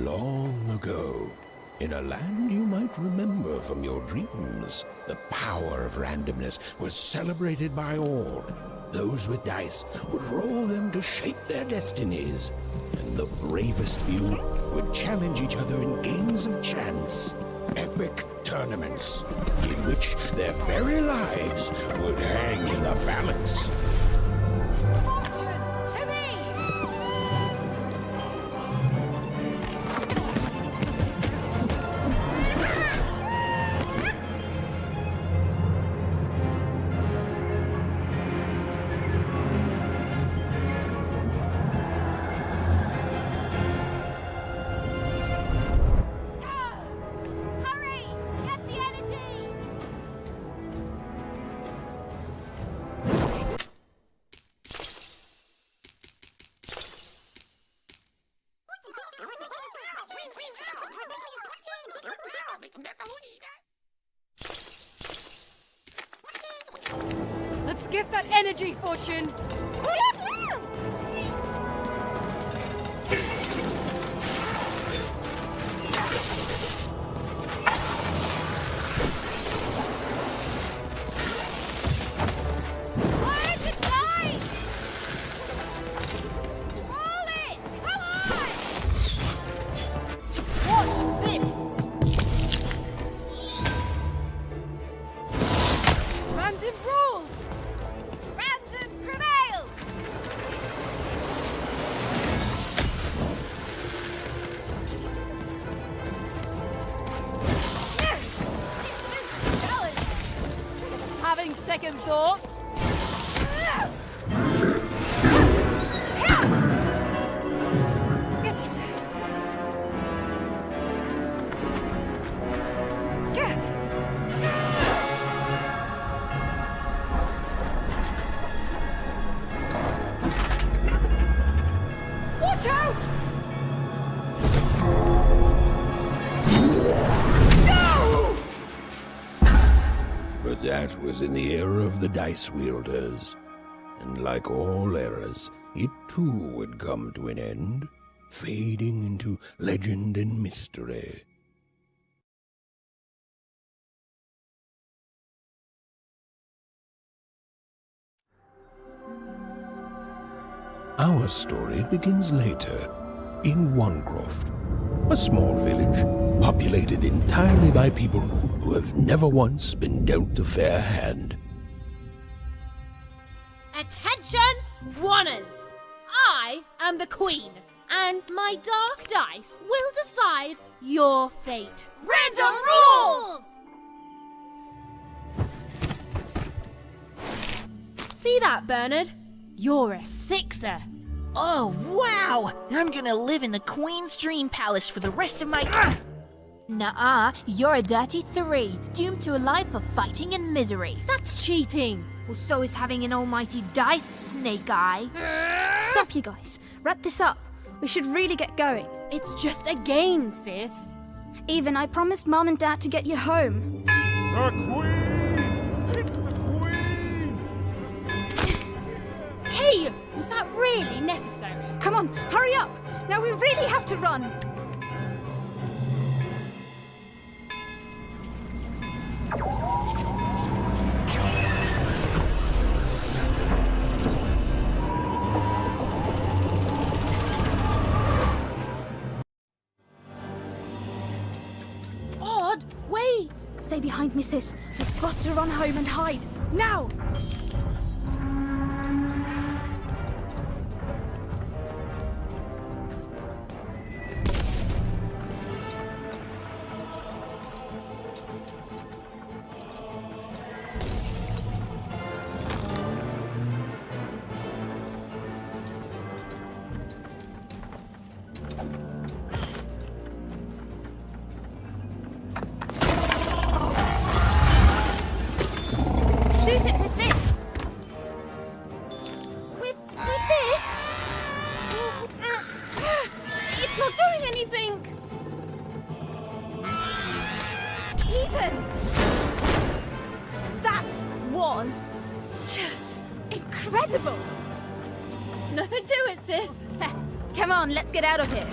Long ago, in a land you might remember from your dreams, the power of randomness was celebrated by all. Those with dice would roll them to shape their destinies, and the bravest few would challenge each other in games of chance. Epic tournaments in which their very lives would hang in the balance. Fortune to me! Hurry! Get the energy! Let's get that energy, Fortune! Where's it going? Hold it! Come on! Watch this! Random rules! Random prevails! Having second thoughts? Watch out! No! But that was in the era of the dice wielders. And like all eras, it too would come to an end, fading into legend and mystery. Our story begins later, in Wanecroft, a small village populated entirely by people who have never once been dealt a fair hand. Attention, Wanners! I am the Queen, and my dark dice will decide your fate. Random rules! See that, Bernard? You're a sixer. Oh, wow! I'm gonna live in the Queen's Dream Palace for the rest of my... Nuh-uh, you're a dirty 3, doomed to a life of fighting and misery. That's cheating. Well, so is having an almighty dice, Snake Eye. Stop, you guys. Wrap this up. We should really get going. It's just a game, sis. Even, I promised Mom and Dad to get you home. The Queen! It's the Queen! Hey, was that really necessary? Come on, hurry up! Now we really have to run! Odd, wait! Stay behind me, sis. We've got to run home and hide. Now! Shoot it with this! With this? It's not doing anything! Ethan! That was... incredible! Nothing to it, sis. Come on, let's get out of here.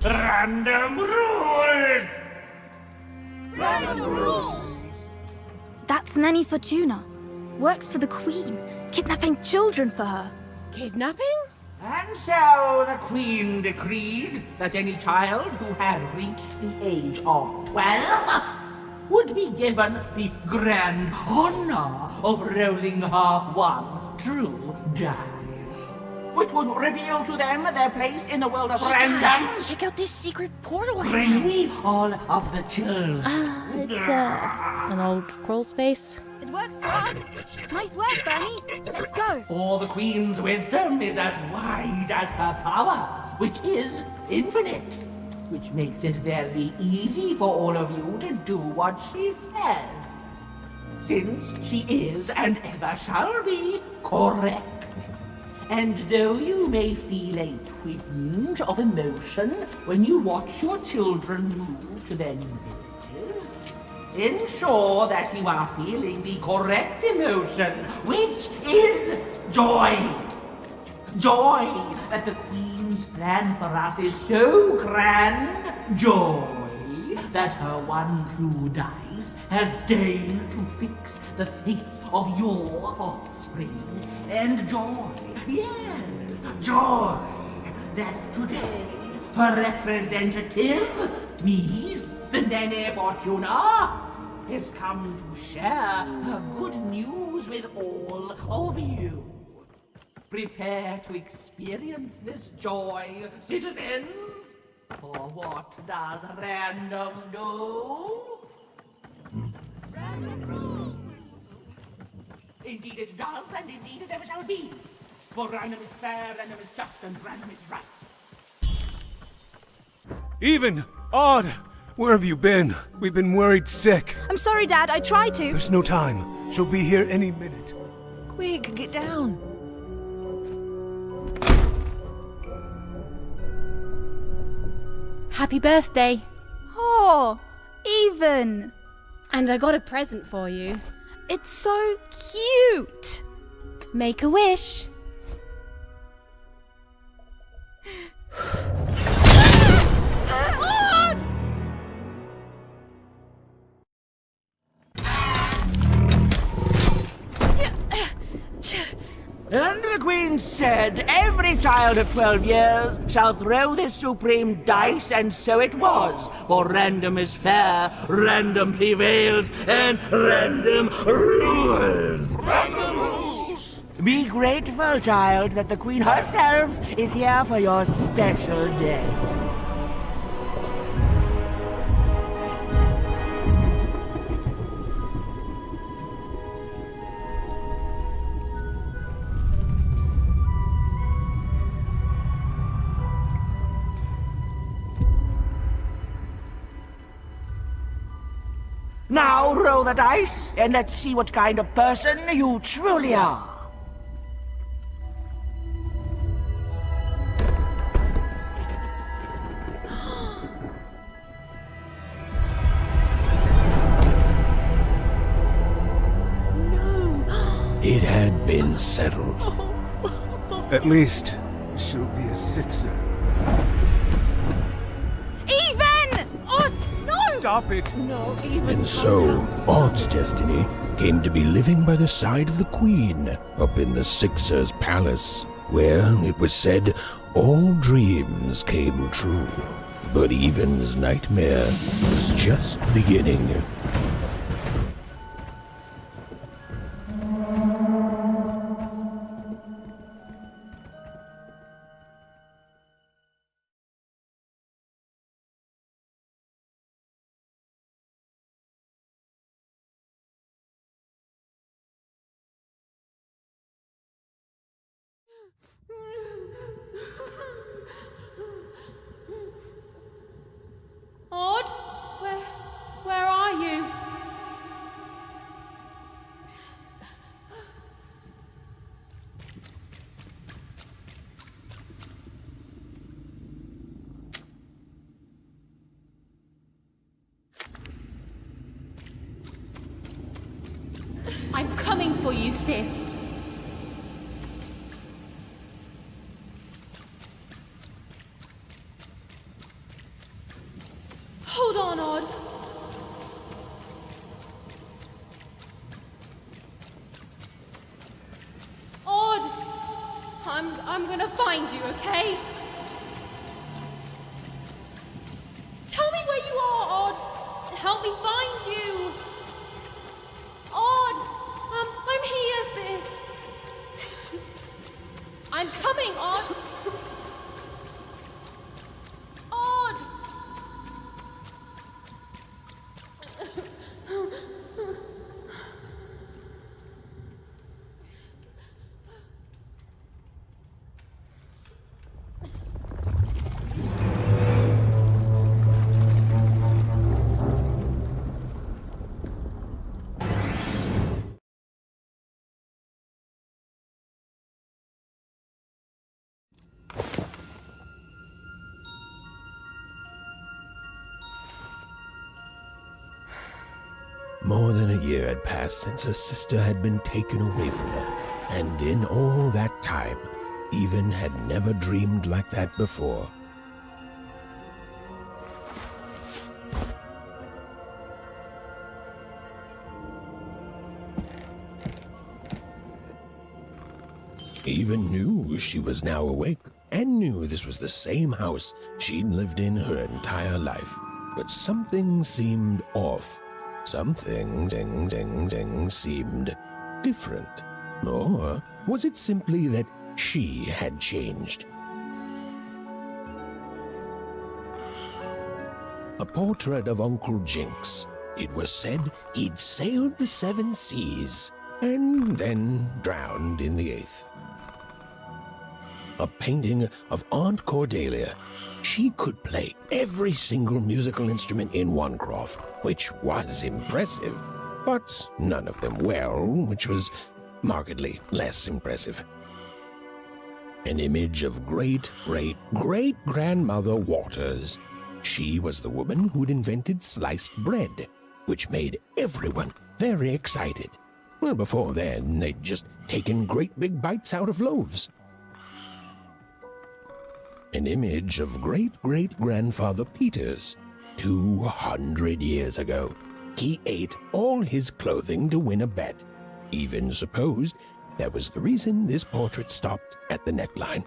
Random rules! That's Nanny Fortuna. Works for the Queen, kidnapping children for her. Kidnapping? And so the Queen decreed that any child who had reached the age of 12 would be given the grand honor of rolling her one true dice, which would reveal to them their place in the world of randoms. Check out this secret portal. Bring me all of the children. It's an old crawl space. It works for us. Nice work, Bernie. Let's go. For the Queen's wisdom is as wide as her power, which is infinite, which makes it very easy for all of you to do what she says, since she is and ever shall be correct. And though you may feel a twinge of emotion when you watch your children move to their new villages, ensure that you are feeling the correct emotion, which is joy. Joy that the Queen's plan for us is so grand. Joy that her one true dice has deigned to fix the fates of your offspring. And joy, yes, joy that today her representative, me, the Nene Fortuna, has come to share her good news with all of you. Prepare to experience this joy, citizens. For what does random do? Random rules. Indeed it does, and indeed it ever shall be. For random is fair, random is just, and random is right. Even! Odd! Where have you been? We've been worried sick. I'm sorry, Dad. I tried to. There's no time. She'll be here any minute. Quick, get down. Happy birthday. Oh, Even. And I got a present for you. It's so cute. Make a wish. And the Queen said, every child of 12 years shall throw this supreme dice, and so it was. For random is fair, random prevails, and random rules. Random rules! Be grateful, child, that the Queen herself is here for your special day. Now roll the dice, and let's see what kind of person you truly are. It had been settled. At least, she'll be a sixer. Even! Oh, no! Stop it! And so, Odd's destiny came to be living by the side of the Queen up in the Sixer's palace, where, it was said, all dreams came true. But Even's nightmare was just beginning. Odd? Where are you? I'm coming for you, sis. on, Odd. Odd! I'm gonna find you, okay? Tell me where you are, Odd! Help me find you! Odd! I'm here, sis! I'm coming, Odd! Odd! More than a year had passed since her sister had been taken away from her, and in all that time, Ewen had never dreamed like that before. Ewen knew she was now awake, and knew this was the same house she'd lived in her entire life. But something seemed off. Something seemed different. Or was it simply that she had changed? A portrait of Uncle Jinx. It was said he'd sailed the 7 seas and then drowned in the 8th. A painting of Aunt Cordelia. She could play every single musical instrument in Onecroft, which was impressive, but none of them well, which was markedly less impressive. An image of great-great-great-grandmother Waters. She was the woman who'd invented sliced bread, which made everyone very excited. Well, before then, they'd just taken great big bites out of loaves. An image of great-great-grandfather Peters. 200 years ago, he ate all his clothing to win a bet. Even supposed that was the reason this portrait stopped at the neckline.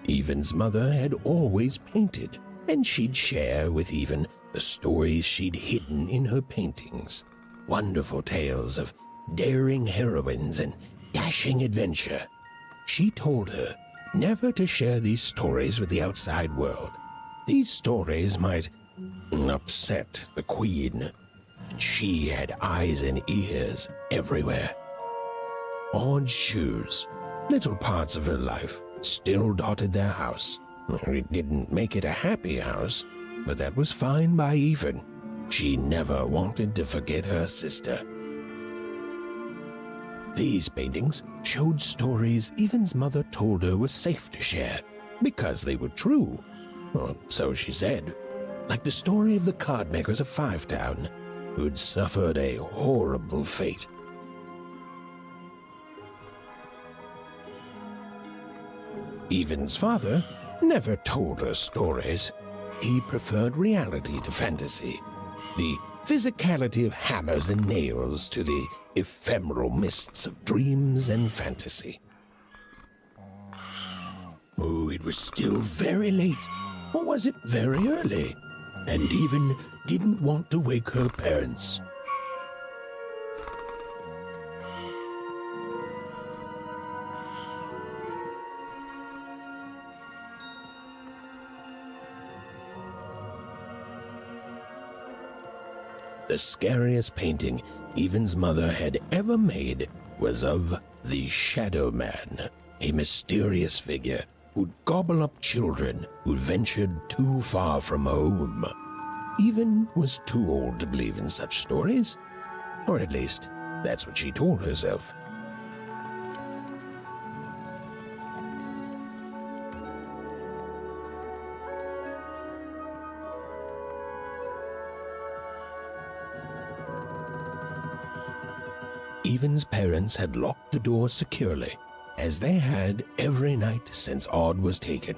Ewen's mother had always painted, and she'd share with Ewen the stories she'd hidden in her paintings. Wonderful tales of daring heroines and dashing adventure. She told her never to share these stories with the outside world. These stories might upset the Queen, and she had eyes and ears everywhere. Odd shoes, little parts of her life, still dotted their house. It didn't make it a happy house, but that was fine by Ewen. She never wanted to forget her sister. These paintings showed stories Ewen's mother told her were safe to share, because they were true. Or so she said. Like the story of the card makers of Five Town, who'd suffered a horrible fate. Ewen's father never told her stories. He preferred reality to fantasy, the physicality of hammers and nails to the ephemeral mists of dreams and fantasy. Oh, it was still very late, or was it very early? And Ewen didn't want to wake her parents. The scariest painting Ewen's mother had ever made was of the Shadow Man, a mysterious figure who'd gobble up children who'd ventured too far from home. Ewen was too old to believe in such stories, or at least that's what she told herself. Ewen's parents had locked the door securely, as they had every night since Odd was taken.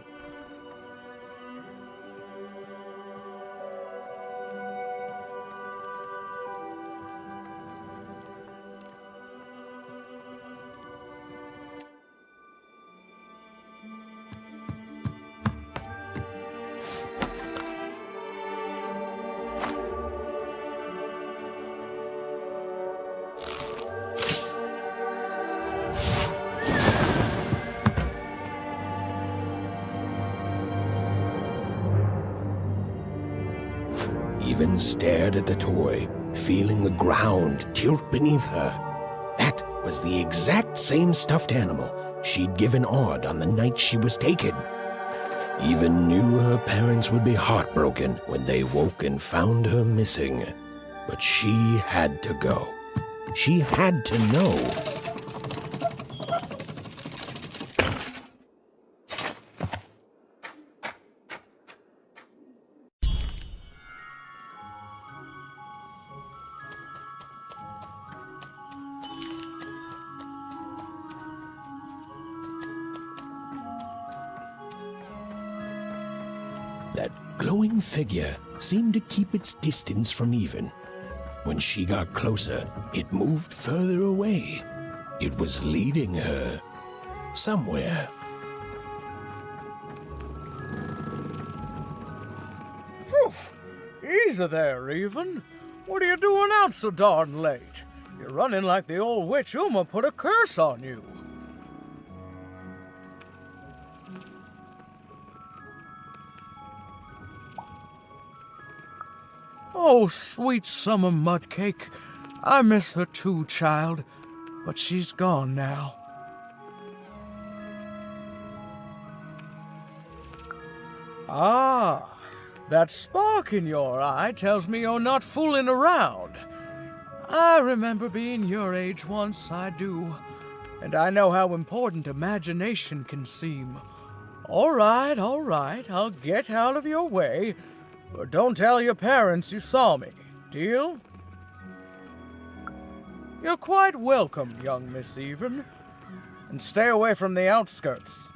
Ewen stared at the toy, feeling the ground tilt beneath her. That was the exact same stuffed animal she'd given Odd on the night she was taken. Ewen knew her parents would be heartbroken when they woke and found her missing. But she had to go. She had to know. That glowing figure seemed to keep its distance from Ewen. When she got closer, it moved further away. It was leading her somewhere. Oof! Easy there, Ewen. What are you doing out so darn late? You're running like the old witch Uma put a curse on you. Oh, sweet summer mudcake. I miss her too, child, but she's gone now. Ah, that spark in your eye tells me you're not fooling around. I remember being your age once, I do, and I know how important imagination can seem. All right, I'll get out of your way. But don't tell your parents you saw me, deal? You're quite welcome, young Miss Ewen. And stay away from the outskirts.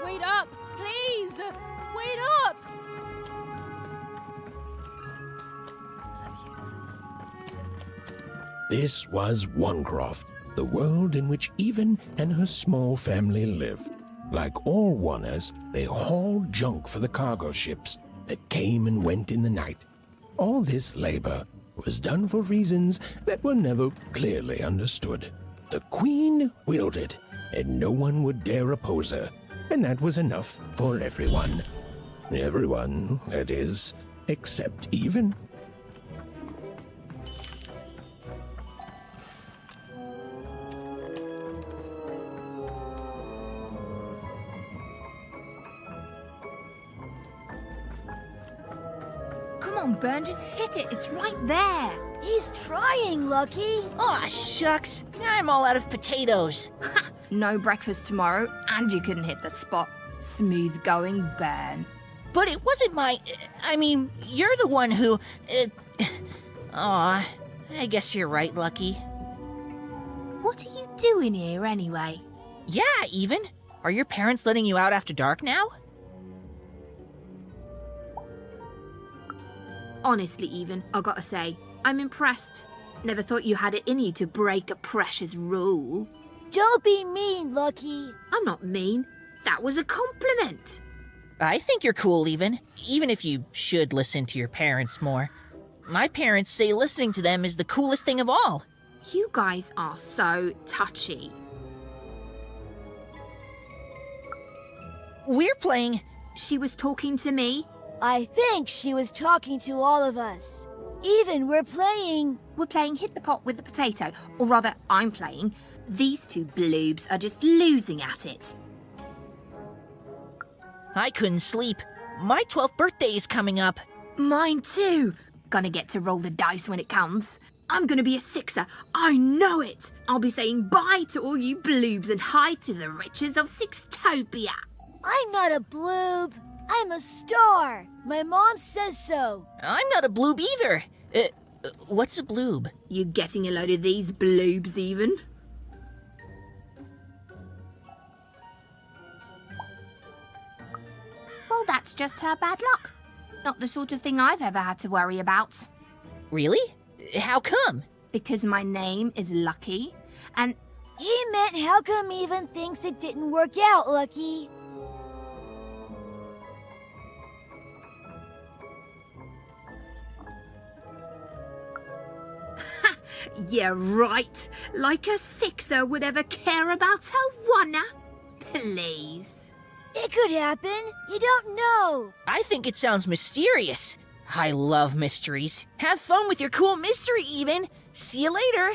Wait up, please! Wait up! This was Onecroft, the world in which Ewen and her small family lived. Like all Wanners, they hauled junk for the cargo ships that came and went in the night. All this labor was done for reasons that were never clearly understood. The Queen willed it, and no one would dare oppose her, and that was enough for everyone. Everyone, that is, except Ewen. Come on, Burn, just hit it. It's right there. He's trying, Lucky. Aw, shucks. Now I'm all out of potatoes. No breakfast tomorrow, and you couldn't hit the spot. Smooth going, Burn. But it wasn't my... I mean, you're the one who... Aw, I guess you're right, Lucky. What are you doing here, anyway? Yeah, Ewen. Are your parents letting you out after dark now? Honestly, Ewen, I gotta say, I'm impressed. Never thought you had it in you to break a precious rule. Don't be mean, Lucky. I'm not mean. That was a compliment. I think you're cool, Ewen, even if you should listen to your parents more. My parents say listening to them is the coolest thing of all. You guys are so touchy. We're playing... She was talking to me. I think she was talking to all of us. Even we're playing... We're playing Hit the Pot with the Potato. Or rather, I'm playing. These two bloobs are just losing at it. I couldn't sleep. My 12th birthday is coming up. Mine too. gonna get to roll the dice when it comes. I'm gonna be a sixer. I know it. I'll be saying bye to all you bloobs and hi to the riches of Sixtopia. I'm not a bloob. I'm a star. My mom says so. I'm not a bloob either. What's a bloob? You getting a load of these bloobs even? Well, that's just her bad luck. Not the sort of thing I've ever had to worry about. Really? How come? Because my name is Lucky, and... He meant how come Even thinks it didn't work out, Lucky? Yeah, right. Like a sixer would ever care about her wanna. Please. It could happen. You don't know. I think it sounds mysterious. I love mysteries. Have fun with your cool mystery, Even. See you later.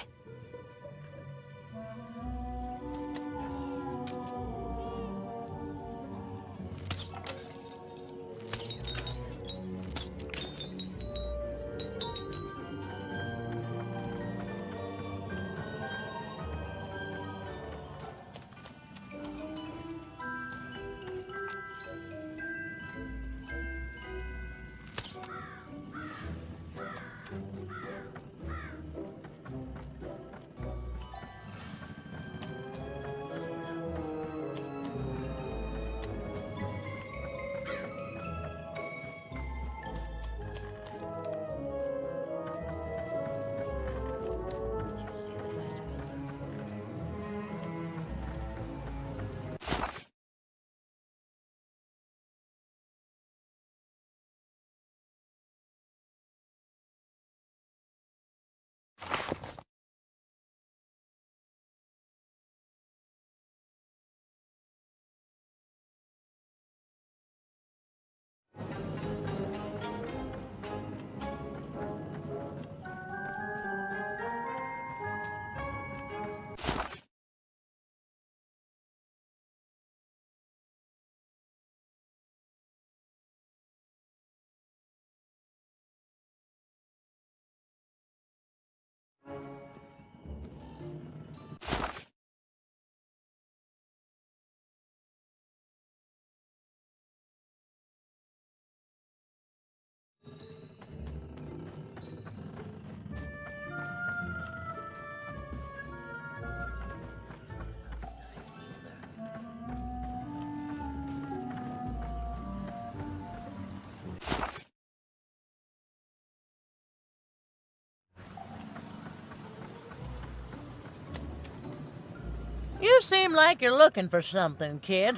You seem like you're looking for something, kid.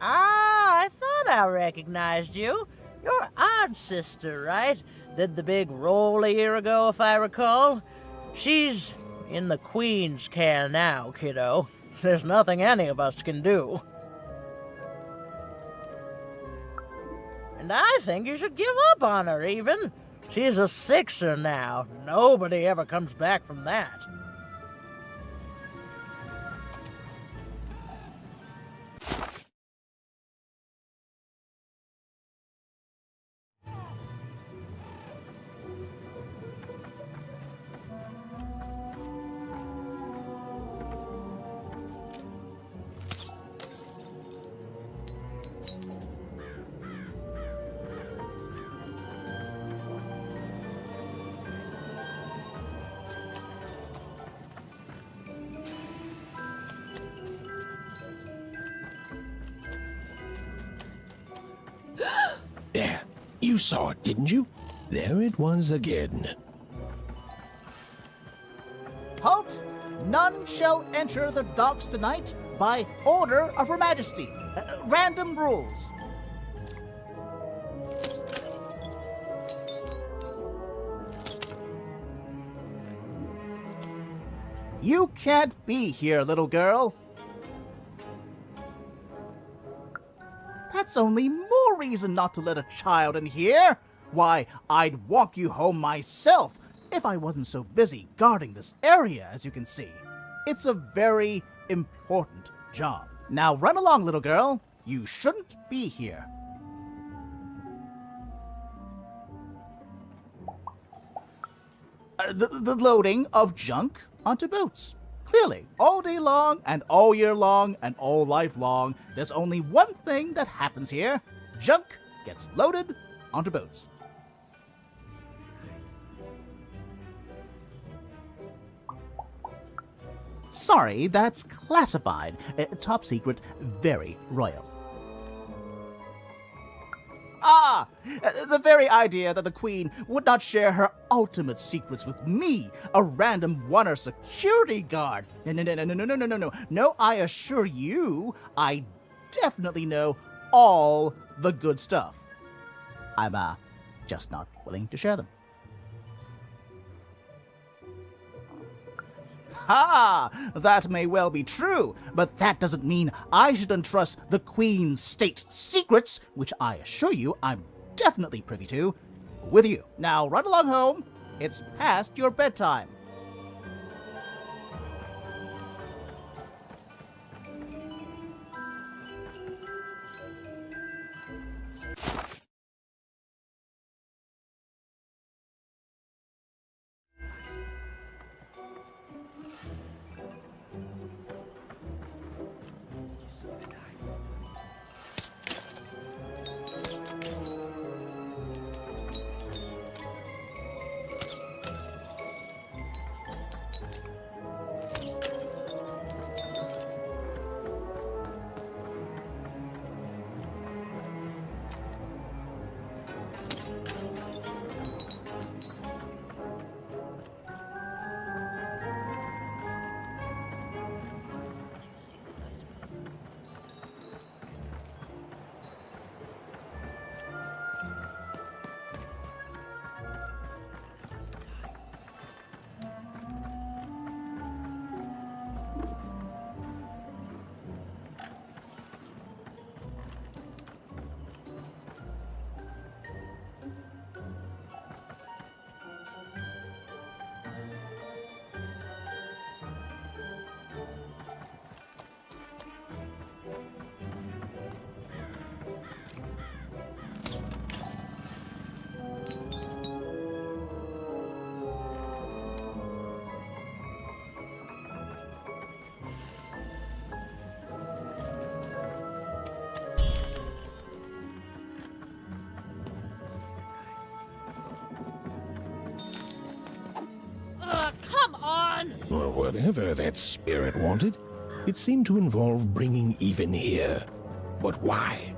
I thought I recognized you. You're Odd's sister, right? Did the big roll a year ago, if I recall. She's in the Queen's care now, kiddo. There's nothing any of us can do. And I think you should give up on her, Even. She's a sixer now. Nobody ever comes back from that. There, you saw it, didn't you? There it was again. Halt! None shall enter the docks tonight by order of Her Majesty. Random rules. You can't be here, little girl. That's only more reason not to let a child in here. Why, I'd walk you home myself if I wasn't so busy guarding this area, as you can see. It's a very important job. Now run along, little girl. You shouldn't be here. The loading of junk onto boats. Clearly, all day long and all year long and all life long, there's only one thing that happens here. Junk gets loaded onto boats. Sorry, that's classified. Top secret, very royal. Ah! The very idea that the Queen would not share her ultimate secrets with me, a random Wonder security guard. No. No, I assure you, I definitely know all the good stuff. I'm, just not willing to share them. Ha! That may well be true, but that doesn't mean I should entrust the Queen's state secrets, which I assure you I'm definitely privy to, with you. Now run along home. It's past your bedtime. Come on! Or whatever that spirit wanted, it seemed to involve bringing Ewen here. But why?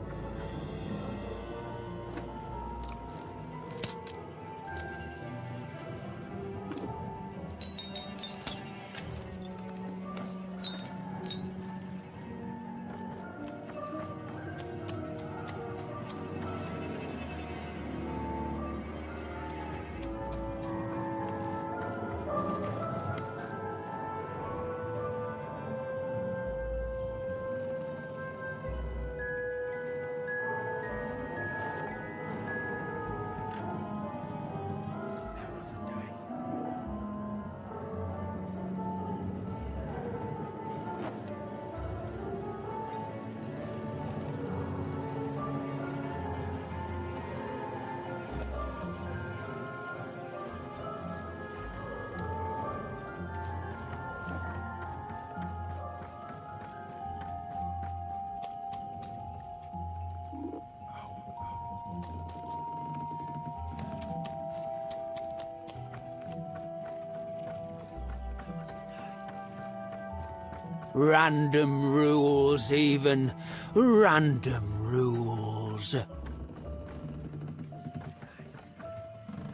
Random rules, even. Random rules.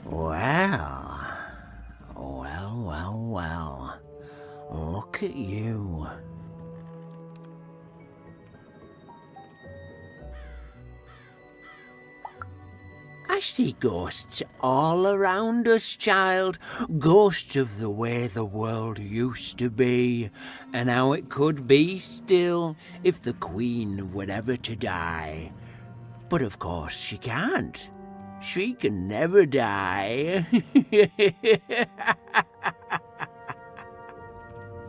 Well. Look at you. I see ghosts all around us, child. Ghosts of the way the world used to be, and how it could be still if the Queen were ever to die. But of course she can't. She can never die.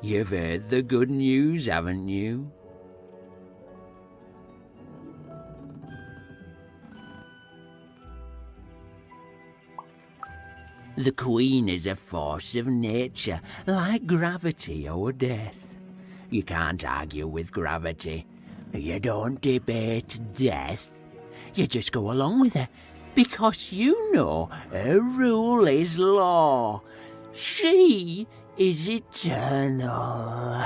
You've heard the good news, haven't you? The Queen is a force of nature, like gravity or death. You can't argue with gravity. You don't debate death. You just go along with her, because you know her rule is law. She is eternal.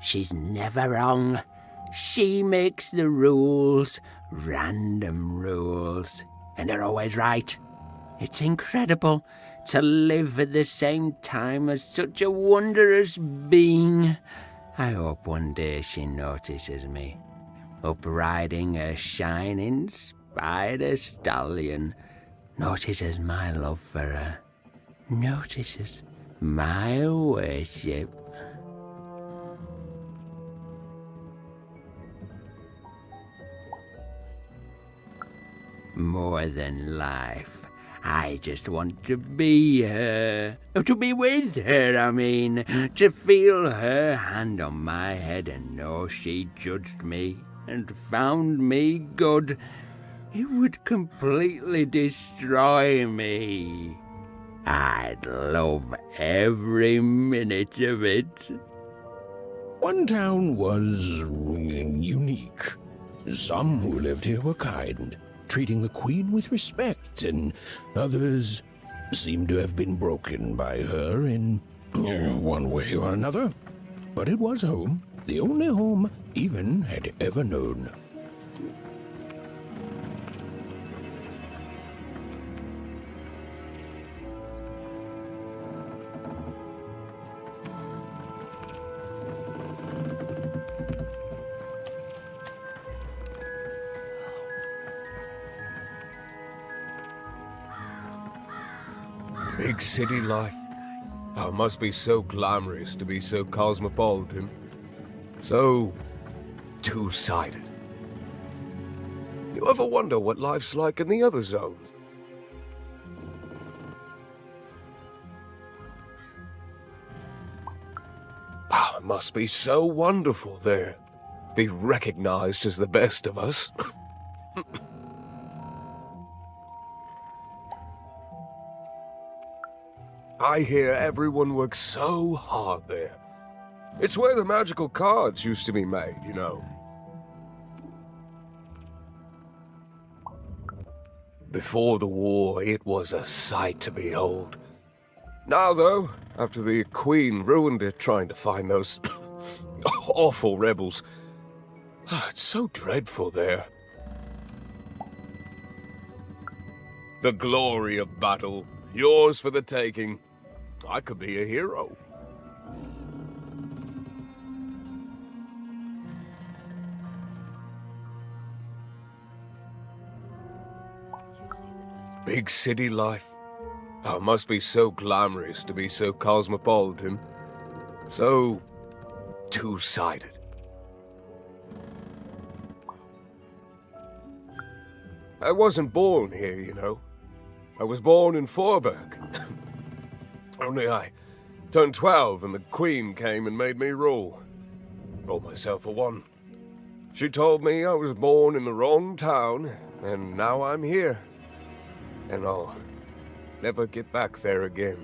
She's never wrong. She makes the rules, random rules, and they're always right. It's incredible to live at the same time as such a wondrous being. I hope one day she notices me, up riding a shining spider stallion, notices my love for her, notices my worship. More than life, I just want to be her. To be with her, I mean. To feel her hand on my head and know she judged me and found me good. It would completely destroy me. I'd love every minute of it. One town was unique. Some who lived here were kind, treating the Queen with respect, and others seemed to have been broken by her in one way or another. But it was home, the only home Ewen had ever known. Big city life. Oh, it must be so glamorous to be so cosmopolitan. So two-sided. You ever wonder what life's like in the other zones? Oh, it must be so wonderful there. Be recognized as the best of us. I hear everyone works so hard there. It's where the magical cards used to be made, you know. Before the war, it was a sight to behold. Now, though, after the Queen ruined it trying to find those awful rebels, it's so dreadful there. The glory of battle, yours for the taking. I could be a hero. Big city life. Oh, it must be so glamorous to be so cosmopolitan. So two-sided. I wasn't born here, you know. I was born in Forberg. Only I turned 12 and the Queen came and made me rule. Rolled myself a one. She told me I was born in the wrong town, and now I'm here. And I'll never get back there again.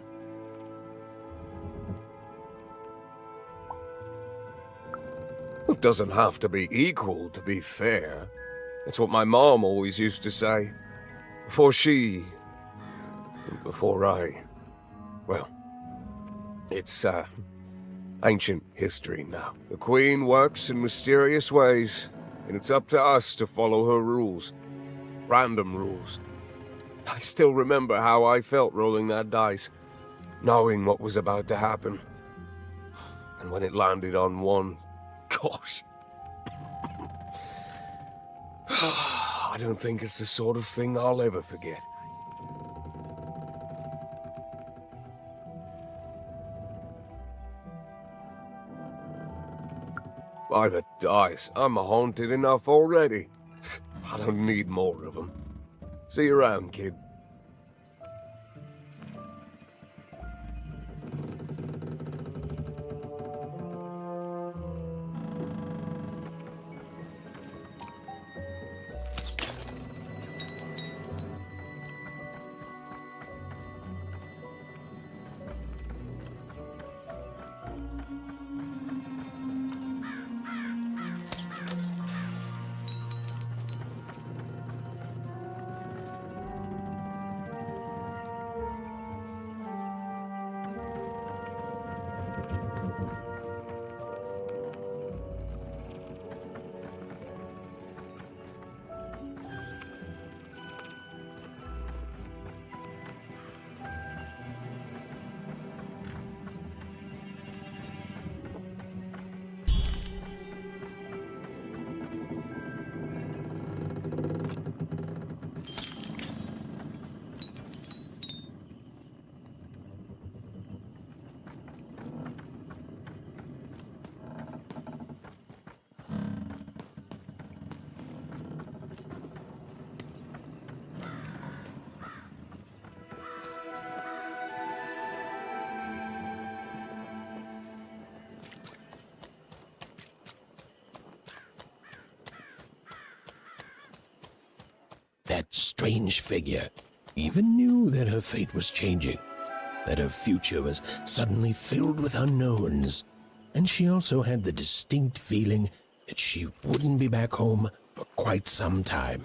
It doesn't have to be equal to be fair. It's what my mom always used to say. Before I... Well, it's, ancient history now. The Queen works in mysterious ways, and it's up to us to follow her rules. Random rules. I still remember how I felt rolling that dice, knowing what was about to happen. And when it landed on one, gosh. I don't think it's the sort of thing I'll ever forget. By the dice, I'm haunted enough already. I don't need more of them. See you around, kid. That strange figure even knew that her fate was changing, that her future was suddenly filled with unknowns, and she also had the distinct feeling that she wouldn't be back home for quite some time.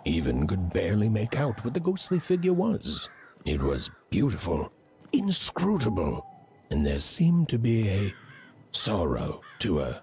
Ewen could barely make out what the ghostly figure was. It was beautiful, inscrutable, and there seemed to be a sorrow to her.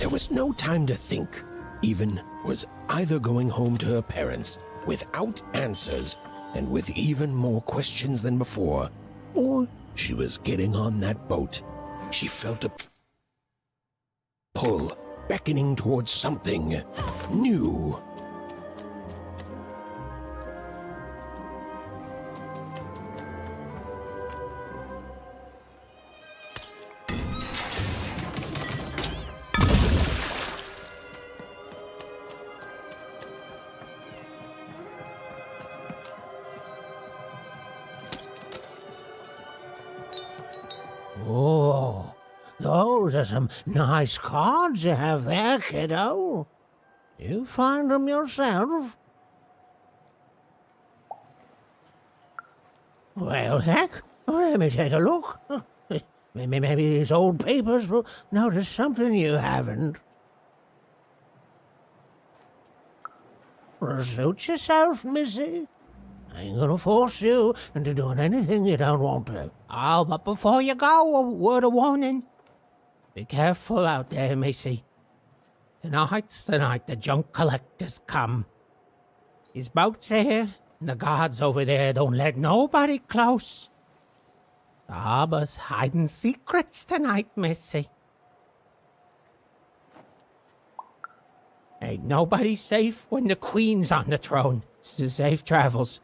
There was no time to think. Ewen was either going home to her parents without answers and with even more questions than before, or she was getting on that boat, she felt a pull beckoning towards something new. Oh, those are some nice cards you have there, kiddo. You find them yourself? Well, heck, let me take a look. Maybe these old papers will notice something you haven't. Suit yourself, missy. I ain't gonna force you into doing anything you don't want to. Oh, but before you go, a word of warning. Be careful out there, missy. Tonight's the night the junk collectors come. His boat's here, and the guards over there don't let nobody close. The harbor's hiding secrets tonight, missy. Ain't nobody safe when the Queen's on the throne. Safe travels.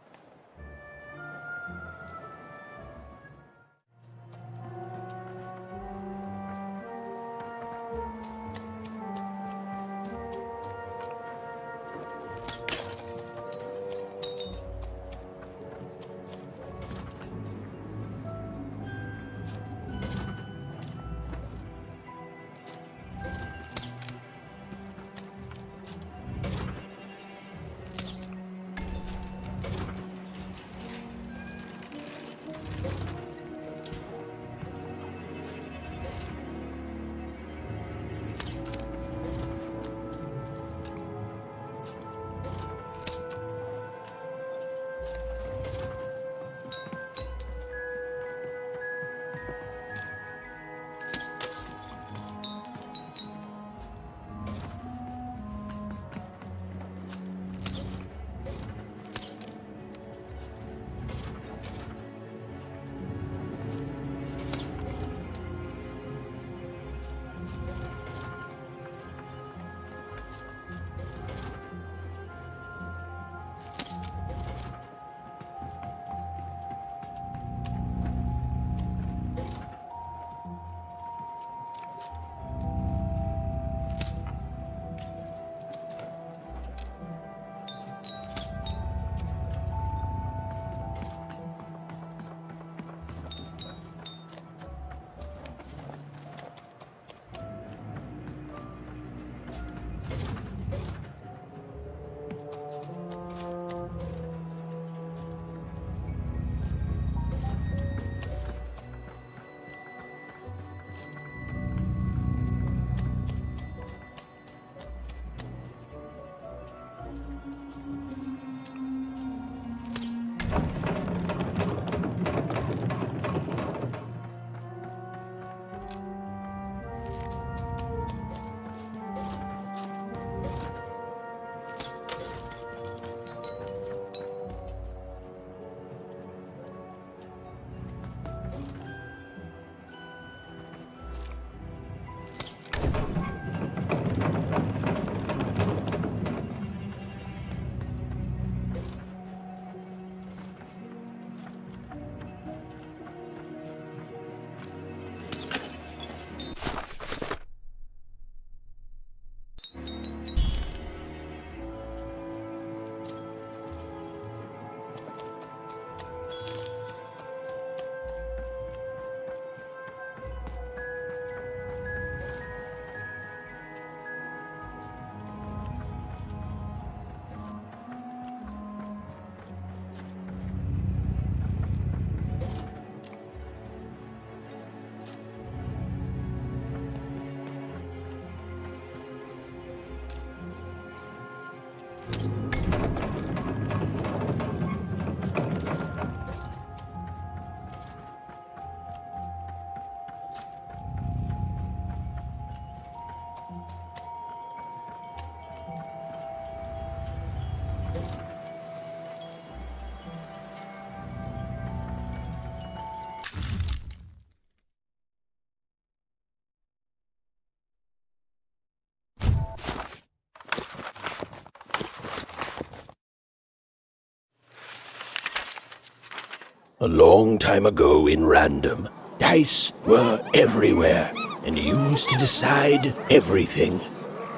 A long time ago in Random, dice were everywhere and used to decide everything.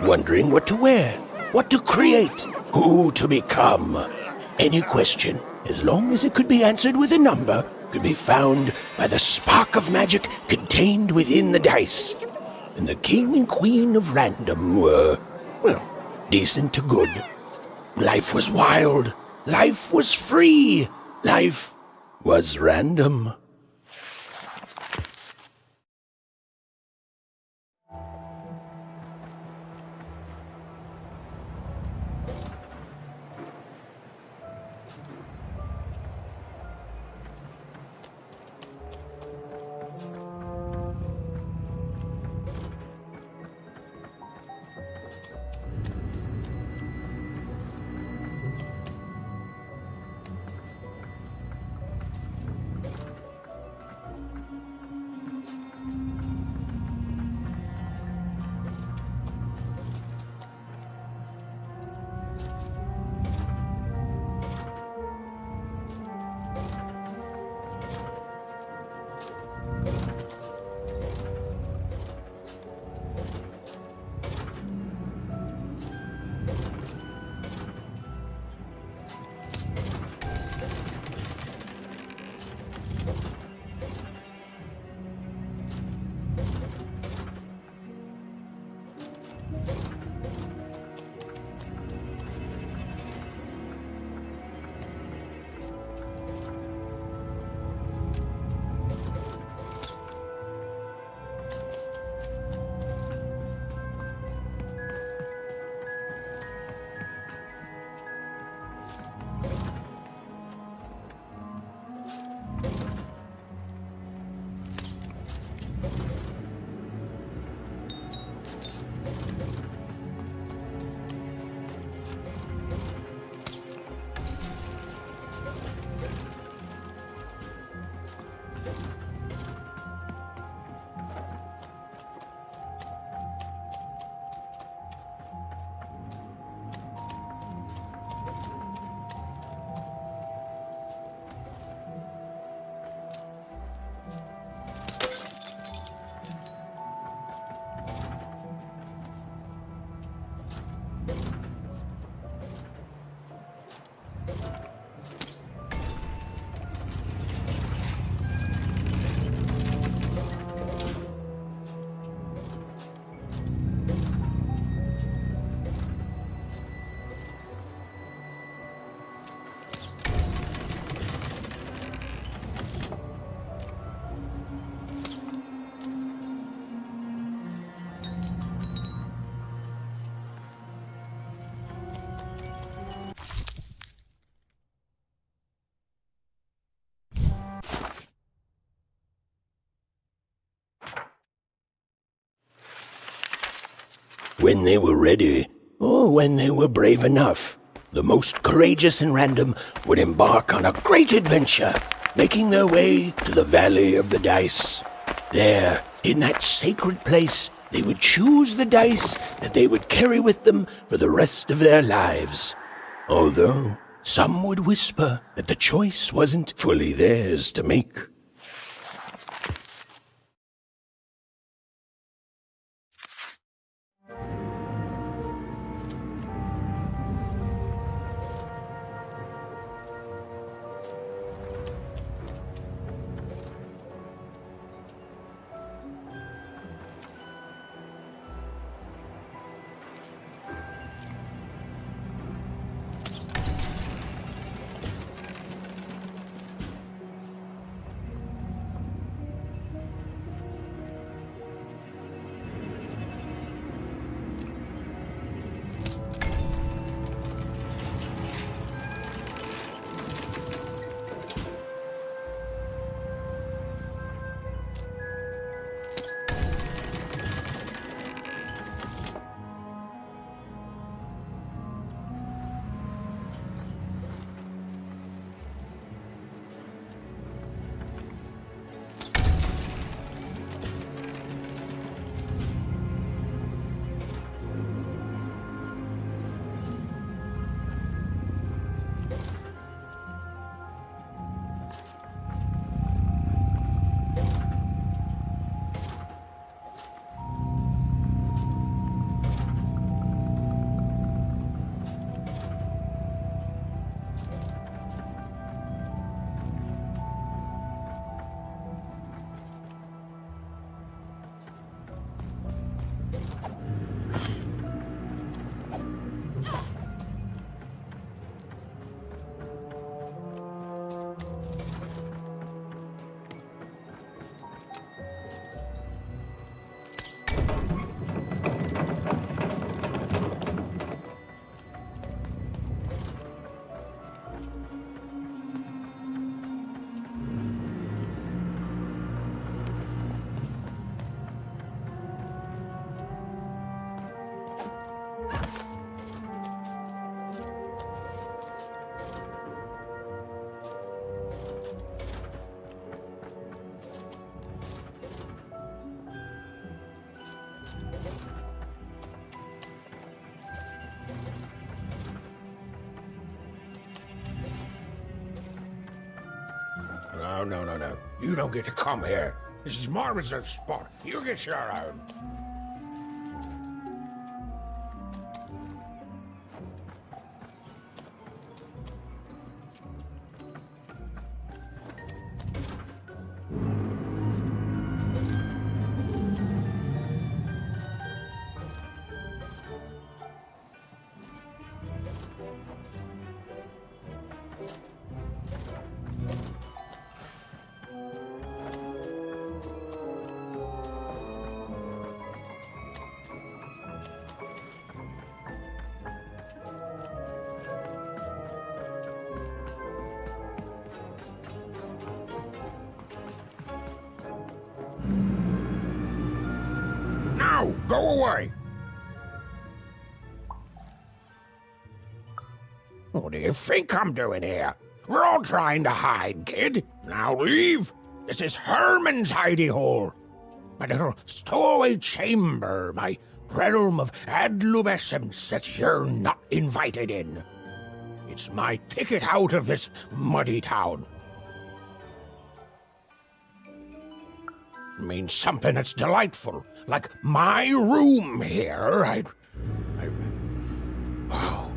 Wondering what to wear, what to create, who to become. Any question, as long as it could be answered with a number, could be found by the spark of magic contained within the dice. And the king and queen of Random were, well, decent to good. Life was wild. Life was free. Life was random. When they were ready, or when they were brave enough, the most courageous in Random would embark on a great adventure, making their way to the Valley of the Dice. There, in that sacred place, they would choose the dice that they would carry with them for the rest of their lives. Although some would whisper that the choice wasn't fully theirs to make. no. You don't get to come here. This is my reserved spot. You get your own. Now, go away! What do you think I'm doing here? We're all trying to hide, kid. Now leave. This is Herman's hidey hole. My little stowaway chamber, my realm of adolescence that you're not invited in. It's my ticket out of this muddy town. It means something that's delightful, like my room here. Wow.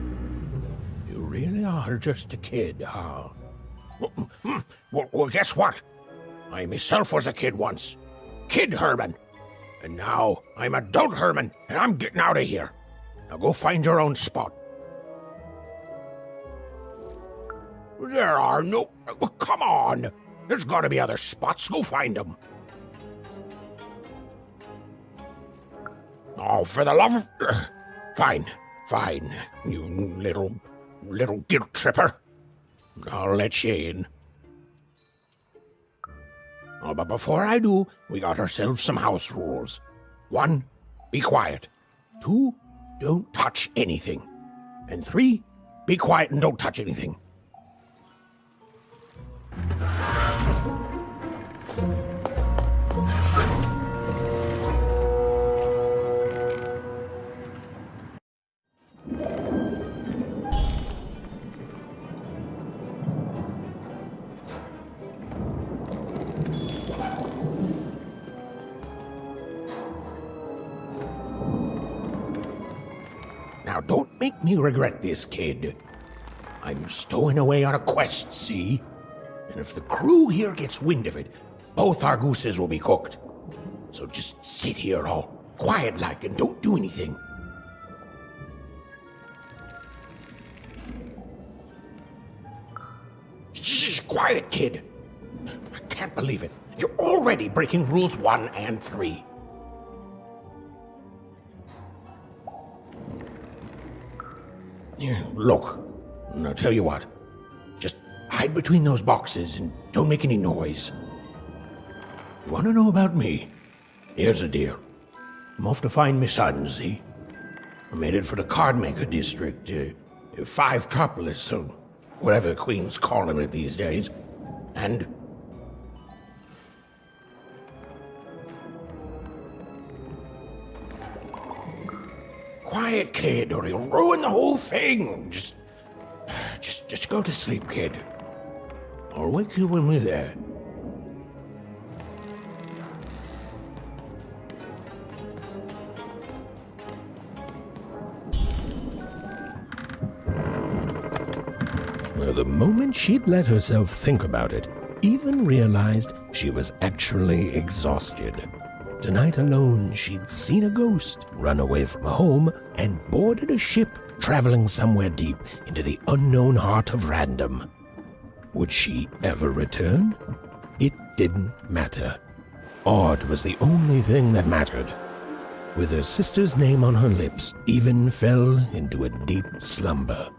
You really are just a kid, huh? Well, guess what? I myself was a kid once. Kid Herman. And now I'm adult Herman, and I'm getting out of here. Now go find your own spot. There are no... Come on. There's got to be other spots. Go find them. Oh, for the love of... Fine, you little guilt tripper. I'll let you in. Oh, but before I do, we got ourselves some house rules. 1, be quiet. 2, don't touch anything. And 3, be quiet and don't touch anything. Now, don't make me regret this, kid. I'm stowing away on a quest, see? And if the crew here gets wind of it, both our gooses will be cooked. So just sit here all quiet-like and don't do anything. Shh, quiet, kid. I can't believe it. You're already breaking rules 1 and 3. Yeah, look, I'll tell you what. Just hide between those boxes and don't make any noise. You want to know about me? Here's the deal. I'm off to find my son, see? I'm headed for the Cardmaker district, 5-tropolis, so whatever the Queen's calling it these days. And... Quiet, kid, or you'll ruin the whole thing. Just go to sleep, kid. I'll wake you when we're there. Well, the moment she'd let herself think about it, Ewen realized she was actually exhausted. Tonight alone, she'd seen a ghost, run away from home, and boarded a ship traveling somewhere deep into the unknown heart of random. Would she ever return? It didn't matter. Odd was the only thing that mattered. With her sister's name on her lips, Ewen fell into a deep slumber.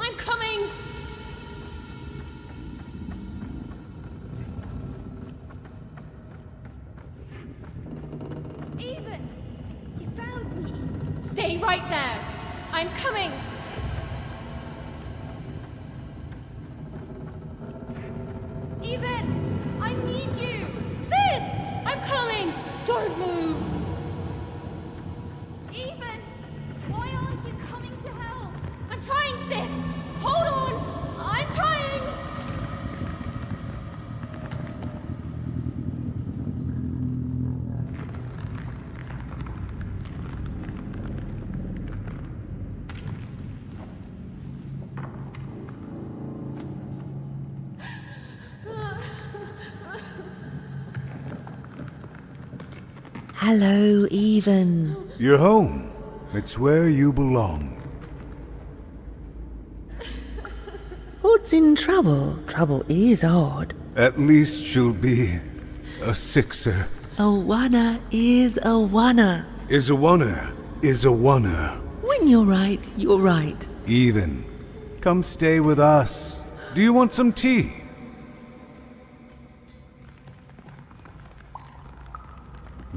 I'm coming! Ewen! You found me! Stay right there! I'm coming! Hello, Ewen. You're home. It's where you belong. What's in trouble? Trouble is odd. At least she'll be a sixer. A wanna is a wanna. Is a wanna, is a wanna. When you're right, you're right. Even. Come stay with us. Do you want some tea?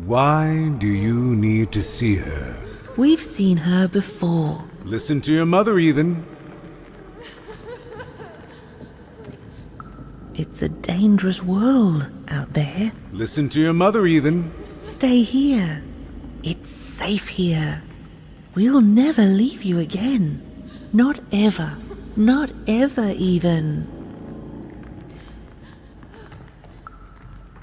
Why do you need to see her? We've seen her before. Listen to your mother, Even. It's a dangerous world out there. Listen to your mother, Even. Stay here. It's safe here. We'll never leave you again. Not ever. Not ever, even.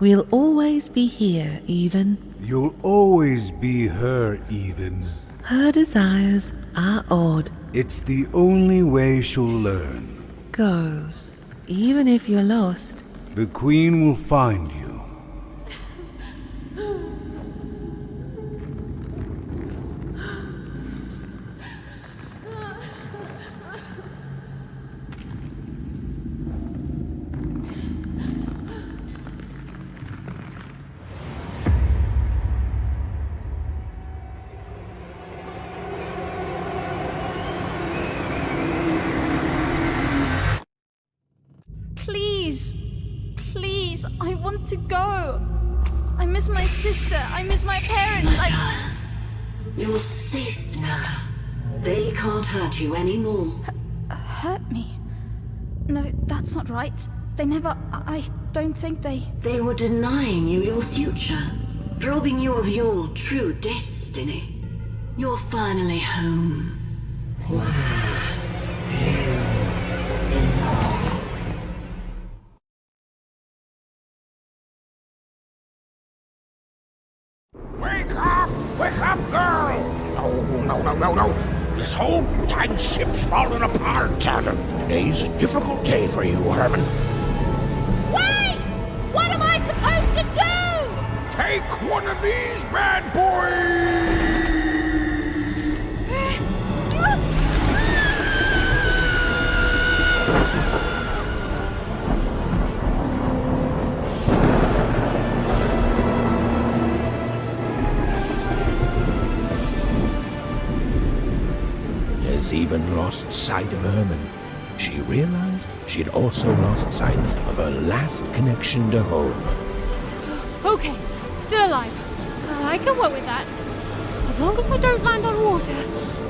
We'll always be here, Even. You'll always be her, Even. Her desires are odd. It's the only way she'll learn. Go. Even if you're lost. The Queen will find you. Please, I want to go. I miss my sister. I miss my parents. You're safe now. They can't hurt you anymore. Hurt me? No, that's not right. They never... I don't think they... They were denying you your future, robbing you of your true destiny. You're finally home. Wake up, girl! No. This whole time ship's falling apart. Today's a difficult day for you, Herman. Wait! What am I supposed to do? Take one of these bad boys! As Even lost sight of Herman, she realized she'd also lost sight of her last connection to home. Okay, still alive. I can work with that. As long as I don't land on water,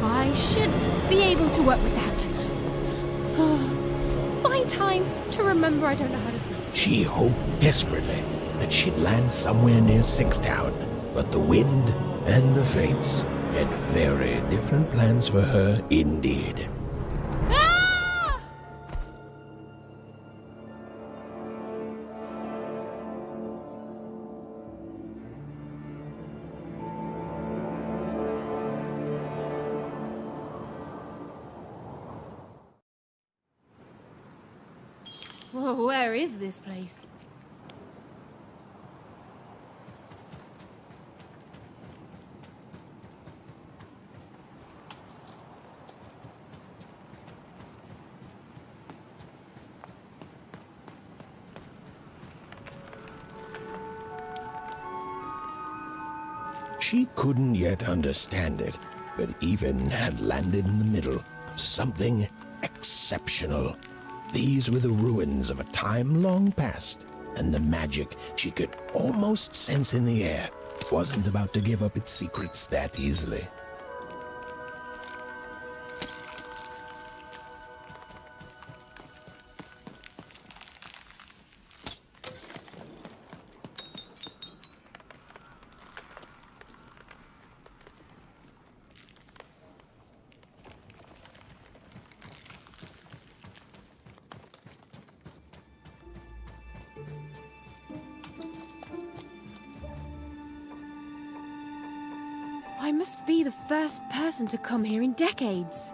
I should be able to work with that. Find time to remember I don't know how to swim. She hoped desperately that she'd land somewhere near Sixtown, but the wind and the fates had very different plans for her indeed. Ah! Whoa, where is this place? She couldn't yet understand it, but Even had landed in the middle of something exceptional. These were the ruins of a time long past, and the magic she could almost sense in the air wasn't about to give up its secrets that easily. I must be the first person to come here in decades.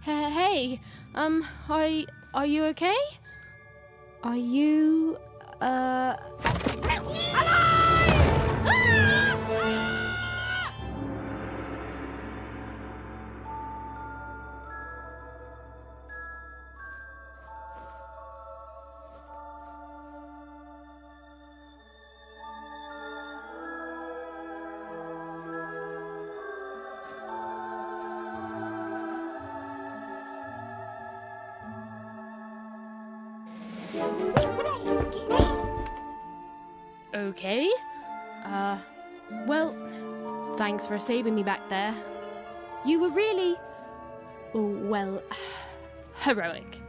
Hey, are you okay? Are you, Okay. Well, thanks for saving me back there. You were really, well, heroic.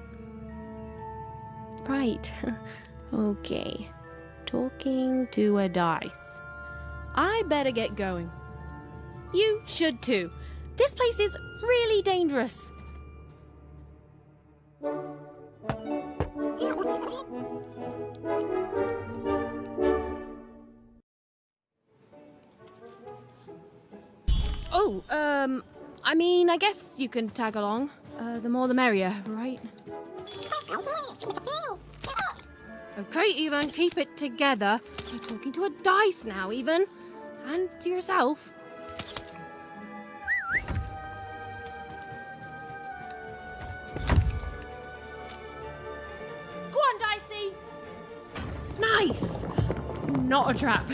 Right. Okay. Talking to a dice. I better get going. You should too. This place is really dangerous. Oh, I mean, I guess you can tag along. The more the merrier, right? Okay, Ewen, keep it together. You're talking to a dice now, Ewen. And to yourself. Go on, Dicey! Nice! Not a trap.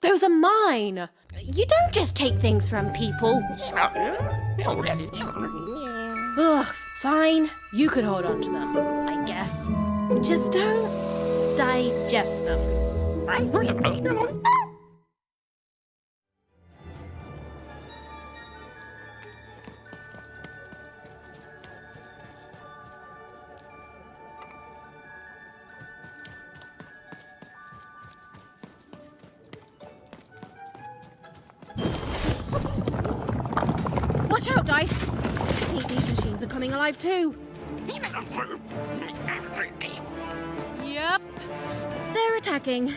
Those are mine. You don't just take things from people. Ugh, fine. You could hold on to them, I guess. Just don't digest them. Watch out, Dice! I think these machines are coming alive too. Yep. They're attacking.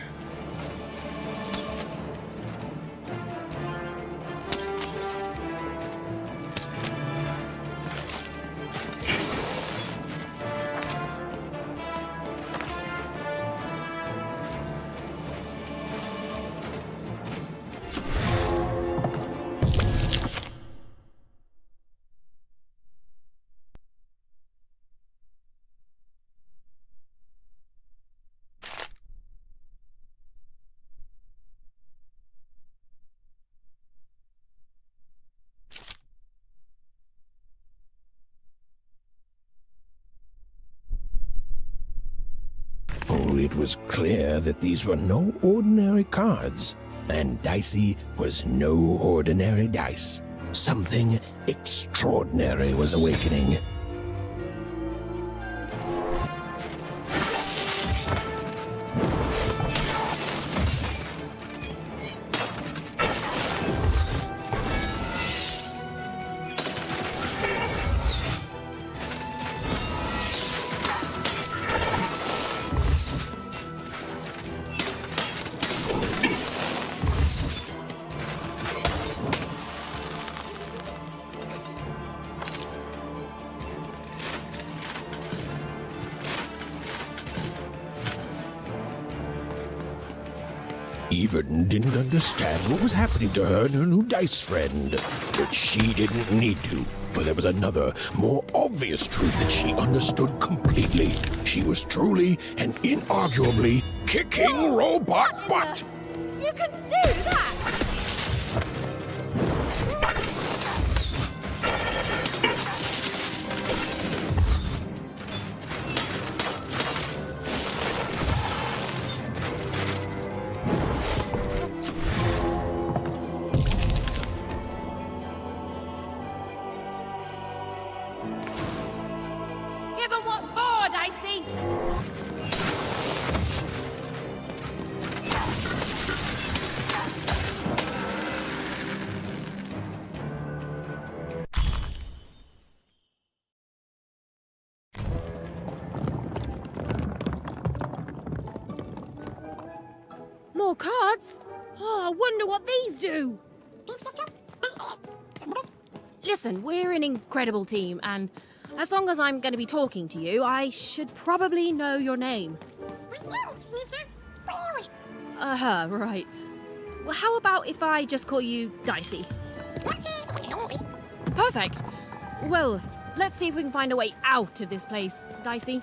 Oh, it was clear that these were no ordinary cards, and Dicey was no ordinary dice. Something extraordinary was awakening. Ewen didn't understand what was happening to her and her new dice friend. But she didn't need to, for there was another, more obvious truth that she understood completely. She was truly and inarguably kicking robot butt. You can do that! way! More cards? Oh, I wonder what these do. Listen, we're an incredible team, and as long as I'm going to be talking to you, I should probably know your name. Right. Well, how about if I just call you Dicey? Perfect. Well, let's see if we can find a way out of this place, Dicey.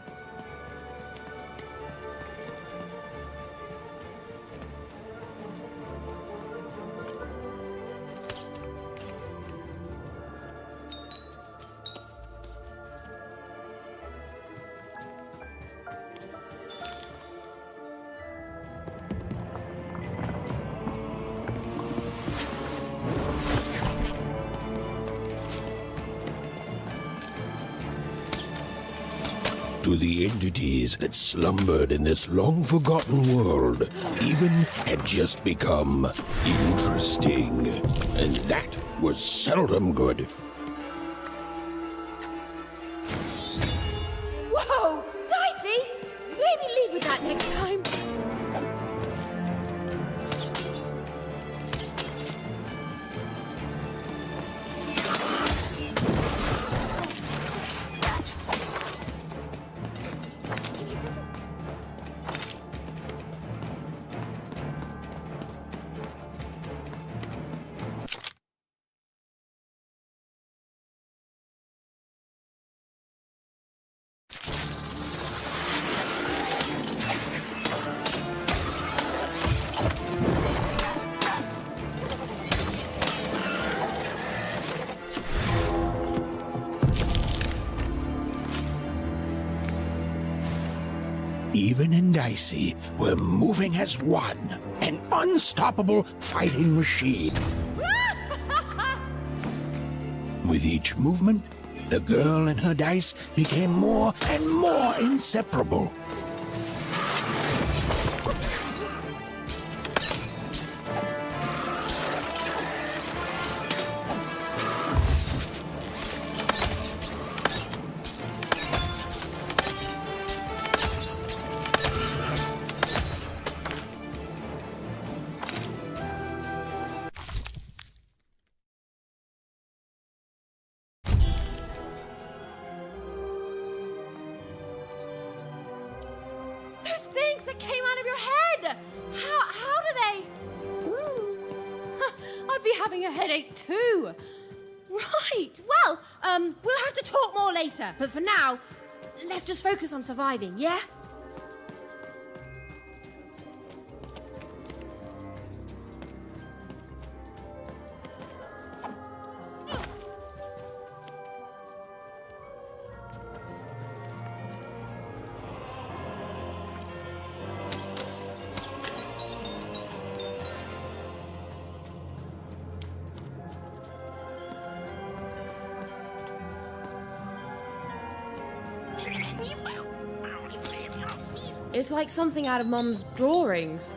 To the entities that slumbered in this long-forgotten world, Ewen had just become interesting. And that was seldom good. Whoa! Dicey! Maybe lead with that next time. Ewen and Dicey were moving as one, an unstoppable fighting machine. With each movement, the girl and her dice became more and more inseparable. Those things that came out of your head! How do they? I'd be having a headache too. Right, well, we'll have to talk more later. But for now, let's just focus on surviving, yeah? It's like something out of Mum's drawings.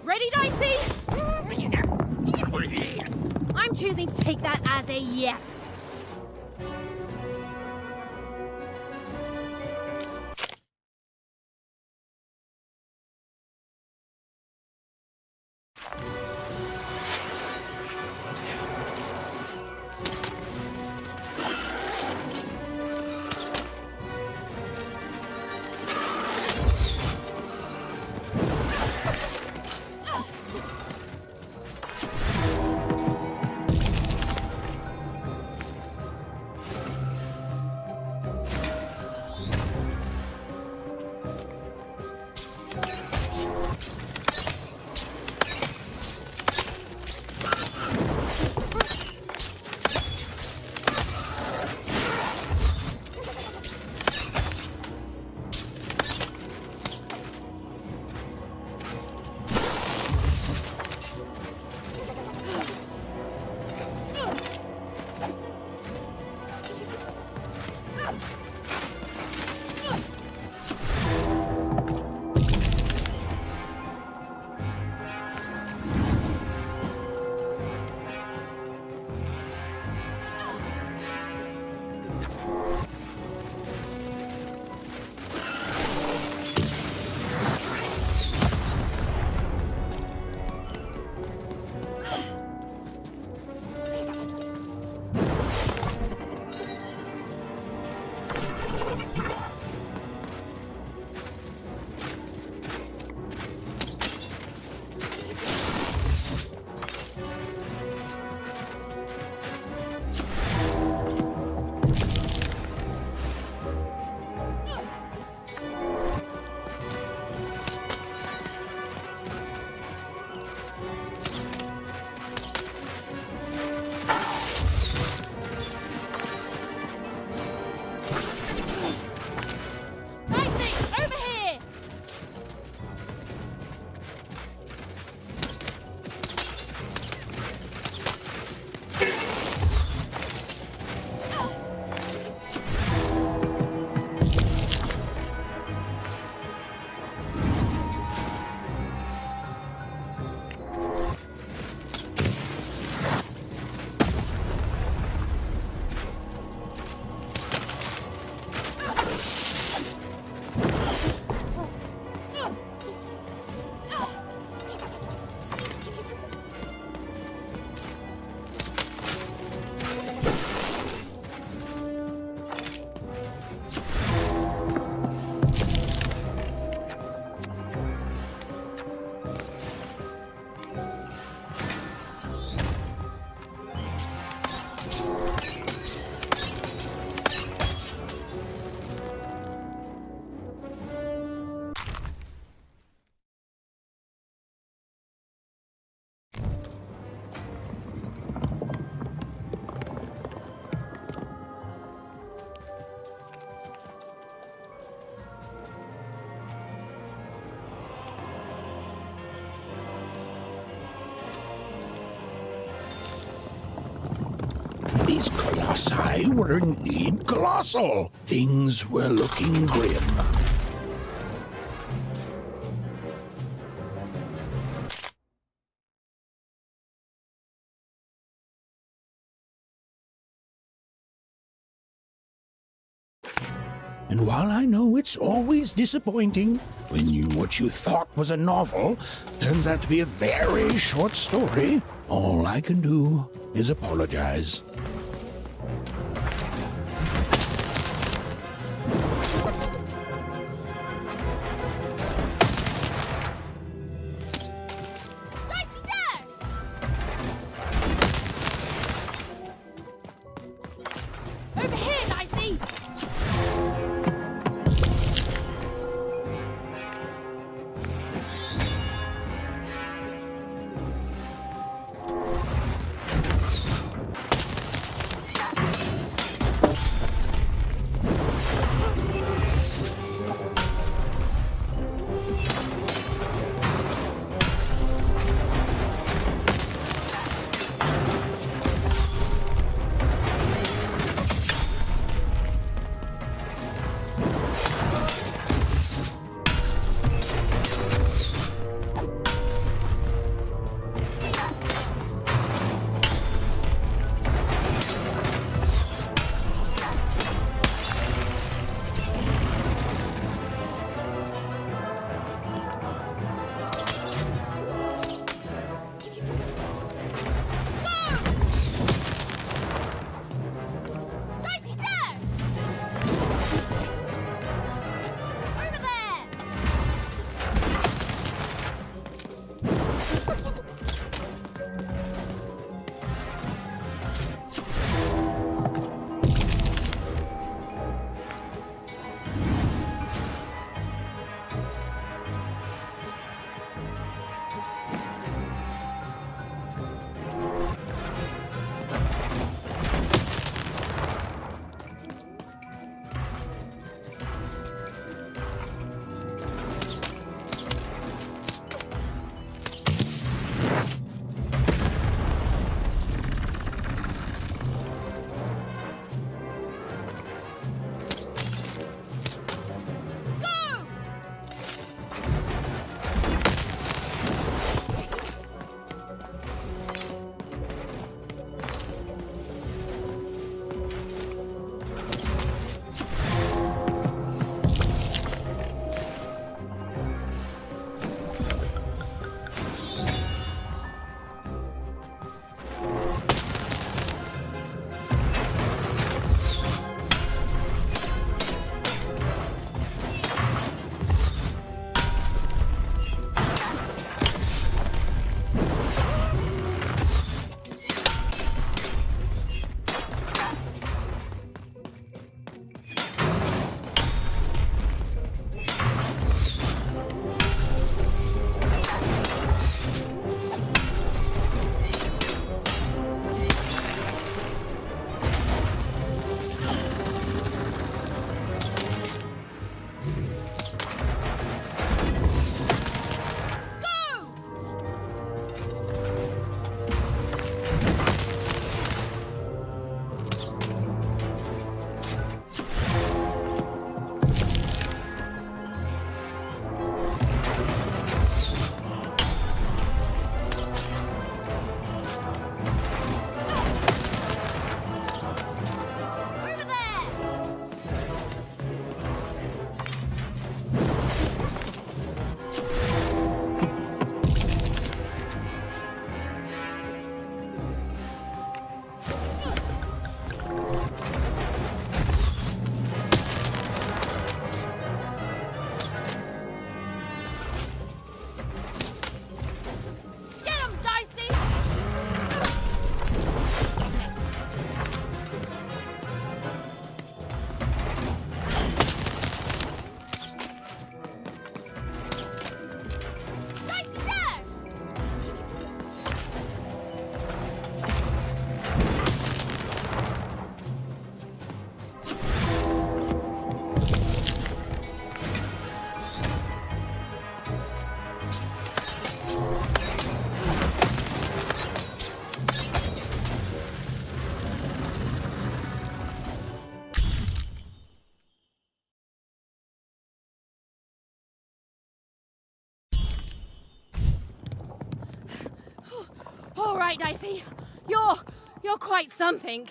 Ready, Dicey? I'm choosing to take that as a yes. These colossi were indeed colossal. Things were looking grim. And while I know it's always disappointing when what you thought was a novel turns out to be a very short story, all I can do is apologize. All right, Dicey. You're quite something.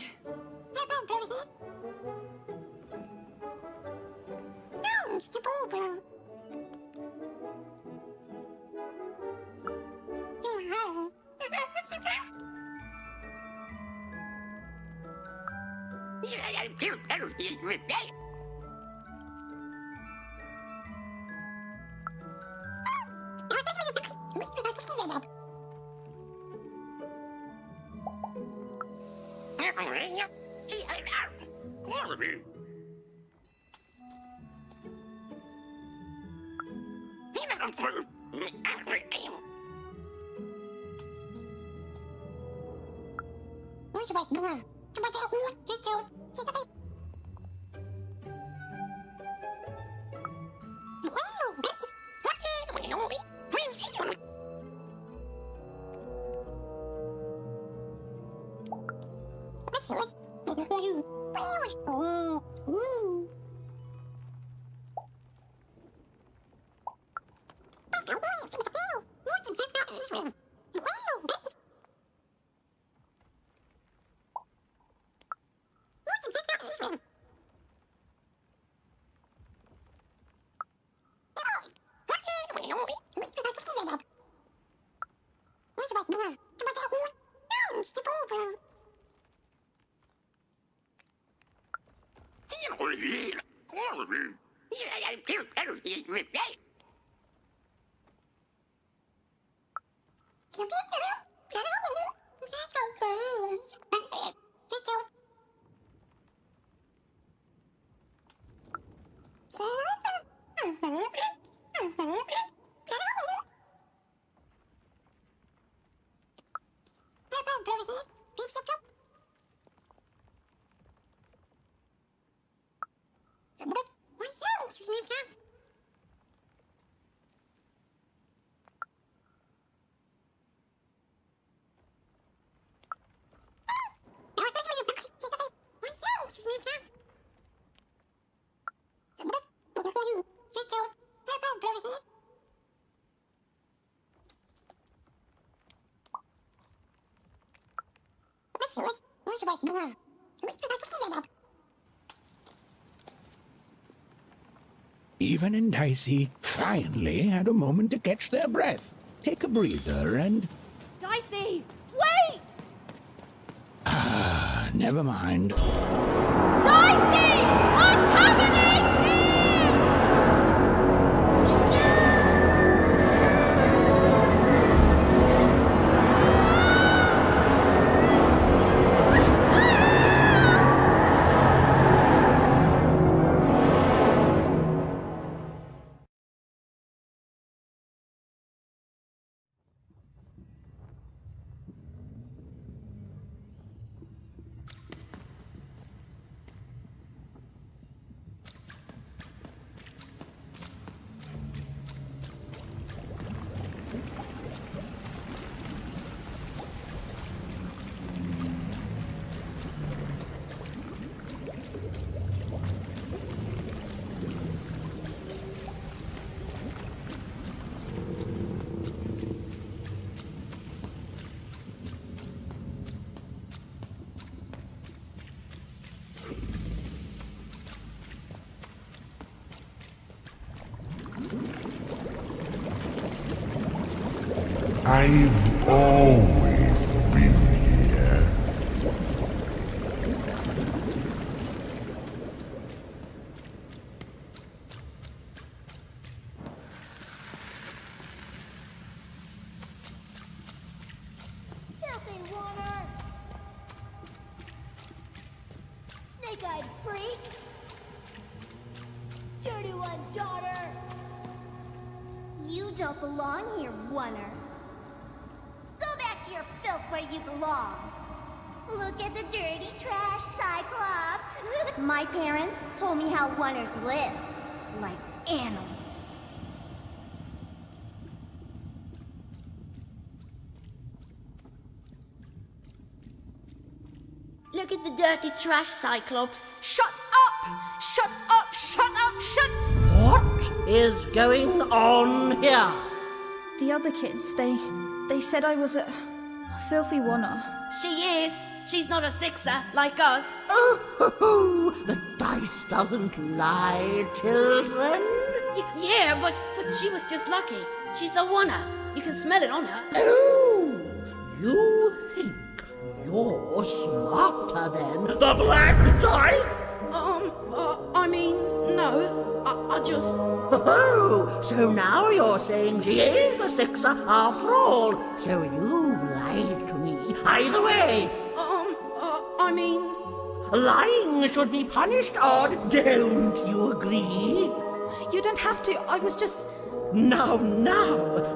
Ewen and Dicey finally had a moment to catch their breath, take a breather, and... Dicey, wait! Ah, never mind. Dicey! What's happening here? I've always been here. Filthy water! Snake-eyed freak! Dirty one, daughter! You don't belong here, Oner. Go back to your filth where you belong. Look at the dirty trash, Cyclops. My parents told me how Oners live. Like animals. Look at the dirty trash, Cyclops. Shut up! Shut up! Shut up! Shut... What is going on here? The other kids, they said I was a Filthy wanna. She is. She's not a sixer like us. Oh, the dice doesn't lie, children. Yeah, but she was just lucky. She's a oner. You can smell it on her. Oh, you think you're smarter than the black dice? I mean, no. I just... Oh, so now you're saying she is a sixer after all. So you've lied to me. Either way. I mean... Lying should be punished, Odd. Don't you agree? You don't have to. I was just... Now,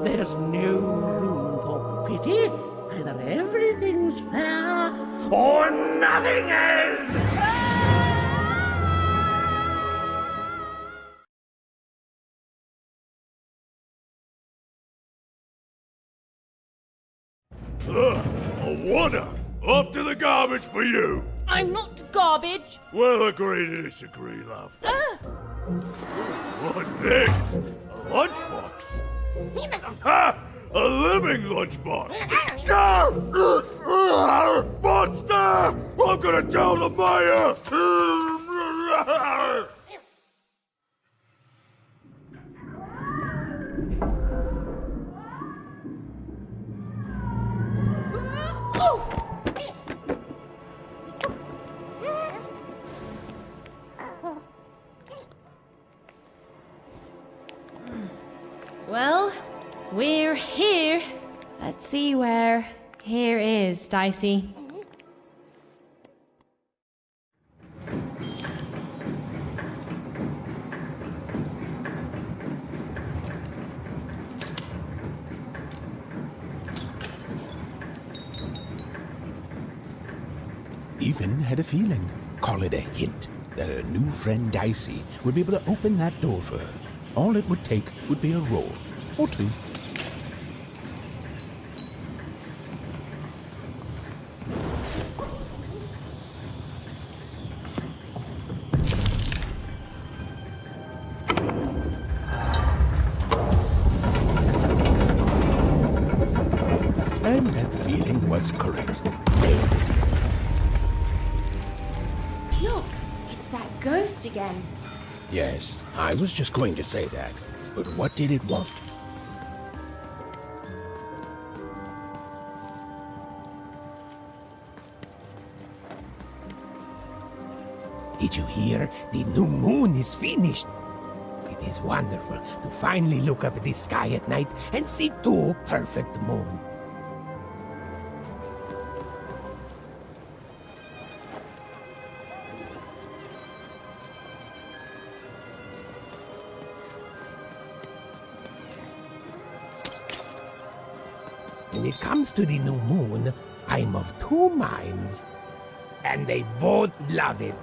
there's no room for pity. Either everything's fair or nothing is. A wonder! Off to the garbage for you! I'm not garbage. We'll agree to disagree, love. What's this? A lunchbox? Ha! A living lunchbox! Monster! I'm gonna tell the mayor! Well, we're here. Let's see where here is, Daishi. Even had a feeling, call it a hint, that her new friend Daishi would be able to open that door for her. All it would take would be a roll or two. And that feeling was correct. Look, it's that ghost again. Yes, I was just going to say that. But what did it want? Did you hear? The new moon is finished. It is wonderful to finally look up at the sky at night and see two perfect moons. When it comes to the new moon, I'm of two minds. And they both love it.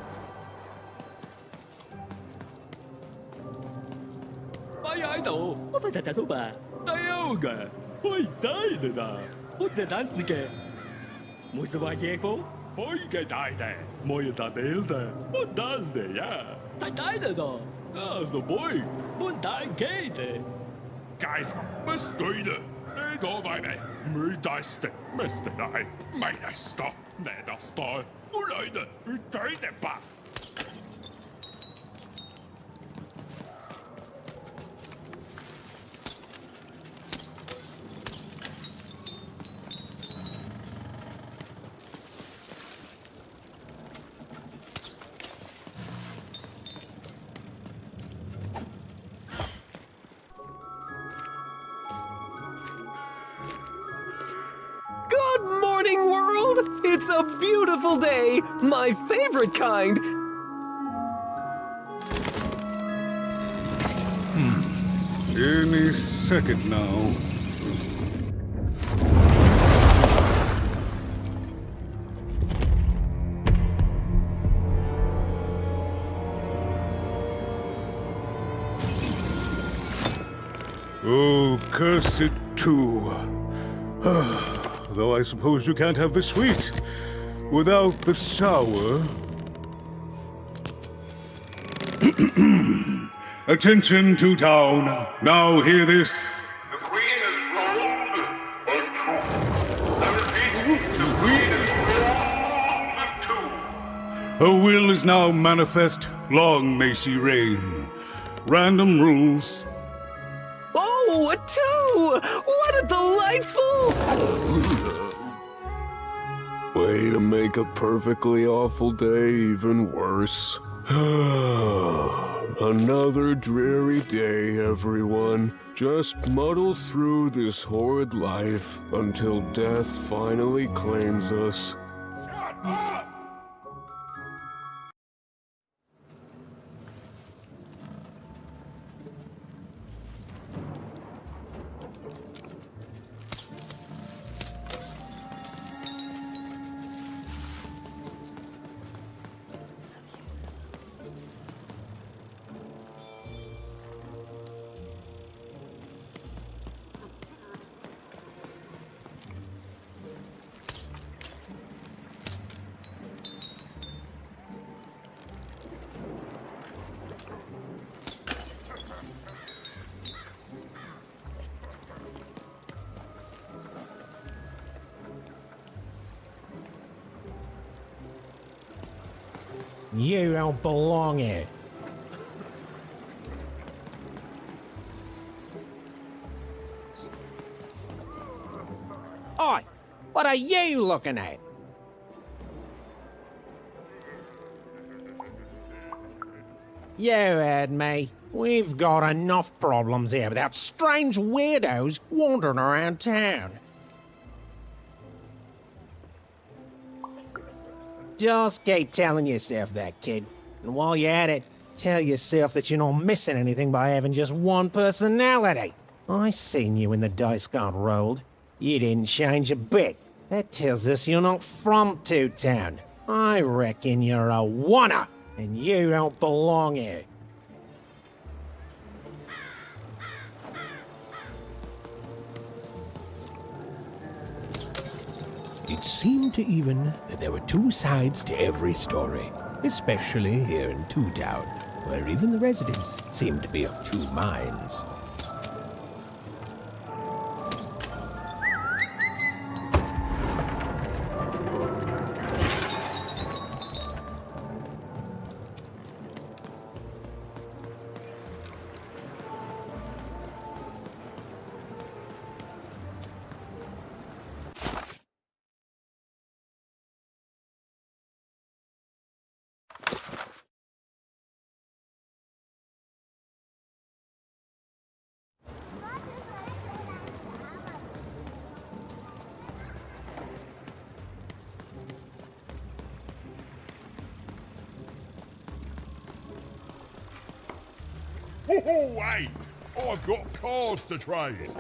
Guys, bestriden! Nee, da wij mee. Mudaste, Mr. Nij. Mijn stap, nee, dat staat. Oeleide, u deed het pa. Good morning, world! It's a beautiful day, my favorite kind. Any second now. Oh, curse it too. Though I suppose you can't have the sweet without the sour. Attention to town. Now hear this. The Queen has rolled a truth. I repeat, Her will is now manifest. Long may she reign. Random rules. Oh, a two! What a delightful... Way to make a perfectly awful day even worse. Another dreary day, everyone. Just muddle through this horrid life until death finally claims us. Shut up! You don't belong here. Oi! What are you looking at? You heard me. We've got enough problems here without strange weirdos wandering around town. Just keep telling yourself that, kid. And while you're at it, tell yourself that you're not missing anything by having just one personality. I seen you when the dice got rolled. You didn't change a bit. That tells us you're not from Two Town. I reckon you're a oner, and you don't belong here. It seemed to Ewen that there were two sides to every story, especially here in Two Town, where even the residents seemed to be of two minds. Oh, hey! I've got cards to trade.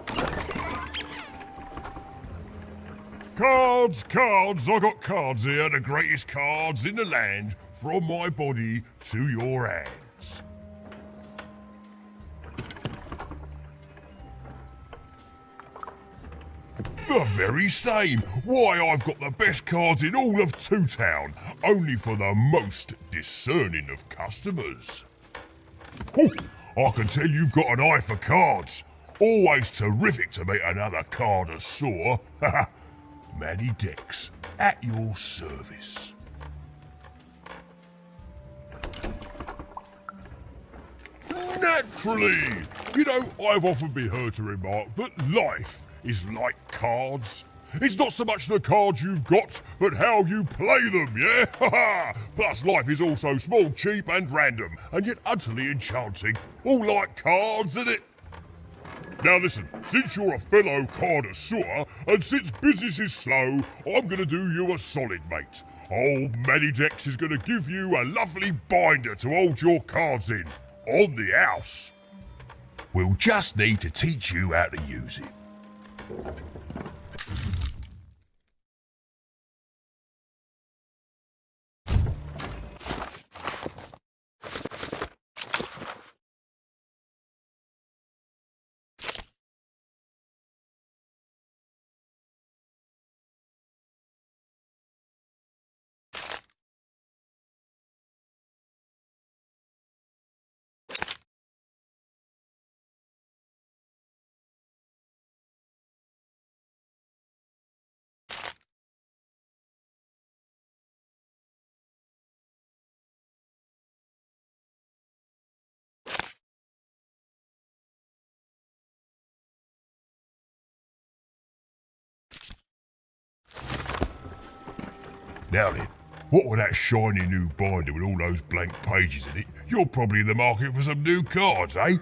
Cards, cards, I got cards here, the greatest cards in the land, from my body to your hands. The very same. Why, I've got the best cards in all of Two Town, only for the most discerning of customers. Oh, I can tell you've got an eye for cards. Always terrific to meet another connoisseur. Manny Dex, at your service. Naturally! You know, I've often been heard to remark that life is like cards. It's not so much the cards you've got, but how you play them, yeah? Plus, life is also small, cheap, and random, and yet utterly enchanting. All like cards, isn't it? Now listen, since you're a fellow connoisseur, and since business is slow, I'm gonna do you a solid, mate. Old Manidex is gonna give you a lovely binder to hold your cards in, on the house. We'll just need to teach you how to use it. Now then, what with that shiny new binder with all those blank pages in it, you're probably in the market for some new cards, eh?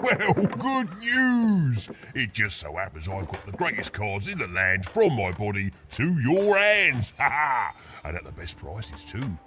Well, good news! It just so happens I've got the greatest cards in the land from my body to your hands, ha ha! And at the best prices too.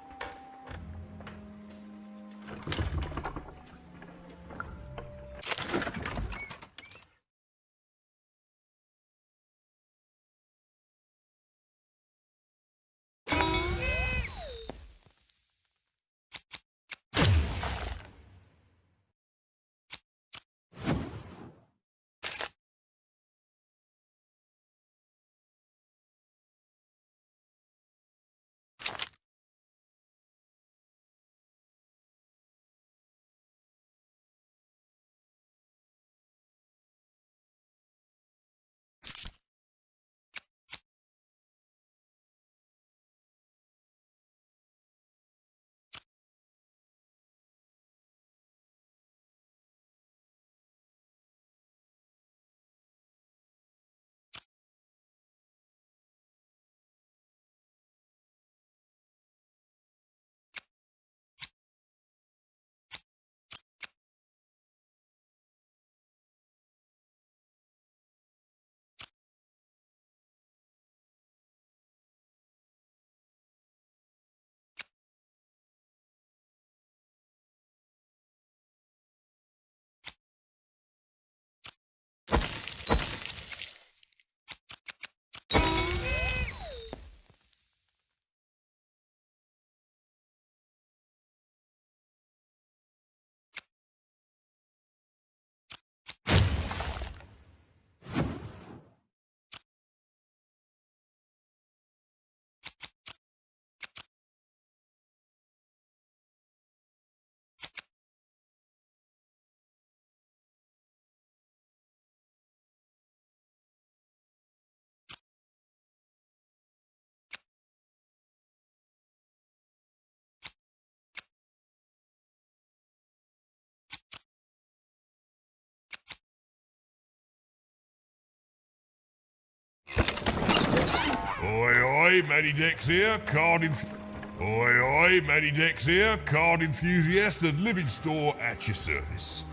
Oi, oi, Matty Dex here, card enthusiast and living store at your service.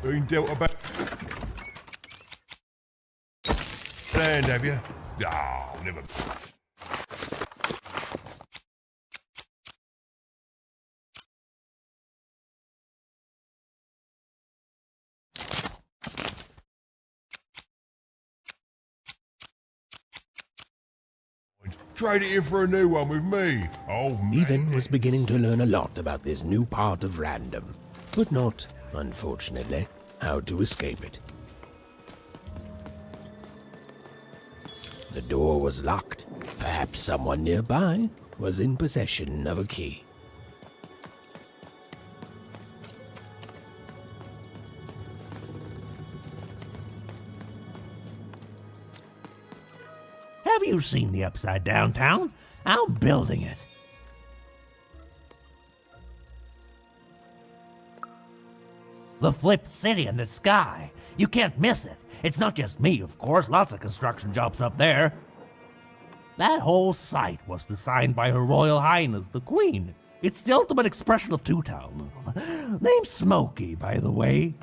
Been dealt a bad hand, have you? Ah, never. Trade it in for a new one with me. Oh, Ewen was beginning to learn a lot about this new part of random, but not, unfortunately, how to escape it. The door was locked. Perhaps someone nearby was in possession of a key. Have you seen the Upside Down Town? I'm building it. The flipped city in the sky. You can't miss it. It's not just me, of course. Lots of construction jobs up there. That whole site was designed by Her Royal Highness, the Queen. It's the ultimate expression of Two-Town. Name's Smokey, by the way.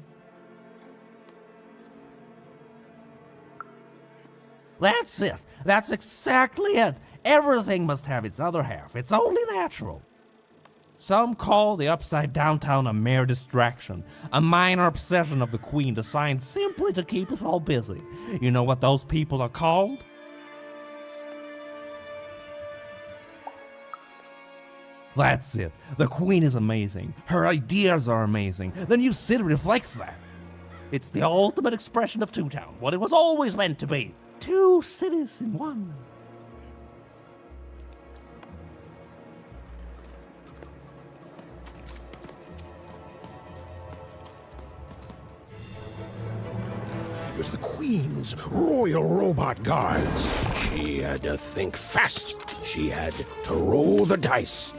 That's it. That's exactly it. Everything must have its other half. It's only natural. Some call the Upside Down Town a mere distraction, a minor obsession of the Queen designed simply to keep us all busy. You know what those people are called? That's it. The Queen is amazing. Her ideas are amazing. The new city reflects that. It's the ultimate expression of Two Town, what it was always meant to be. Two cities in one. It was the Queen's royal robot guards. She had to think fast. She had to roll the dice.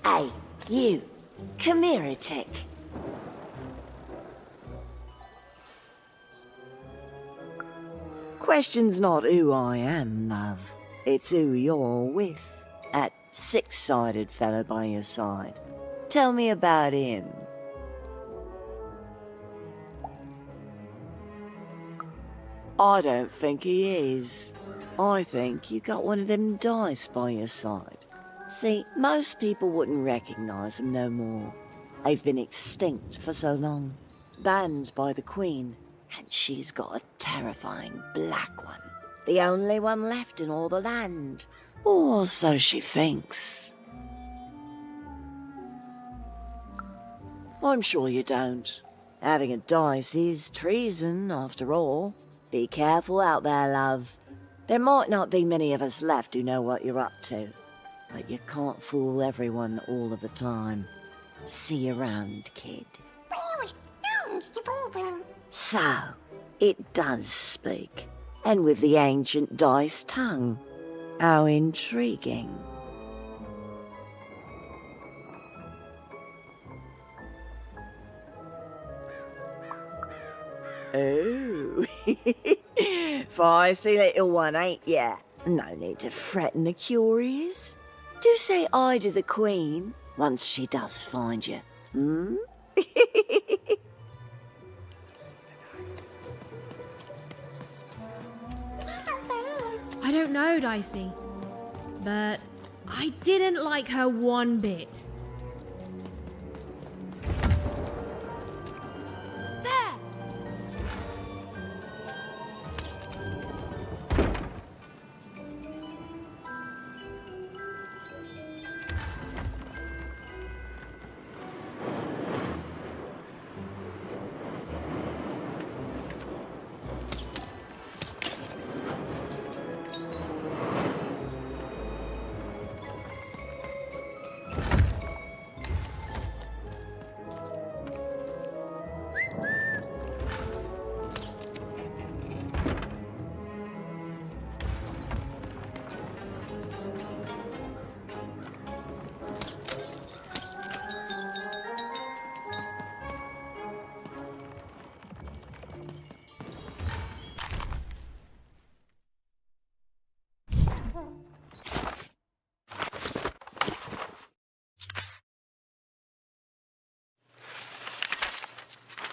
Hey, you. Come here a tick. Question's not who I am, love. It's who you're with. That six-sided fella by your side. Tell me about him. I don't think he is. I think you got one of them dice by your side. See, most people wouldn't recognize them no more. They've been extinct for so long. Banned by the Queen, and she's got a terrifying black one. The only one left in all the land. Or so she thinks. I'm sure you don't. Having a dice is treason, after all. Be careful out there, love. There might not be many of us left who know what you're up to. But you can't fool everyone all of the time. See you around, kid. So, it does speak. And with the ancient dice tongue. How intriguing. Oh, feisty little one, ain't ya? No need to threaten the curious. Do say I to the Queen once she does find you, hmm? I don't know, Dicey, but I didn't like her one bit.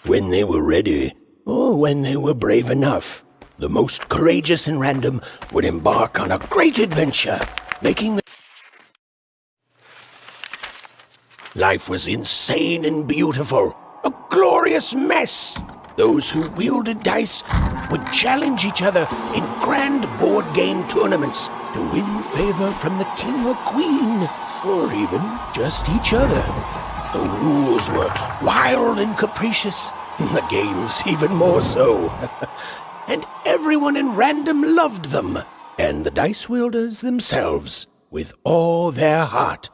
When they were ready, or when they were brave enough, the most courageous in Random would embark on a great adventure, making Life was insane and beautiful, a glorious mess. Those who wielded dice would challenge each other in grand board game tournaments to win favor from the king or queen, or even just each other. The rules were wild and capricious, the games even more so. And everyone in Random loved them, and the dice wielders themselves, with all their heart.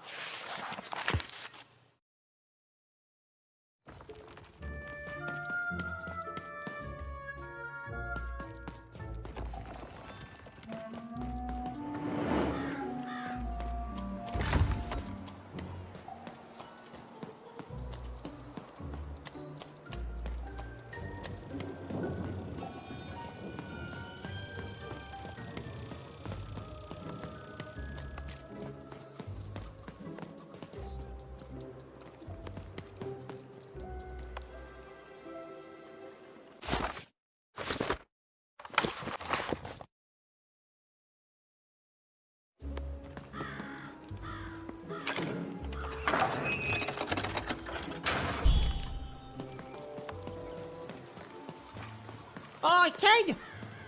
Oi, kid!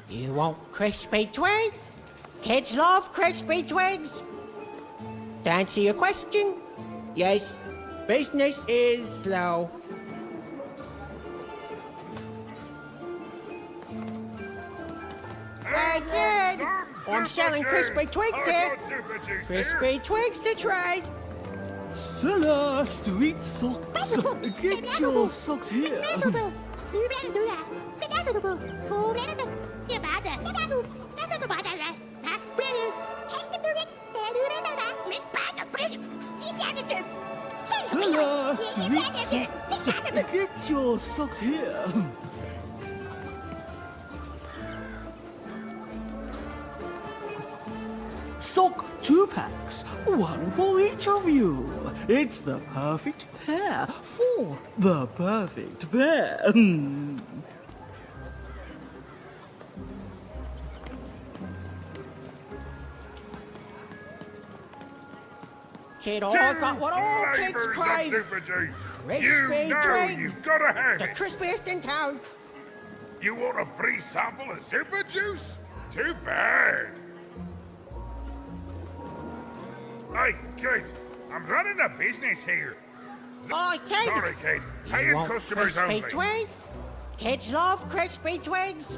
You want crispy twigs? Kids love crispy twigs. To answer your question, yes, business is slow. Hey, kid! I'm selling crispy twigs here. Crispy twigs to trade. Seller, street socks. Get your socks here. Cellar Street Socks. Get your socks here. Sock 2-packs, one for each of you. It's the perfect pair for the perfect pair. Kid, I got what all kids crave. Crispy drinks. You've got to have The it. crispiest in town. You want a free sample of super juice? Too bad. Hey, kid, I'm running a business here. Oh, kid. Sorry, kid. You Paying want customers crispy only. twigs? Kids love crispy twigs.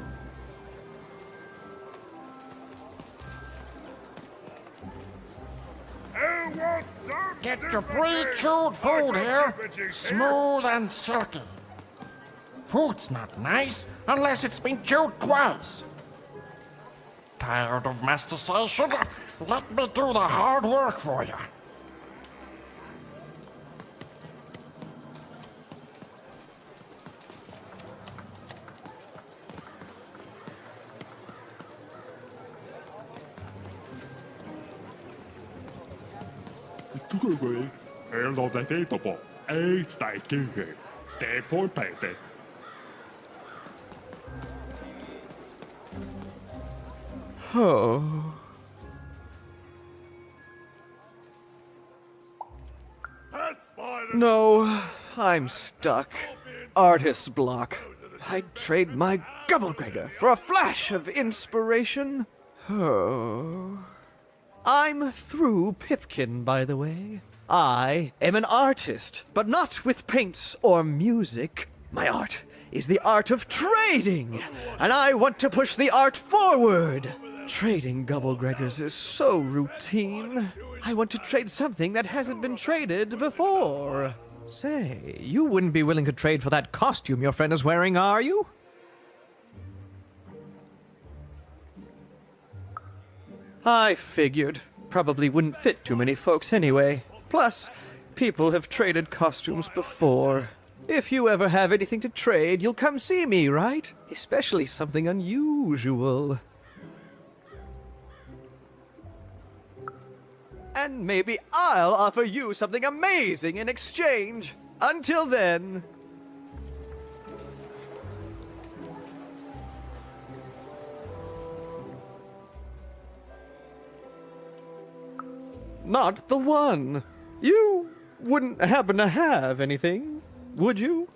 Who wants some Get super your pre-chewed juice? food I got here, super juice here. smooth and silky. Food's not nice unless it's been chewed twice. Tired of mastication? Let me do the hard work for you. Oh. No, I'm stuck. Artist's block. I'd trade my Gubblegregor for a flash of inspiration. Oh. I'm through Pipkin, by the way. I am an artist, but not with paints or music. My art is the art of trading, and I want to push the art forward. Trading Gubblegregors is so routine. I want to trade something that hasn't been traded before. Say, you wouldn't be willing to trade for that costume your friend is wearing, are you? I figured. Probably wouldn't fit too many folks anyway. Plus, people have traded costumes before. If you ever have anything to trade, you'll come see me, right? Especially something unusual. And maybe I'll offer you something amazing in exchange. Until then... Not the one. You wouldn't happen to have anything, would you?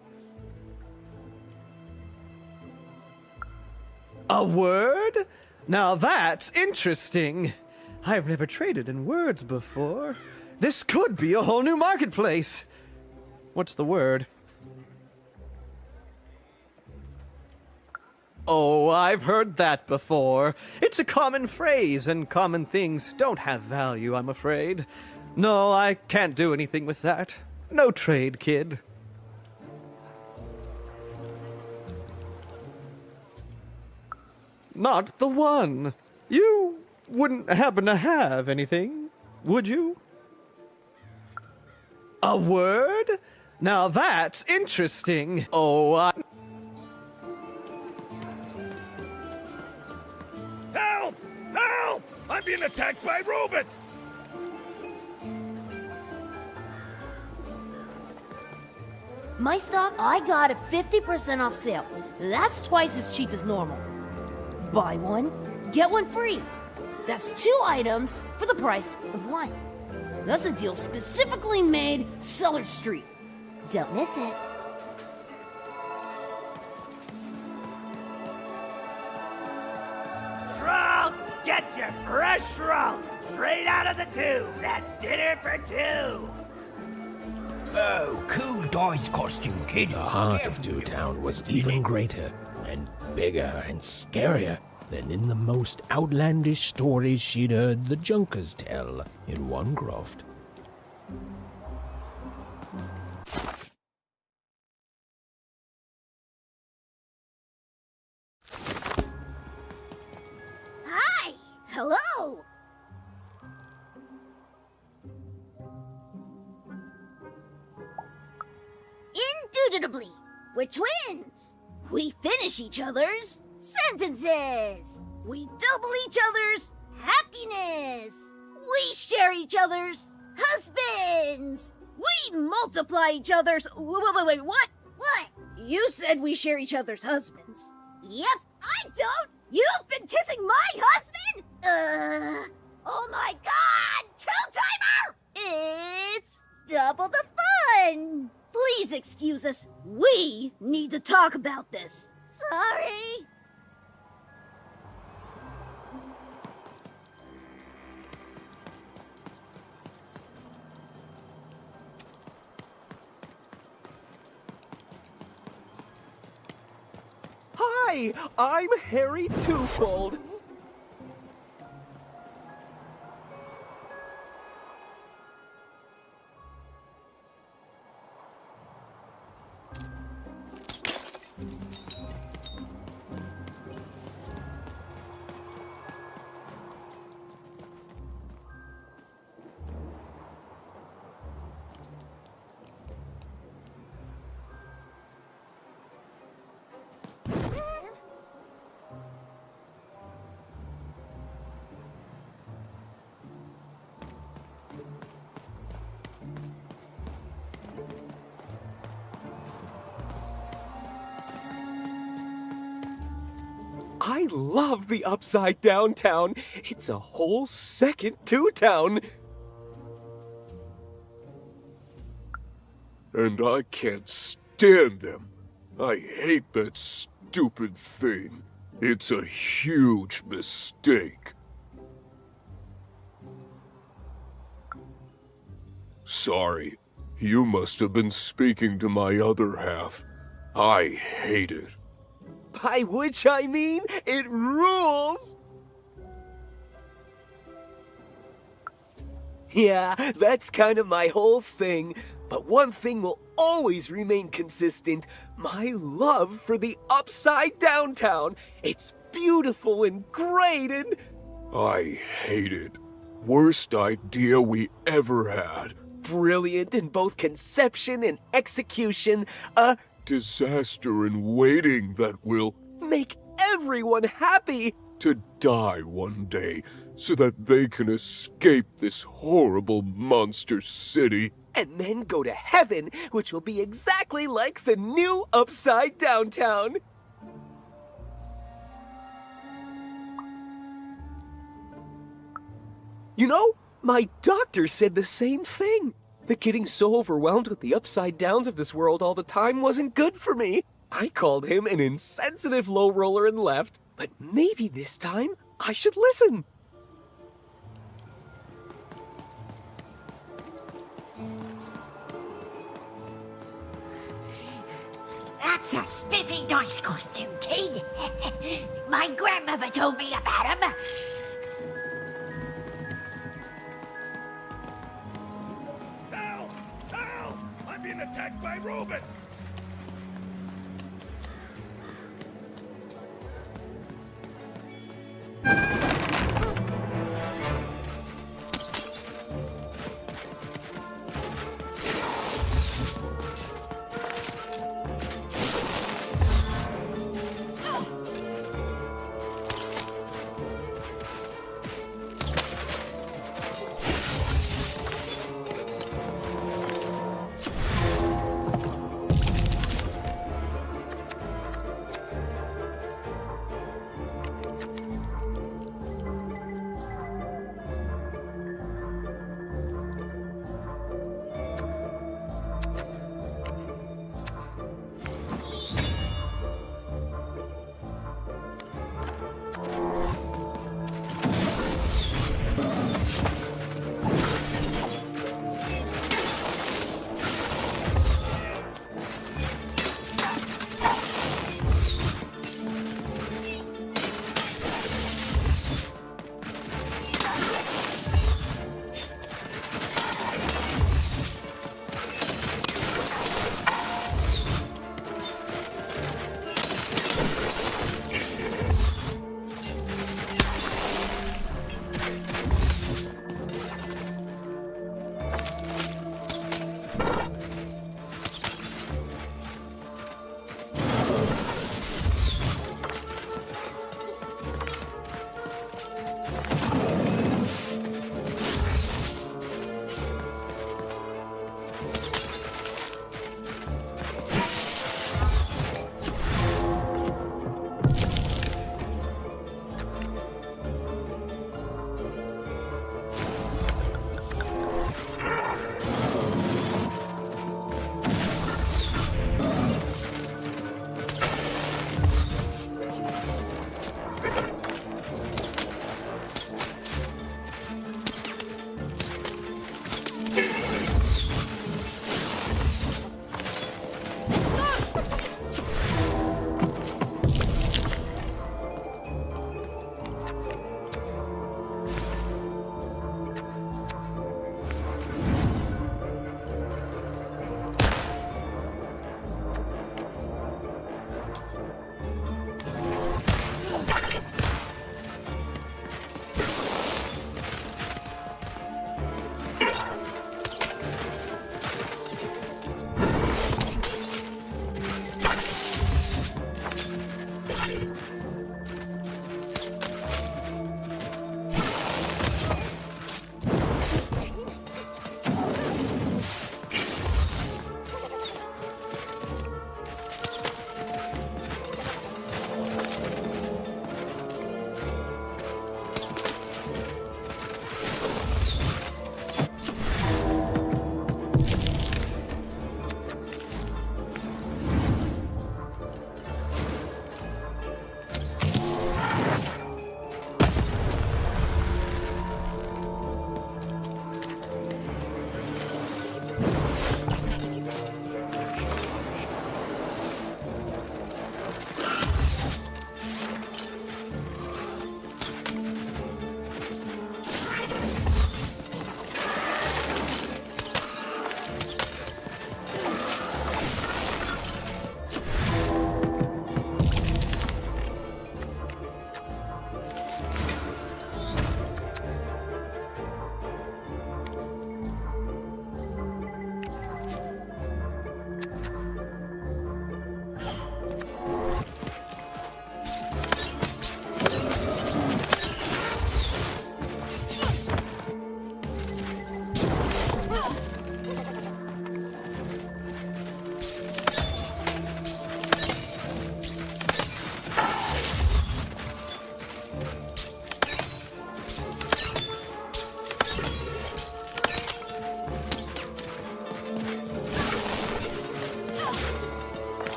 A word? Now that's interesting. I've never traded in words before. This could be a whole new marketplace. What's the word? Oh, I've heard that before. It's a common phrase, and common things don't have value, I'm afraid. No, I can't do anything with that. No trade, kid. Not the one. You wouldn't happen to have anything, would you? A word? Now that's interesting. Oh, Help! Help! I'm being attacked by robots! My stock, I got a 50% off sale. That's twice as cheap as normal. Buy one, get one free. That's 2 items for the price of 1. That's a deal specifically made Cellar Street. Don't miss it. Shroud! Get your fresh shroud! Straight out of the tube! That's dinner for 2! Oh, cool dice costume, kid. The heart of Two Town was even greater and bigger and scarier than in the most outlandish stories she'd heard the Junkers tell in one croft. Hi! Hello! Indubitably. We're twins. We finish each other's sentences. We double each other's happiness. We share each other's husbands. We multiply each other's... Wait, what? What? You said we share each other's husbands. Yep, I don't. You've been kissing my husband? Oh my god! Two-timer! It's double the fun! Please excuse us. We need to talk about this. Sorry. Hi, I'm Harry Twofold. I love the Upside Down Town. It's a whole second to town. And I can't stand them. I hate that stupid thing. It's a huge mistake. Sorry, you must have been speaking to my other half. I hate it. By which I mean, it rules! Yeah, that's kind of my whole thing. But one thing will always remain consistent. My love for the Upside Down Town. It's beautiful and great and... I hate it. Worst idea we ever had. Brilliant in both conception and execution. A disaster in waiting that will make everyone happy. To die one day so that they can escape this horrible monster city. And then go to heaven, which will be exactly like the new Upside Down Town. You know, my doctor said the same thing. That getting so overwhelmed with the upside downs of this world all the time wasn't good for me. I called him an insensitive low roller and left, but maybe this time I should listen. That's a spiffy nice costume, kid. My grandmother told me about him. I'm being attacked by robots!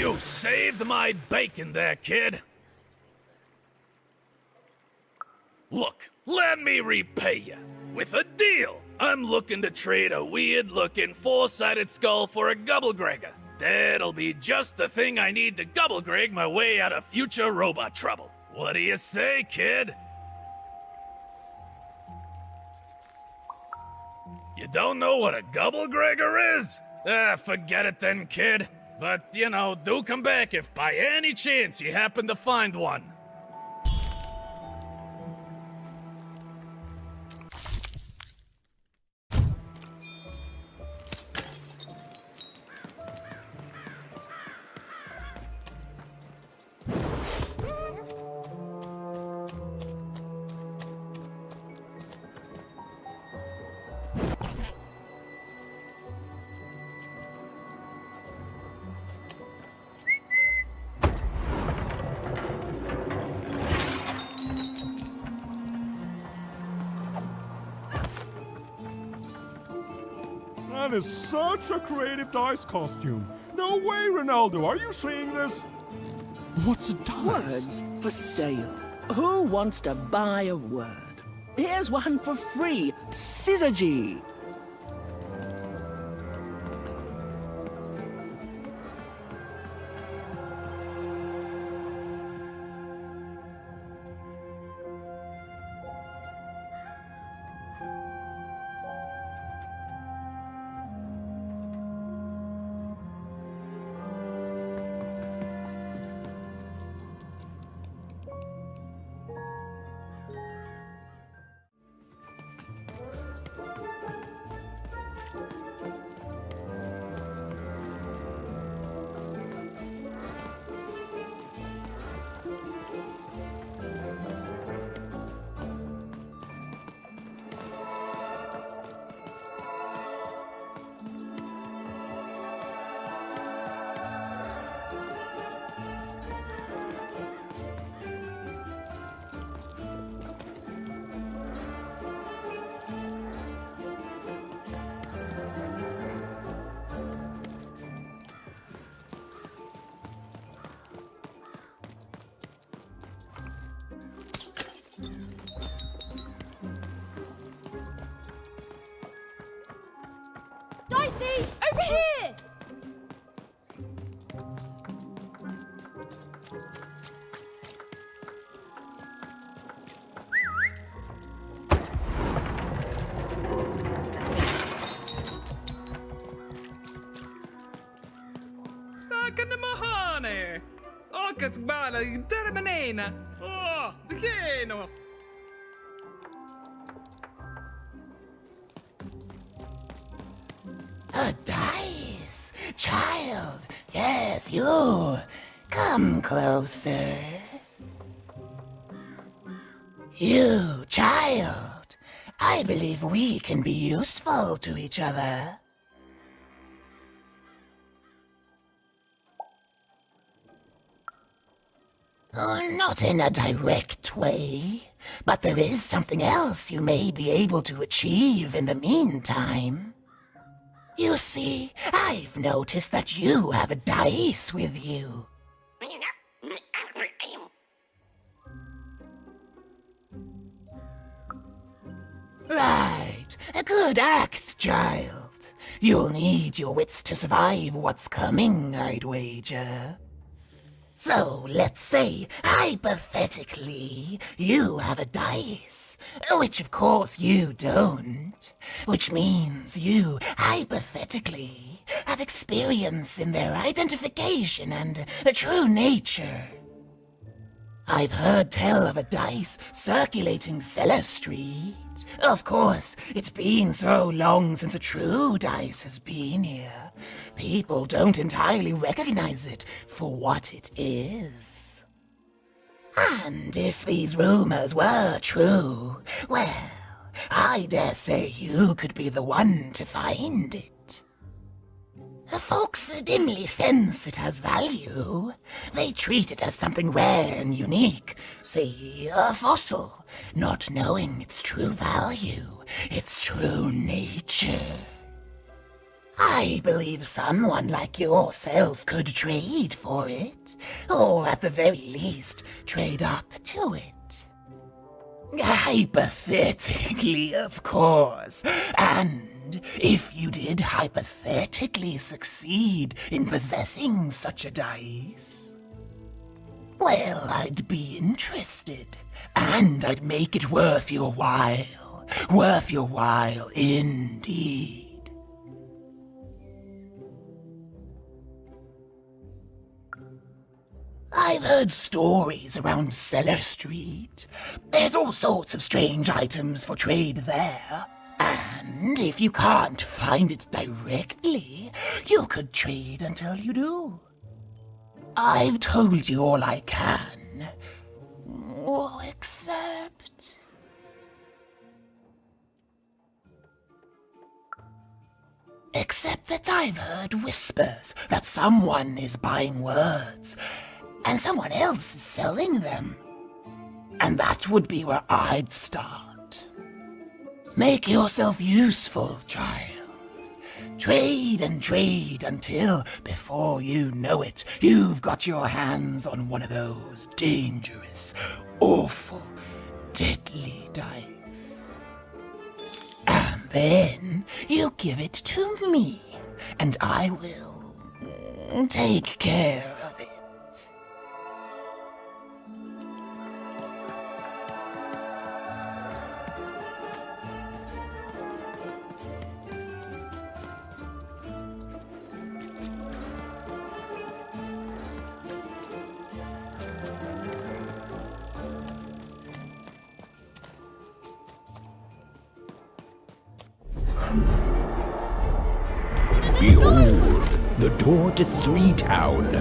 You saved my bacon there, kid. Look, let me repay you with a deal. I'm looking to trade a weird-looking four-sided skull for a Gubblegregger. That'll be just the thing I need to Gubblegreg my way out of future robot trouble. What do you say, kid? You don't know what a Gubblegregger is? Forget it then, kid. But, you know, do come back if by any chance you happen to find one. That is such a creative dice costume. No way, Ronaldo. Are you seeing this? What's a dice? Words for sale. Who wants to buy a word? Here's one for free. Syzygy. Dicey, over here! Kan mahane. Okat bala terminena. Oh, the kino. A dice? Child, yes, you. Come closer. You, child. I believe we can be useful to each other. Not in a direct way, but there is something else you may be able to achieve in the meantime. You see, I've noticed that you have a dice with you. Right, a good act, child. You'll need your wits to survive what's coming, I'd wager. So, let's say, hypothetically, you have a dice, which of course you don't, which means you, hypothetically, have experience in their identification and true nature. I've heard tell of a dice circulating Cellar Street. Of course, it's been so long since a true dice has been here. People don't entirely recognize it for what it is. And if these rumors were true, well, I dare say you could be the one to find it. Folks dimly sense it has value. They treat it as something rare and unique, say a fossil, not knowing its true value, its true nature. I believe someone like yourself could trade for it, or at the very least, trade up to it. Hypothetically, of course, and if you did hypothetically succeed in possessing such a dice, well, I'd be interested, and I'd make it worth your while indeed. I've heard stories around Cellar Street. There's all sorts of strange items for trade there. And if you can't find it directly, you could trade until you do. I've told you all I can. Oh, except... Except that I've heard whispers that someone is buying words, and someone else is selling them. And that would be where I'd start. Make yourself useful, child. Trade and trade until, before you know it, you've got your hands on one of those dangerous, awful, deadly dice. And then you give it to me, and I will take care of it. Behold, the door to Three Town.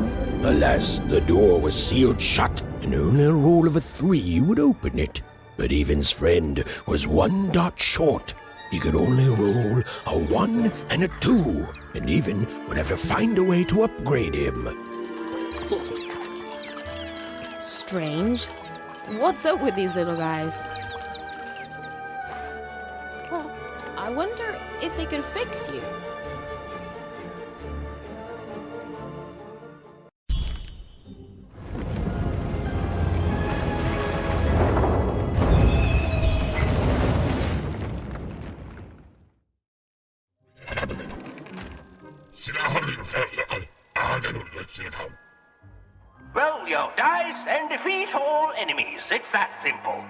Alas, the door was sealed shut, and only a roll of a 3 would open it. But Ewen's friend was 1 dot short. He could only roll a 1 and a 2, and Ewen would have to find a way to upgrade him. Strange. What's up with these little guys? Well, I wonder if they could fix you. Roll your dice and defeat all enemies. It's that simple.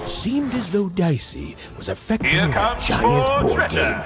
Seemed as though Daishi was affecting that giant board game.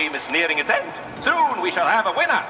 game is nearing its end. Soon we shall have a winner.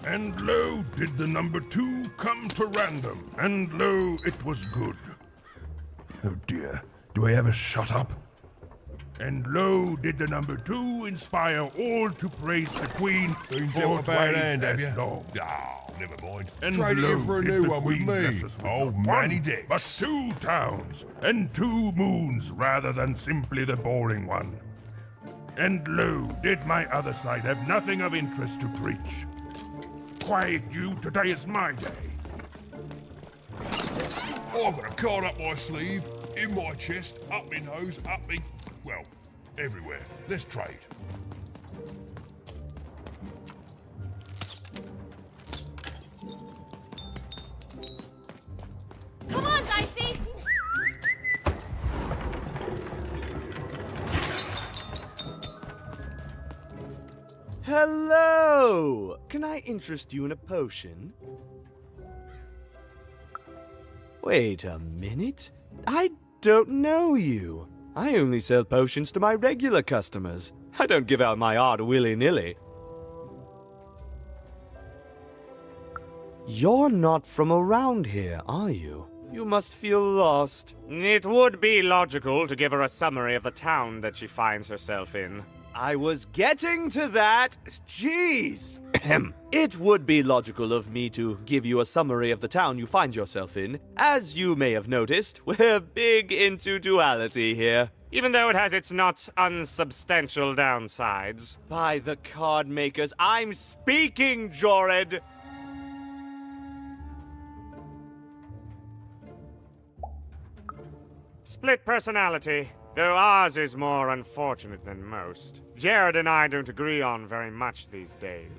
And lo, did the number 2 come to random, and lo, it was good. Oh dear, do I ever shut up? And lo, did the number 2 inspire all to praise the Queen Been for dealt a bad twice hand, have as ya? long. Ah, never mind. And Trade it lo, in for a did new the one with Queen me. bless us with Old not Manny one, Dick. but 2 towns, and 2 moons rather than simply the boring one. And lo, did my other side have nothing of interest to preach? Quiet you, today is my day. I've got a card up my sleeve, in my chest, up my nose, up me... well, everywhere. Let's trade. Come on, Dicey! Hello! Can I interest you in a potion? Wait a minute. I don't know you. I only sell potions to my regular customers. I don't give out my art willy-nilly. You're not from around here, are you? You must feel lost. It would be logical to give her a summary of the town that she finds herself in. I was getting to that. Jeez. It would be logical of me to give you a summary of the town you find yourself in. As you may have noticed, we're big into duality here. Even though it has its not unsubstantial downsides. By the card makers, I'm speaking, Jorid! Split personality. Though ours is more unfortunate than most. Jared and I don't agree on very much these days.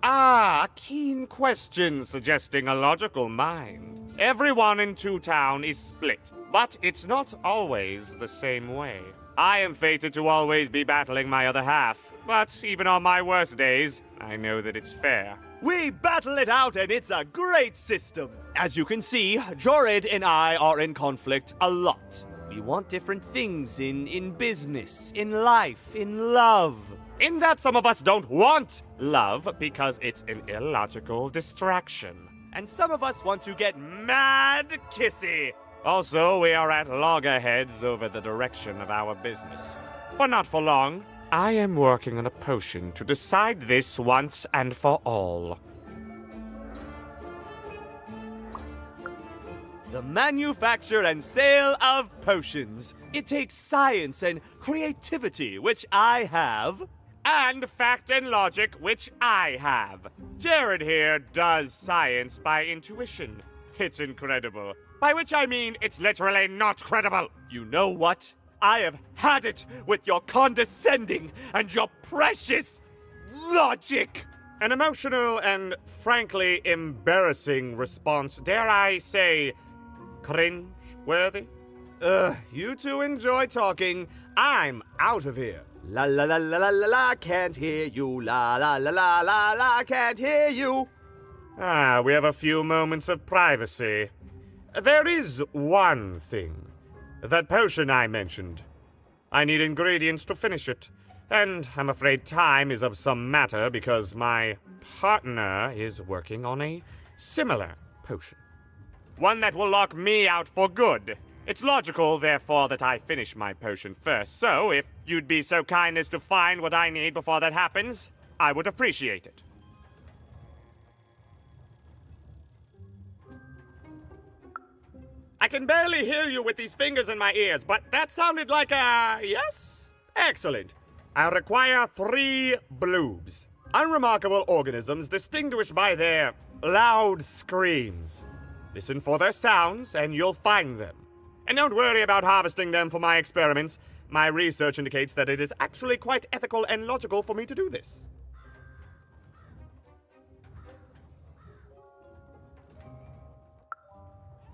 Ah, a keen question suggesting a logical mind. Everyone in Two Town is split, but it's not always the same way. I am fated to always be battling my other half, but even on my worst days, I know that it's fair. We battle it out and it's a great system. As you can see, Jorid and I are in conflict a lot. We want different things in business, in life, in love. In that some of us don't want love because it's an illogical distraction. And some of us want to get mad kissy. Also, we are at loggerheads over the direction of our business. But not for long. I am working on a potion to decide this once and for all. The manufacture and sale of potions. It takes science and creativity, which I have, and fact and logic, which I have. Jared here does science by intuition. It's incredible. By which I mean it's literally not credible. You know what? I have had it with your condescending and your precious logic. An emotional and frankly embarrassing response, dare I say, cringe-worthy? You two enjoy talking. I'm out of here. La la la la la la la, can't hear you. La la la la la la, can't hear you. Ah, we have a few moments of privacy. There is one thing. That potion I mentioned. I need ingredients to finish it. And I'm afraid time is of some matter because my partner is working on a similar potion. One that will lock me out for good. It's logical, therefore, that I finish my potion first. So, if you'd be so kind as to find what I need before that happens, I would appreciate it. I can barely hear you with these fingers in my ears, but that sounded like a yes? Excellent. I require 3 bloobs. Unremarkable organisms distinguished by their loud screams. Listen for their sounds, and you'll find them. And don't worry about harvesting them for my experiments. My research indicates that it is actually quite ethical and logical for me to do this.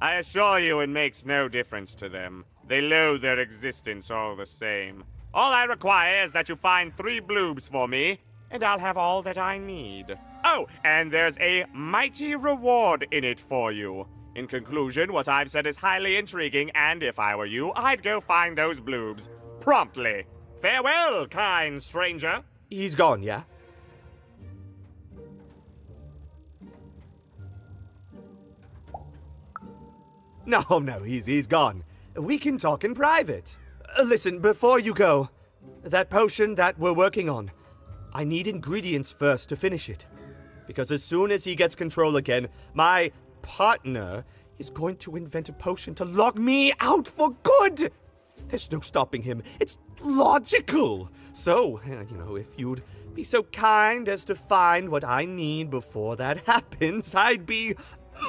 I assure you it makes no difference to them. They loathe their existence all the same. All I require is that you find 3 bloobs for me, and I'll have all that I need. Oh, and there's a mighty reward in it for you. In conclusion, what I've said is highly intriguing, and if I were you, I'd go find those bloobs. Promptly. Farewell, kind stranger. He's gone, yeah? No, he's gone. We can talk in private. Listen, before you go, that potion that we're working on, I need ingredients first to finish it. Because as soon as he gets control again, my partner is going to invent a potion to lock me out for good. There's no stopping him. It's logical. So, if you'd be so kind as to find what I need before that happens, I'd be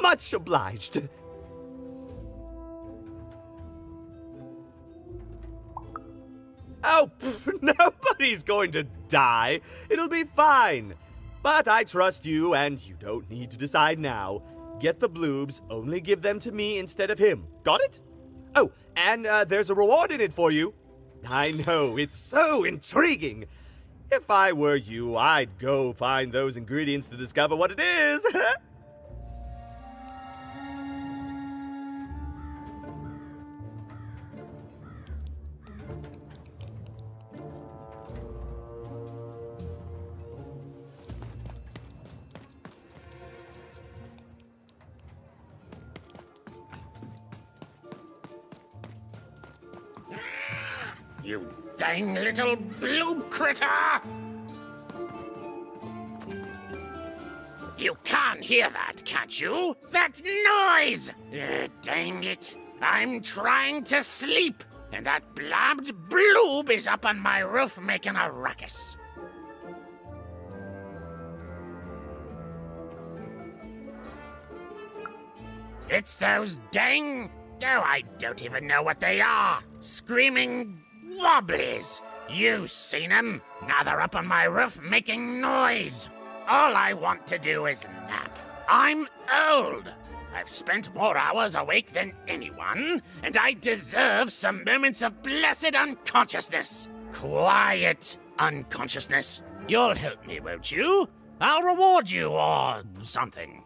much obliged. Oh, nobody's going to die. It'll be fine. But I trust you, and you don't need to decide now. Get the bloobs, only give them to me instead of him. Got it? Oh, and there's a reward in it for you. I know, it's so intriguing. If I were you, I'd go find those ingredients to discover what it is. You dang little bloob critter! You can't hear that, can't you? That noise! Dang it. I'm trying to sleep, and that blabbed bloob is up on my roof making a ruckus. It's those dang... Oh, I don't even know what they are. Screaming wobblies. You seen them? Now they're up on my roof making noise. All I want to do is nap. I'm old. I've spent more hours awake than anyone, and I deserve some moments of blessed unconsciousness. Quiet unconsciousness. You'll help me, won't you? I'll reward you or something.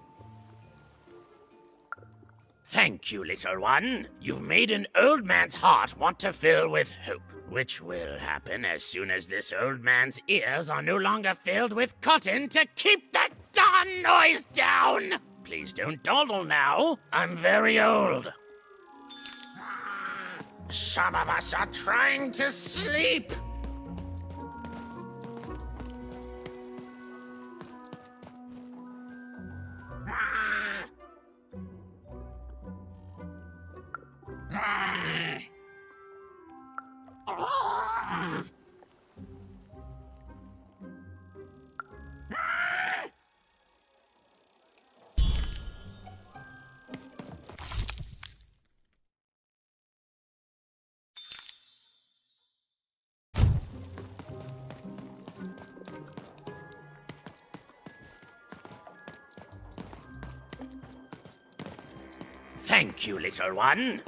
Thank you, little one. You've made an old man's heart want to fill with hope, which will happen as soon as this old man's ears are no longer filled with cotton to keep that darn noise down. Please don't dawdle now. I'm very old. Some of us are trying to sleep. Thank you, little one.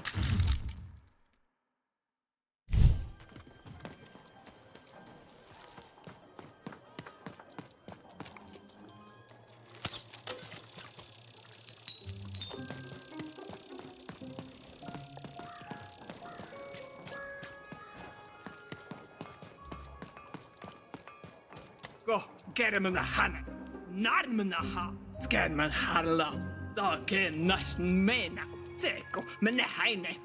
Kermanahana. Narmanaha. Skermanharla. Dake Nashmena. Teko Menahine.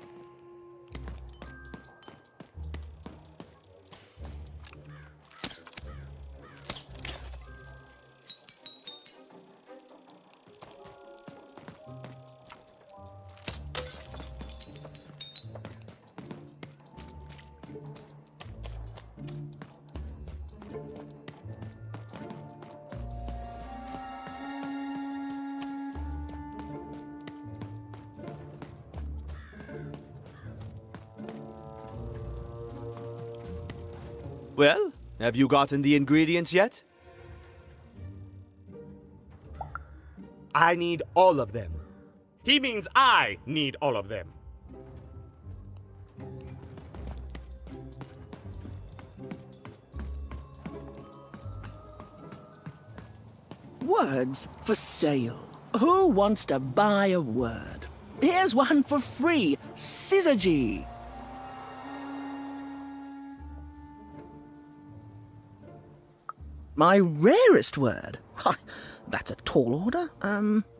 Well, have you gotten the ingredients yet? I need all of them. He means I need all of them. Words for sale. Who wants to buy a word? Here's one for free. Syzygy. My rarest word? Why, that's a tall order.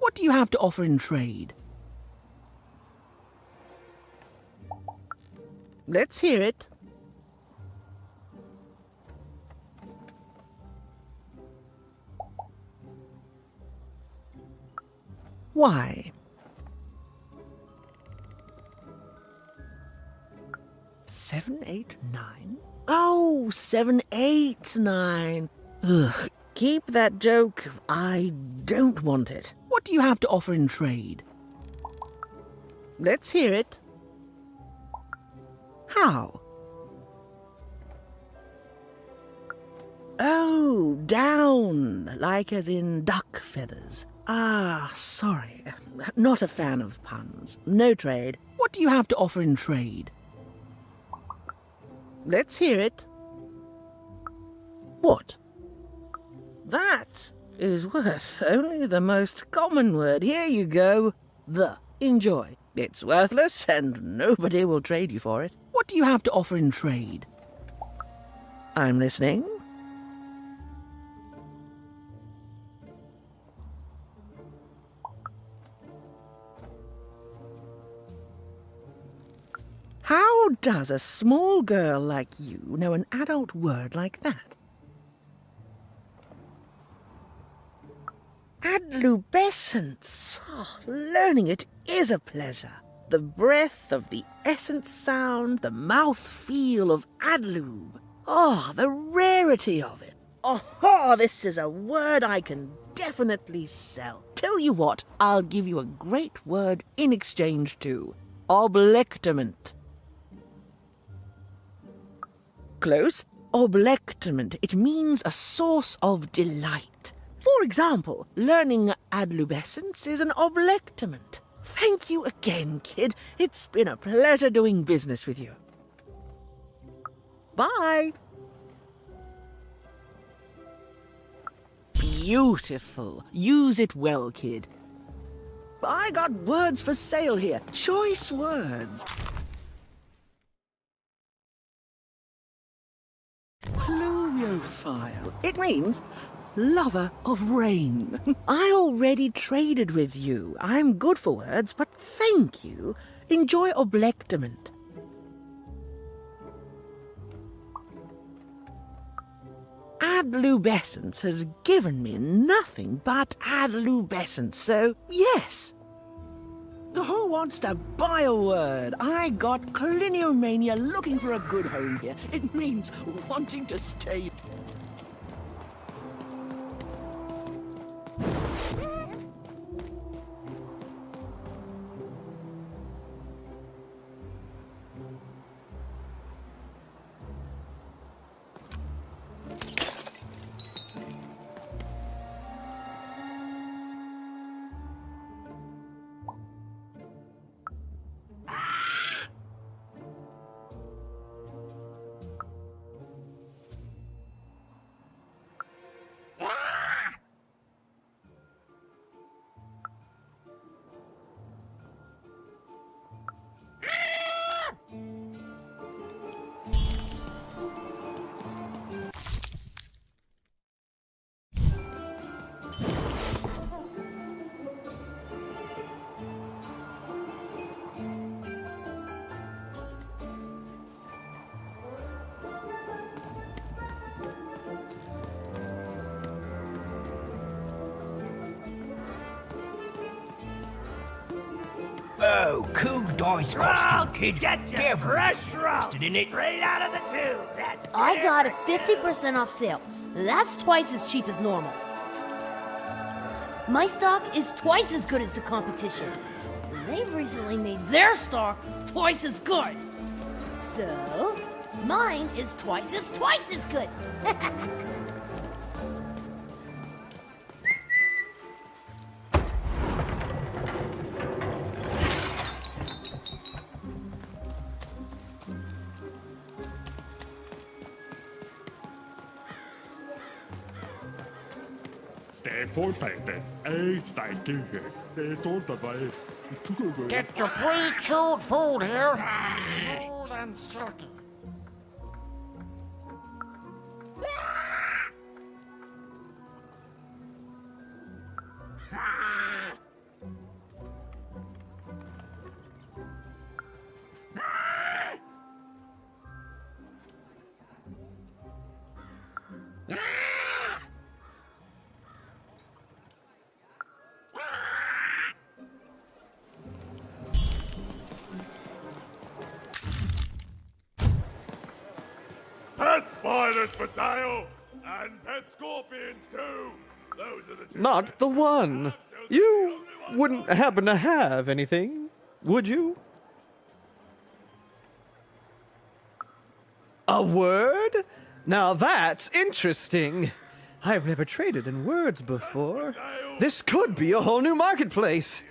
What do you have to offer in trade? Let's hear it. Why? 7, 8, 9? Oh, 7, 8, 9. Ugh, keep that joke. I don't want it. What do you have to offer in trade? Let's hear it. How? Oh, down, like as in duck feathers. Ah, sorry. Not a fan of puns. No trade. What do you have to offer in trade? Let's hear it. What? That is worth only the most common word. Here you go. The. Enjoy. It's worthless and nobody will trade you for it. What do you have to offer in trade? I'm listening. How does a small girl like you know an adult word like that? Adlubescence. Oh, learning it is a pleasure. The breath of the essence sound, the mouth feel of adlube. Oh, the rarity of it. Oh, this is a word I can definitely sell. Tell you what, I'll give you a great word in exchange too. Oblectament. Close. Oblectament. It means a source of delight. For example, learning adlubescence is an oblectament. Thank you again, kid. It's been a pleasure doing business with you. Bye. Beautiful. Use it well, kid. I got words for sale here. Choice words. Pluviophile. It means lover of rain. I already traded with you. I'm good for words, but thank you. Enjoy oblectament. Adlubescence has given me nothing but adlubescence, so yes. Who wants to buy a word? I got cliniomania looking for a good home here. It means wanting to stay. Oh, cool dice costume, kid. Get your Careful. fresh roll in it. straight out of the tube. That's I dinner got a for 50% off sale. That's twice as cheap as normal. My stock is twice as good as the competition. They've recently made their stock twice as good. So, mine is twice as good. Stand for painting. Hey, thank you. It's all the way. It's too good. Get your pre-chewed food here. Smooth and silky. Pet spiders for sale! And pet scorpions too! Those are the two. Not the one. You wouldn't happen to have anything, would you? A word? Now that's interesting. I've never traded in words before. This could be a whole new marketplace.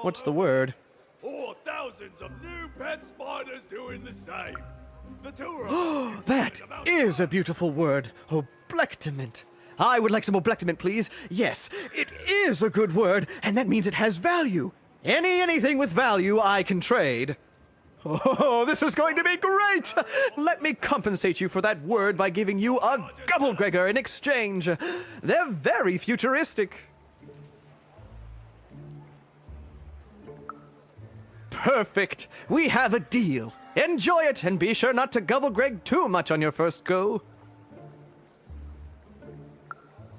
What's the word? Or thousands of new pet spiders doing the same. The two are That is a beautiful word. Oblectament. I would like some oblectament, please. Yes, it is a good word, and that means it has value. Anything with value I can trade. Oh, this is going to be great! Let me compensate you for that word by giving you a Gubblegregor in exchange. They're very futuristic. Perfect. We have a deal. Enjoy it, and be sure not to Gubblegreg too much on your first go.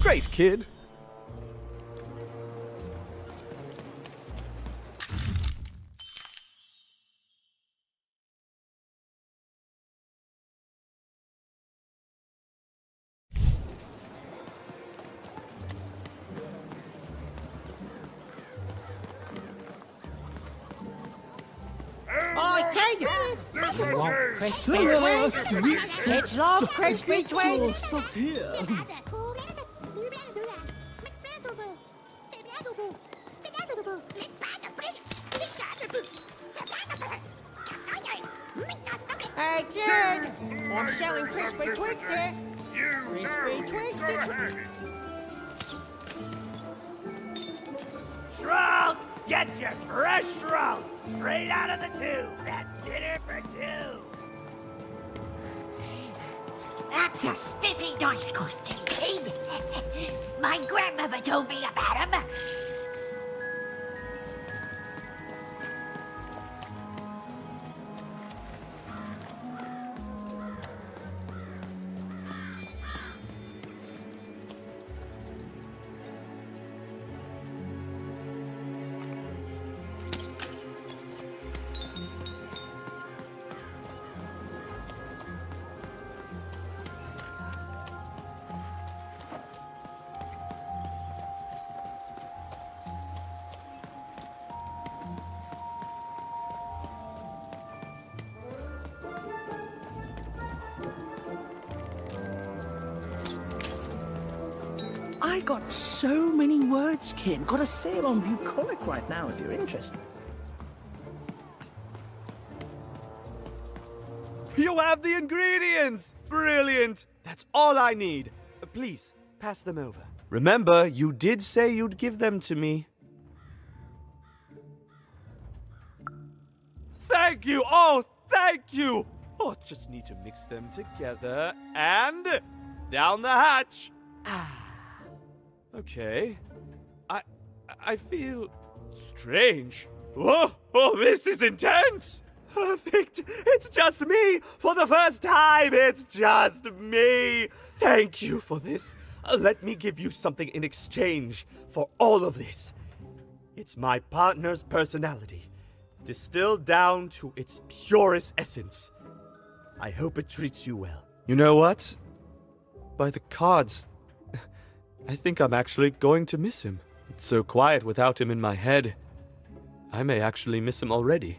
Great, kid. Oh, kid! You want crispy twix? It's love crispy twix! Hey, kid! I'm selling crispy twix here! Crispy twix! Shroud! Get your fresh shroud straight out of the tube. That's dinner for two. That's a spiffy dice costume, kid. My grandmother told me about him. I got so many words, kid. Got a sale on bucolic right now if you're interested. You have the ingredients! Brilliant! That's all I need. Please, pass them over. Remember, you did say you'd give them to me. Thank you! Oh, thank you! Oh, just need to mix them together and down the hatch. Okay. I feel strange. Oh, this is intense! Perfect! It's just me! For the first time, it's just me! Thank you for this. Let me give you something in exchange for all of this. It's my partner's personality. distilled down to its purest essence. I hope it treats you well. You know what? By the cards, I think I'm actually going to miss him. It's so quiet without him in my head. I may actually miss him already.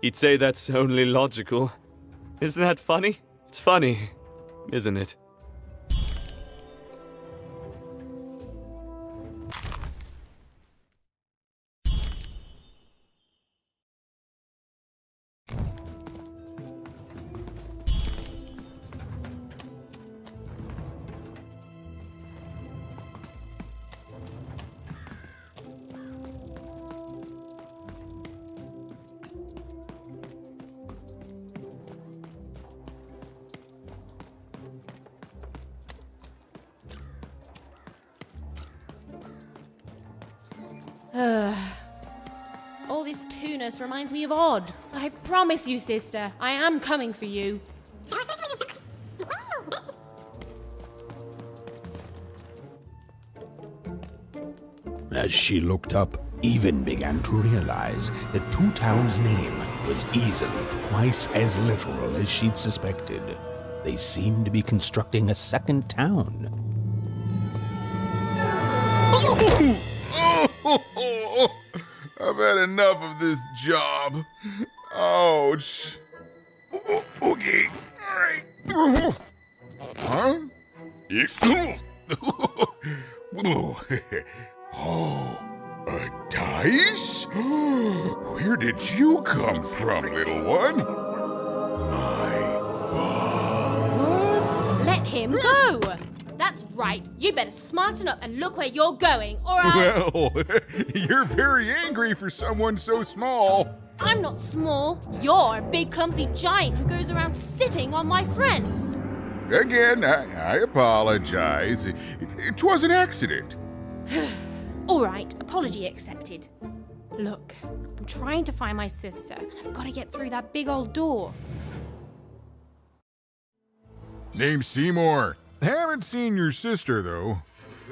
He'd say that's only logical. Isn't that funny? It's funny, isn't it? All this tunus reminds me of Odd. I promise you, sister, I am coming for you. As she looked up, Ewen began to realize that Two Town's name was easily twice as literal as she'd suspected. They seemed to be constructing a second town. I've had enough of this job. Ouch. Okay, alright. Huh? Oh, a dice? Where did you come from, little one? Let him go! That's right. You better smarten up and look where you're going, or I... Well, you're very angry for someone so small. I'm not small. You're a big, clumsy giant who goes around sitting on my friends. Again, I apologize. It was an accident. All right, apology accepted. Look, I'm trying to find my sister, and I've got to get through that big old door. Name's Seymour. Haven't seen your sister, though.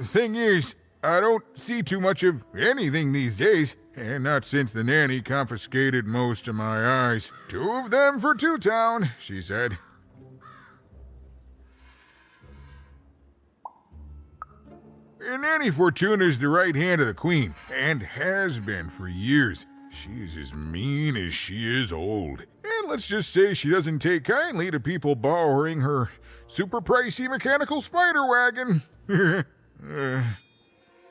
Thing is, I don't see too much of anything these days, and not since the nanny confiscated most of my eyes. 2 of them for Two Town, she said. And Nanny Fortuna's the right hand of the Queen, and has been for years. She's as mean as she is old. And let's just say she doesn't take kindly to people borrowing her super pricey mechanical spider wagon.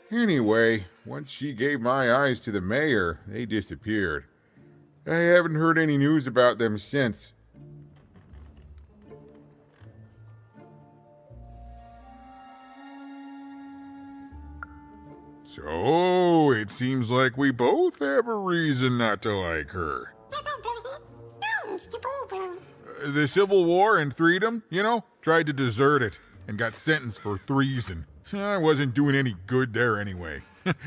Anyway, once she gave my eyes to the mayor, they disappeared. I haven't heard any news about them since. So, it seems like we both have a reason not to like her. The Civil War and Freedom, you know, tried to desert it and got sentenced for treason. I wasn't doing any good there anyway.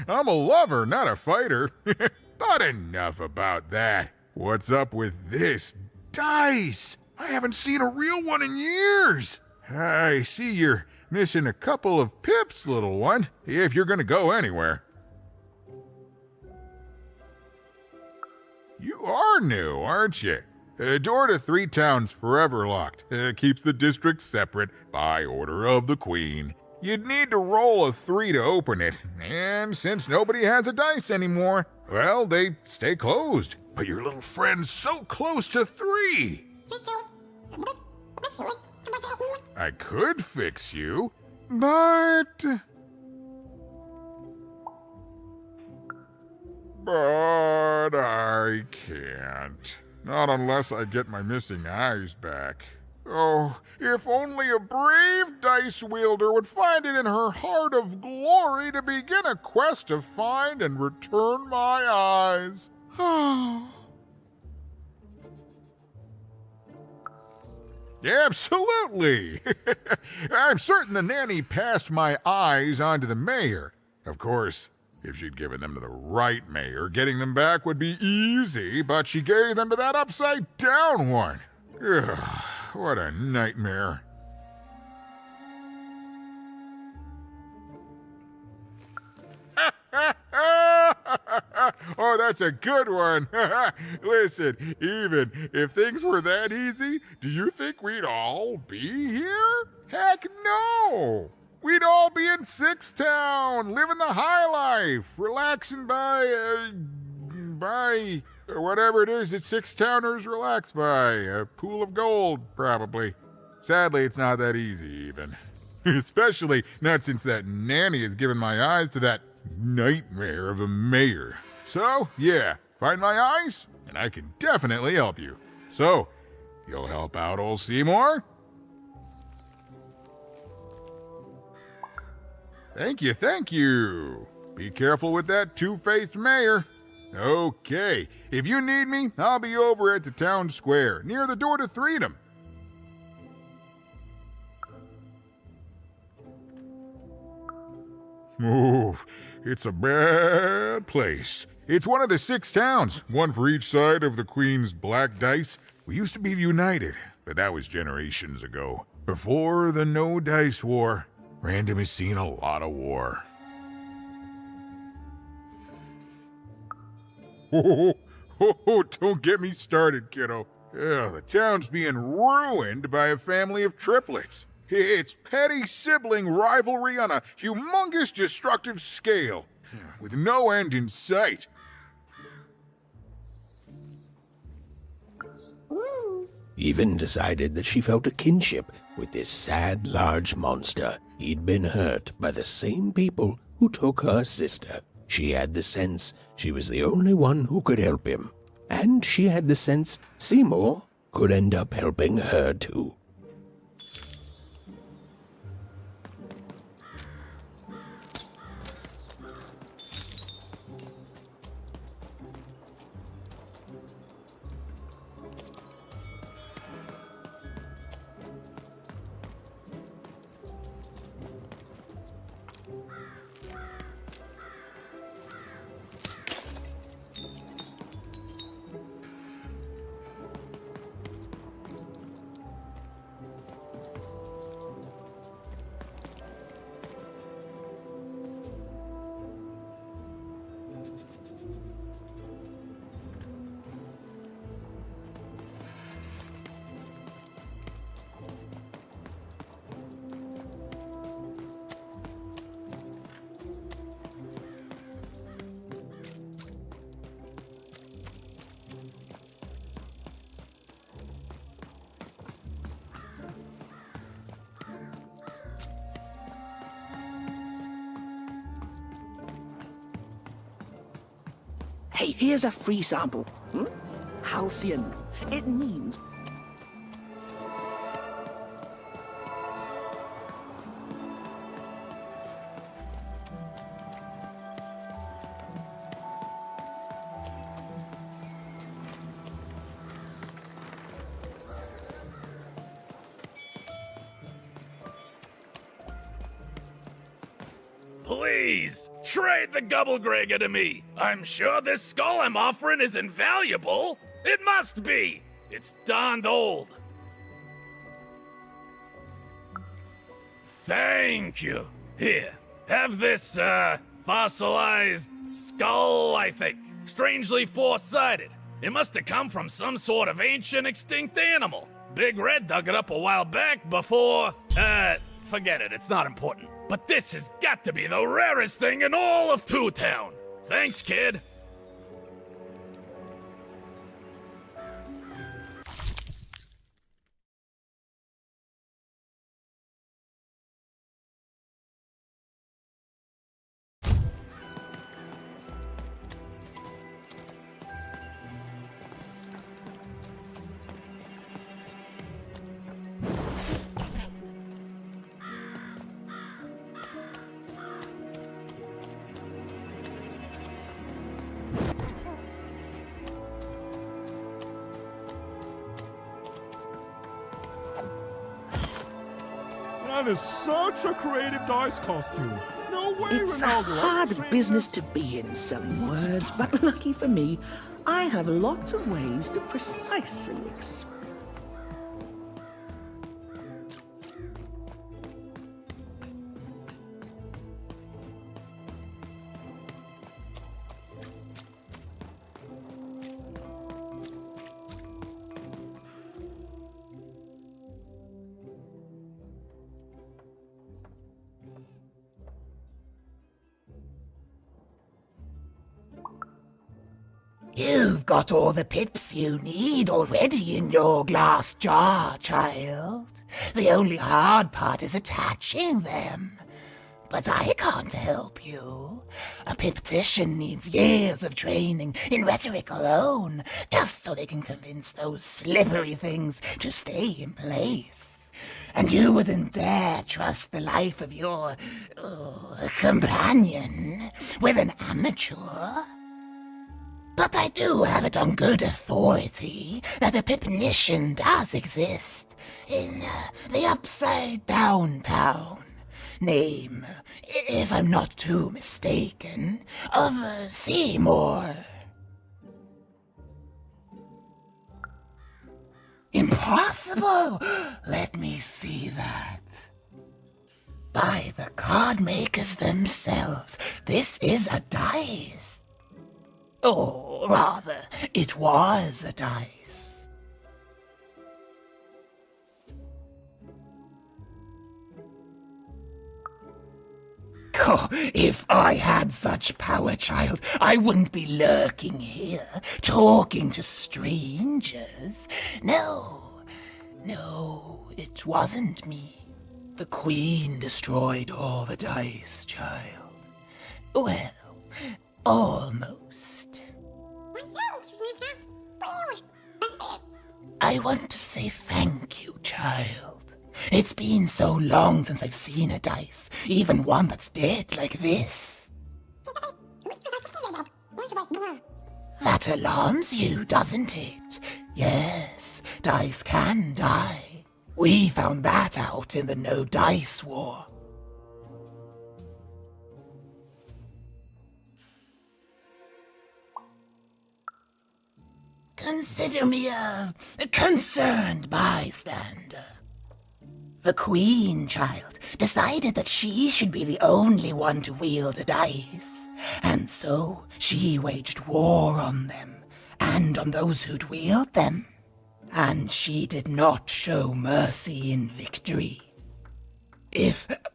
I'm a lover, not a fighter. But enough about that. What's up with this dice? I haven't seen a real one in years. I see you're missing a couple of pips, little one, if you're gonna go anywhere. You are new, aren't you? Door to Three Town's forever locked. Keeps the district separate by order of the Queen. You'd need to roll a 3 to open it, and since nobody has a dice anymore, well, they stay closed. But your little friend's so close to 3! I could fix you, but I can't. Not unless I get my missing eyes back. Oh, if only a brave dice wielder would find it in her heart of glory to begin a quest to find and return my eyes. Absolutely! I'm certain the nanny passed my eyes on to the mayor. Of course, if she'd given them to the right mayor, getting them back would be easy, but she gave them to that upside-down one. Ugh, what a nightmare. Oh, That's a good one. Listen, even if things were that easy, do you think we'd all be here? Heck no! We'd all be in Six Town, living the high life, relaxing by whatever it is that Six Towners relax by. A pool of gold, probably. Sadly, it's not that easy, even. Especially not since that nanny has given my eyes to that nightmare of a mayor. So, yeah, find my eyes, and I can definitely help you. So, you'll help out old Seymour? Thank you, thank you. Be careful with that two-faced mayor. Okay, if you need me, I'll be over at the town square, near the door to Freedom. Oh, it's a bad place. It's one of the 6 towns, one for each side of the Queen's black dice. We used to be united, but that was generations ago. Before the No Dice War, Random has seen a lot of war. Oh, don't get me started, kiddo. The town's being ruined by a family of triplets. It's petty sibling rivalry on a humongous destructive scale, with no end in sight. Even decided that she felt a kinship with this sad, large monster. He'd been hurt by the same people who took her sister. She had the sense she was the only one who could help him. And she had the sense Seymour could end up helping her too. Hey, here's a free sample. Halcyon. It means... Please, trade the Gubblegregger to me. I'm sure this skull I'm offering is invaluable. It must be. It's darned old. Thank you. Here, have this, fossilized skull, I think. Strangely four-sided. It must have come from some sort of ancient extinct animal. Big Red dug it up a while back before, forget it, it's not important. But this has got to be the rarest thing in all of Two Town. Thanks, kid. That is such a creative dice costume. No way, It's a Ronaldo. hard business to be in, selling words, but lucky for me, I have lots of ways to precisely express. You've got all the pips you need already in your glass jar, child. The only hard part is attaching them. But I can't help you. A piptician needs years of training in rhetoric alone, just so they can convince those slippery things to stay in place. And you wouldn't dare trust the life of your companion with an amateur. But I do have it on good authority that a pipnician does exist in the upside down town. Name, if I'm not too mistaken, of Seymour. Impossible! Let me see that. By the card makers themselves, this is a dice. Or rather, it was a dice. Oh, if I had such power, child, I wouldn't be lurking here, talking to strangers. No, it wasn't me. The Queen destroyed all the dice, child. Well, almost. I want to say thank you, child. It's been so long since I've seen a dice, even one that's dead like this. That alarms you, doesn't it? Yes, dice can die. We found that out in the No Dice War. Consider me a concerned bystander. The Queen, child, decided that she should be the only one to wield a dice, and so she waged war on them, and on those who'd wield them. And she did not show mercy in victory.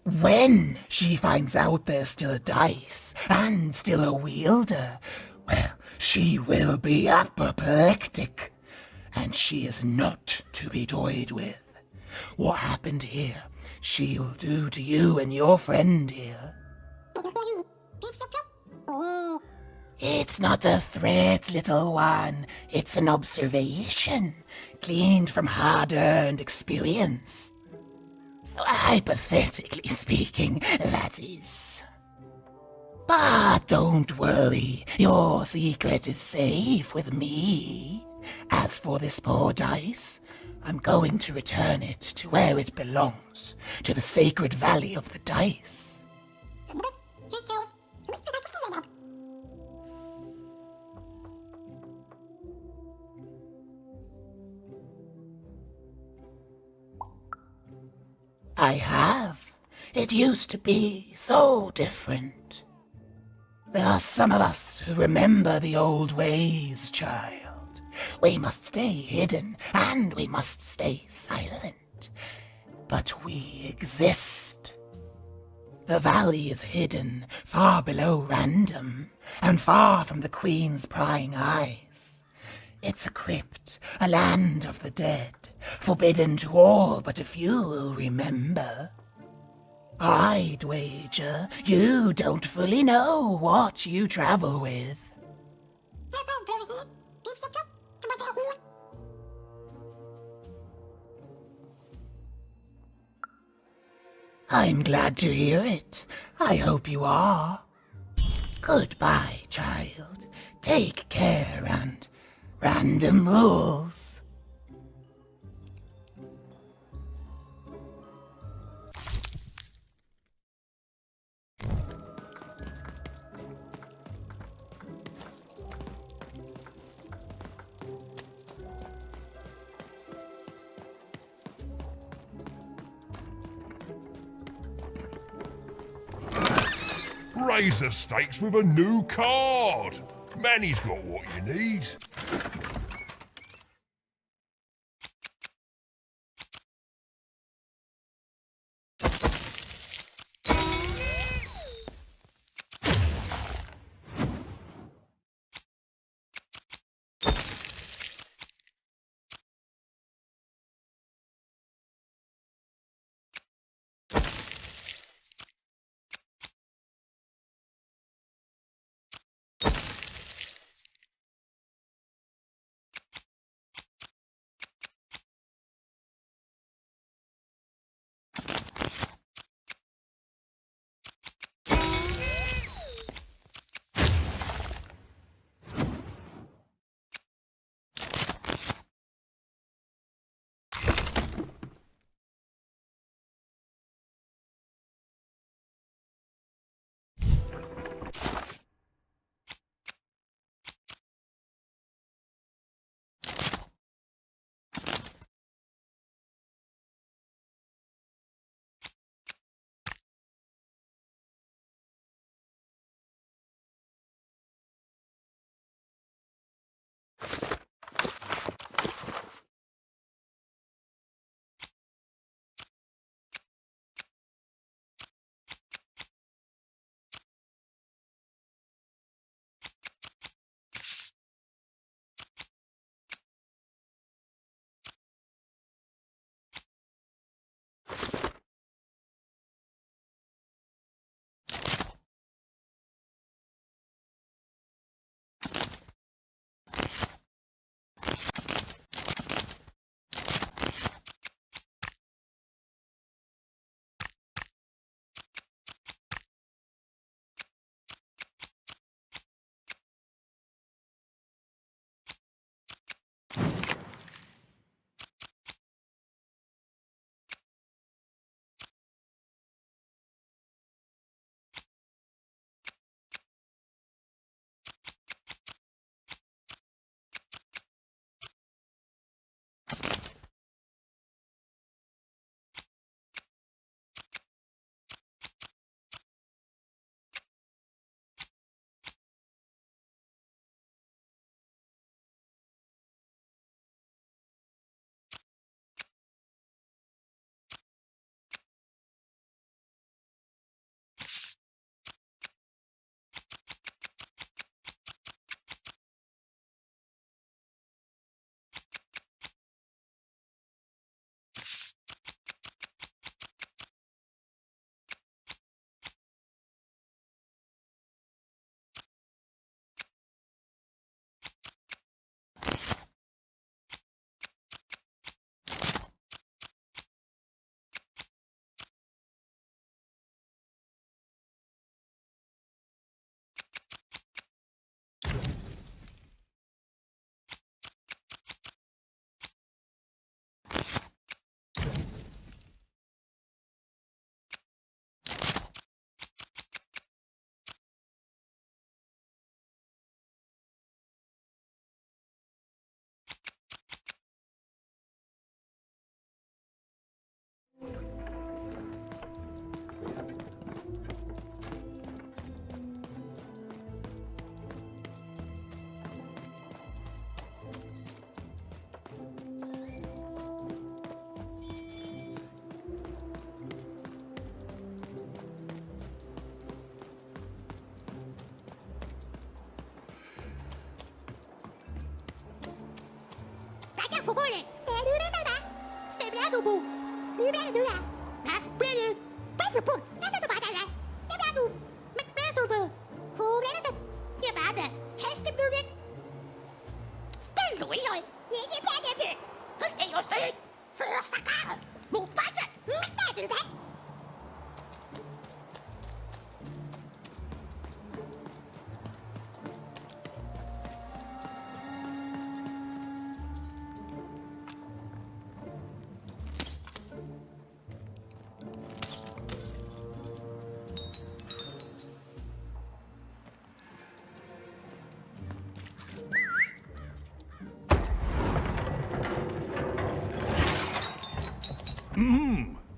When she finds out there's still a dice, and still a wielder, well, she will be apoplectic, and she is not to be toyed with. What happened here, she'll do to you and your friend here. It's not a threat, little one. It's an observation, gleaned from hard-earned experience. Hypothetically speaking, that is. But don't worry, your secret is safe with me. As for this poor dice, I'm going to return it to where it belongs, to the sacred valley of the dice. I have. It used to be so different. There are some of us who remember the old ways, child. We must stay hidden, and we must stay silent. But we exist. The valley is hidden, far below random, and far from the Queen's prying eyes. It's a crypt, a land of the dead, forbidden to all but a few will remember. I'd wager you don't fully know what you travel with. I'm glad to hear it. I hope you are. Goodbye, child. Take care and random rules. Raise the stakes with a new card. Manny's got what you need.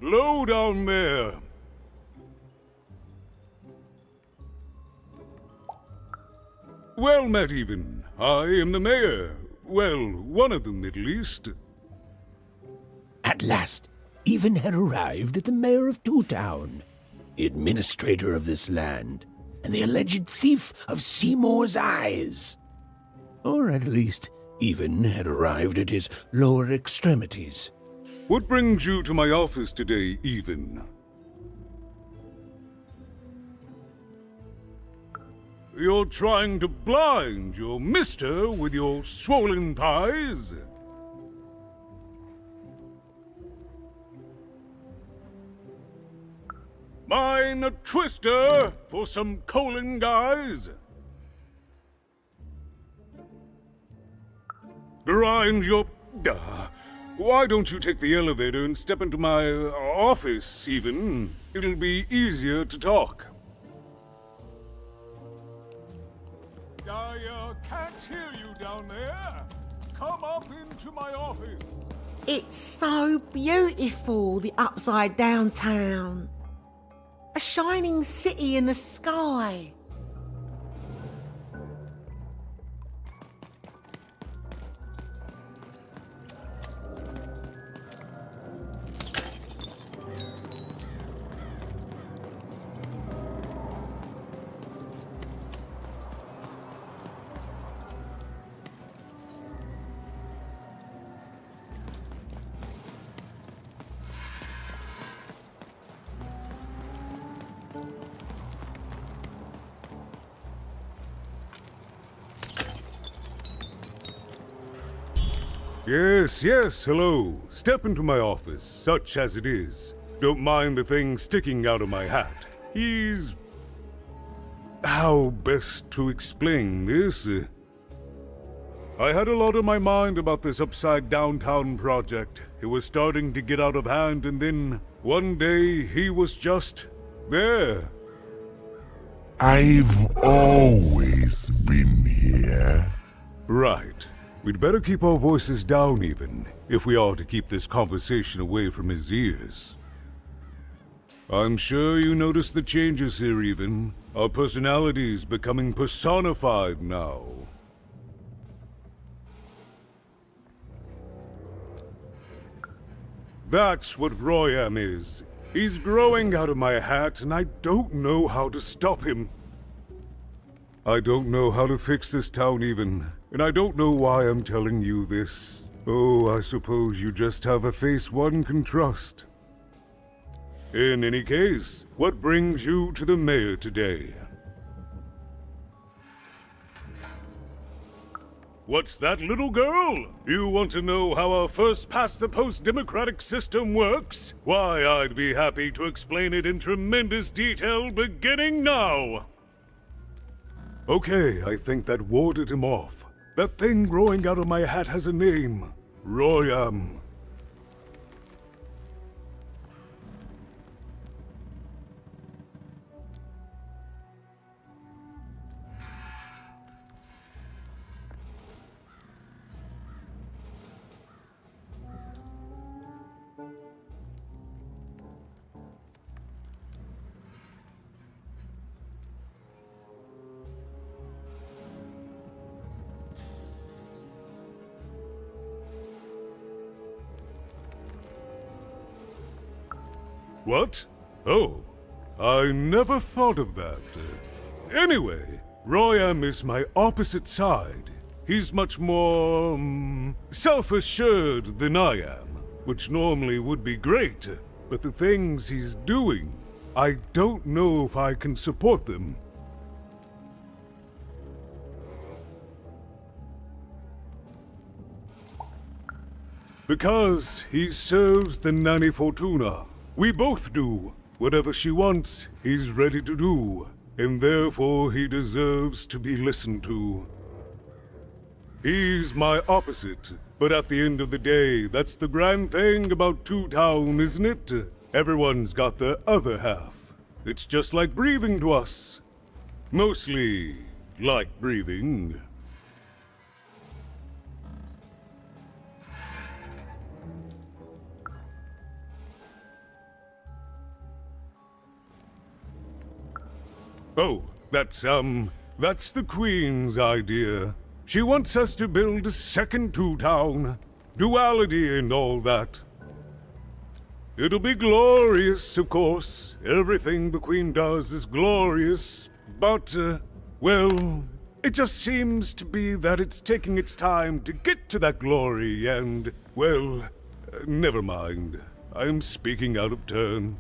Low down there. Well met, Ewen. I am the mayor. Well, one of them, at least. At last, Ewen had arrived at the mayor of Two Town, the administrator of this land, and the alleged thief of Seymour's eyes. Or at least, Ewen had arrived at his lower extremities. What brings you to my office today, Ewen? You're trying to blind your mister with your swollen thighs? Mine a twister for some colon guys? Grind your... why don't you take the elevator and step into my office, Ewen? It'll be easier to talk. I can't hear you down there. Come up into my office. It's so beautiful, the upside down town. A shining city in the sky. Yes, hello. Step into my office, such as it is. Don't mind the thing sticking out of my hat. He's... how best to explain this? I had a lot on my mind about this upside downtown project. It was starting to get out of hand, and then one day he was just there. I've always been here. Right. We'd better keep our voices down, Ewen, if we are to keep this conversation away from his ears. I'm sure you noticed the changes here, Ewen. Our personalities becoming personified now. That's what Royam is. He's growing out of my hat, and I don't know how to stop him. I don't know how to fix this town, Ewen, and I don't know why I'm telling you this. Oh, I suppose you just have a face one can trust. In any case, what brings you to the mayor today? What's that, little girl? You want to know how our first-past-the-post democratic system works? Why, I'd be happy to explain it in tremendous detail beginning now. Okay, I think that warded him off. That thing growing out of my hat has a name. Royam. What? Oh, I never thought of that. Anyway, Royam is my opposite side. He's much more self-assured than I am, which normally would be great, but the things he's doing, I don't know if I can support them. Because he serves the Nanny Fortuna. We both do. Whatever she wants, he's ready to do, and therefore he deserves to be listened to. He's my opposite, but at the end of the day, that's the grand thing about Two Town, isn't it? Everyone's got their other half. It's just like breathing to us. Mostly like breathing. Oh, that's the Queen's idea. She wants us to build a second Two Town. Duality and all that. It'll be glorious, of course. Everything the Queen does is glorious. But, well, it just seems to be that it's taking its time to get to that glory and, well, never mind. I'm speaking out of turn.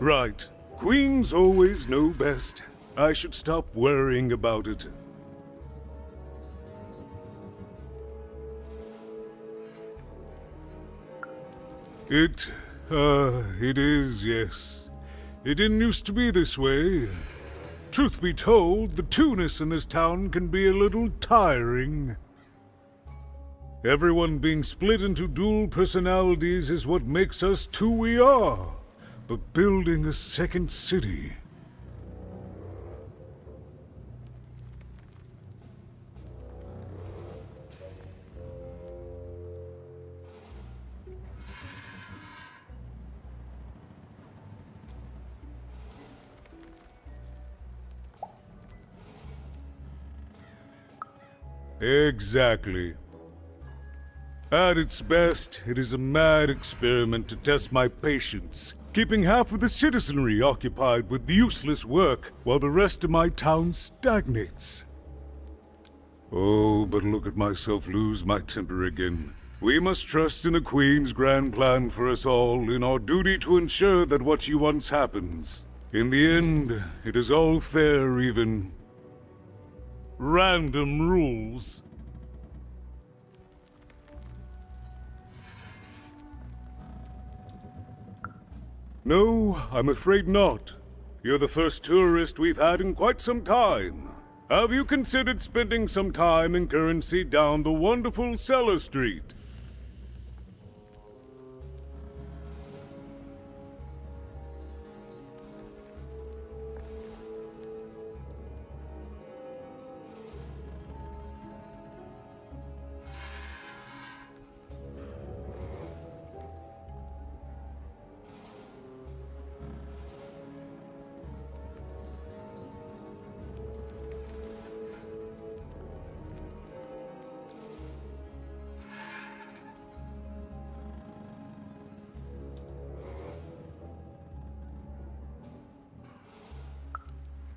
Right. Queens always know best. I should stop worrying about it. It is, yes. It didn't used to be this way. Truth be told, the two-ness in this town can be a little tiring. Everyone being split into dual personalities is what makes us who we are. But building a second city... Exactly. At its best, it is a mad experiment to test my patience, keeping half of the citizenry occupied with useless work while the rest of my town stagnates. Oh, but look at myself lose my temper again. We must trust in the Queen's grand plan for us all, in our duty to ensure that what she wants happens. In the end, it is all fair, even random rules. No, I'm afraid not. You're the first tourist we've had in quite some time. Have you considered spending some time in currency down the wonderful Cellar Street?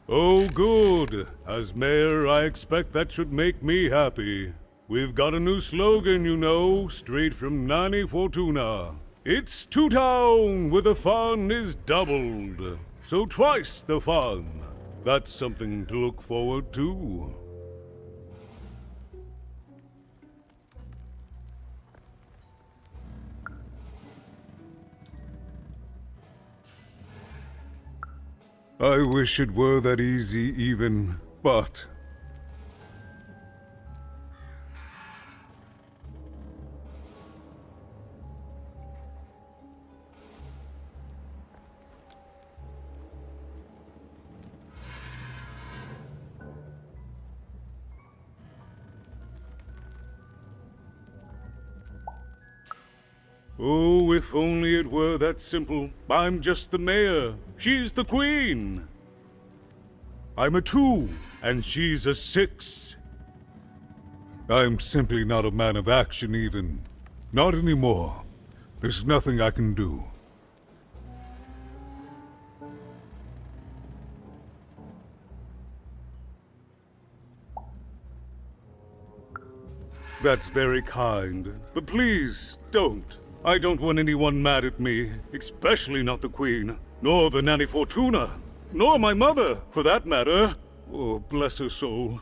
Oh, good. As mayor, I expect that should make me happy. We've got a new slogan, you know, straight from Nanny Fortuna. It's Two Town, where the fun is doubled. So twice the fun. That's something to look forward to. I wish it were that easy even, but... Oh, if only it were that simple. I'm just the mayor. She's the queen. I'm a 2, and she's a 6. I'm simply not a man of action even. Not anymore. There's nothing I can do. That's very kind, but please don't. I don't want anyone mad at me, especially not the Queen, nor the Nanny Fortuna, nor my mother, for that matter. Oh, bless her soul.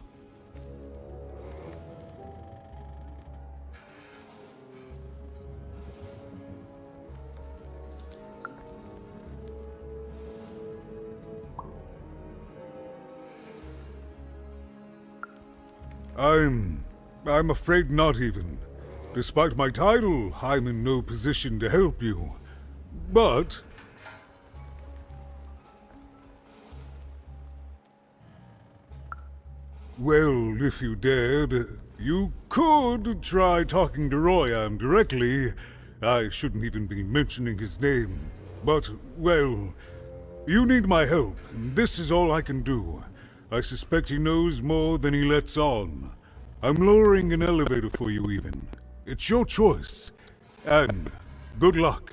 I'm afraid not even. Despite my title, I'm in no position to help you. But... well, if you dared, you could try talking to Royan directly. I shouldn't even be mentioning his name. But, well, you need my help, and this is all I can do. I suspect he knows more than he lets on. I'm lowering an elevator for you, even. It's your choice. And good luck.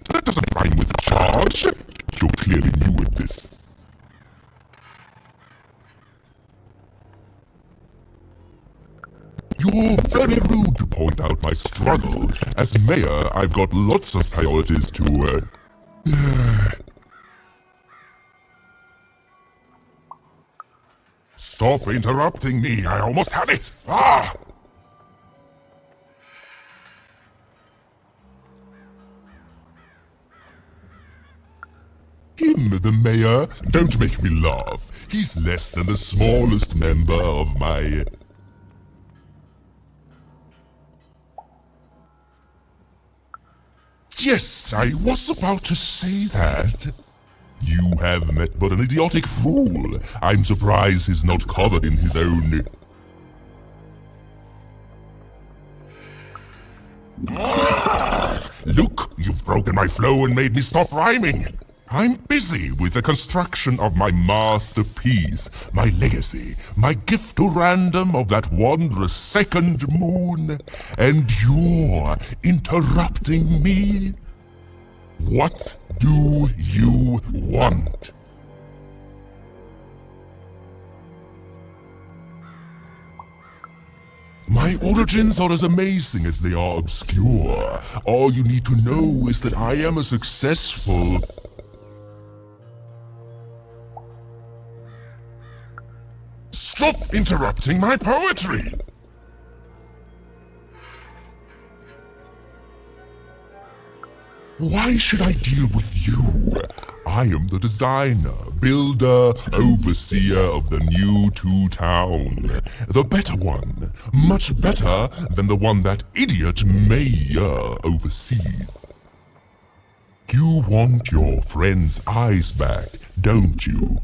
That doesn't rhyme with charge. You're clearly new at this. You're very rude to point out my struggle. As mayor, I've got lots of priorities to, Stop interrupting me. I almost had it. Ah! Him, the mayor? Don't make me laugh. He's less than the smallest member of my... Yes, I was about to say that. You have met but an idiotic fool. I'm surprised he's not covered in his own... Look, you've broken my flow and made me stop rhyming. I'm busy with the construction of my masterpiece, my legacy, my gift to random of that wondrous second moon, and you're interrupting me? What do you want? My origins are as amazing as they are obscure. All you need to know is that I am a successful... Stop interrupting my poetry! Why should I deal with you? I am the designer, builder, overseer of the new town. The better one. Much better than the one that idiot mayor oversees. You want your friend's eyes back, don't you?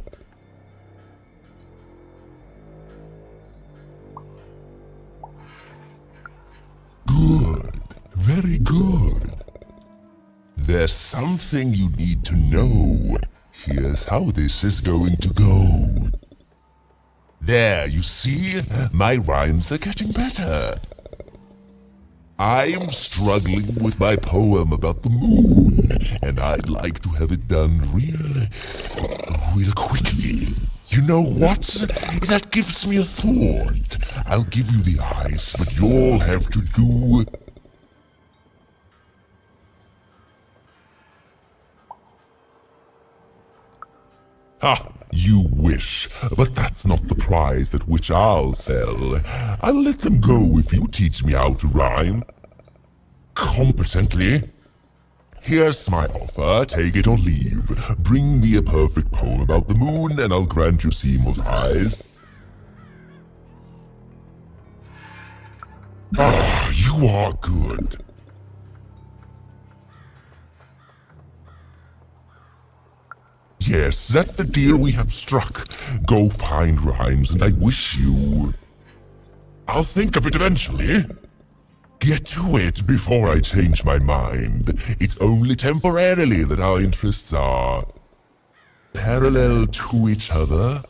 there's something you need to know. Here's how this is going to go. There, you see? My rhymes are getting better. I'm struggling with my poem about the moon, and I'd like to have it done real quickly. You know what? That gives me a thought. I'll give you the ice, but you'll have to do... Ha! You wish, but that's not the prize at which I'll sell. I'll let them go if you teach me how to rhyme. Competently. Here's my offer, take it or leave. Bring me a perfect poem about the moon and I'll grant you Seymour's eyes. Ah, you are good. Yes, that's the deal we have struck. Go find rhymes, and I wish you... I'll think of it eventually. Get to it before I change my mind. It's only temporarily that our interests are... parallel to each other.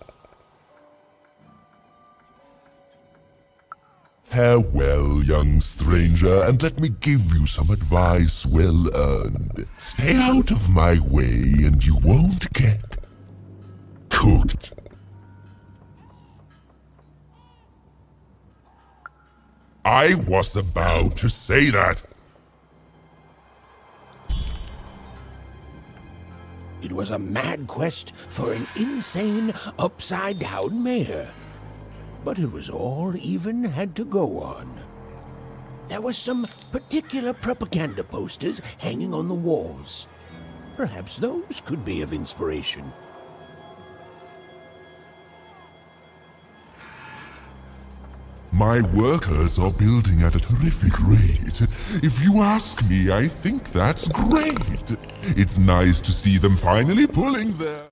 Farewell, young stranger, and let me give you some advice well earned. Stay out of my way and you won't get cooked. I was about to say that. It was a mad quest for an insane, upside-down mayor. But it was all Ewen had to go on. There were some particular propaganda posters hanging on the walls. Perhaps those could be of inspiration. My workers are building at a terrific rate. If you ask me, I think that's great. It's nice to see them finally pulling their...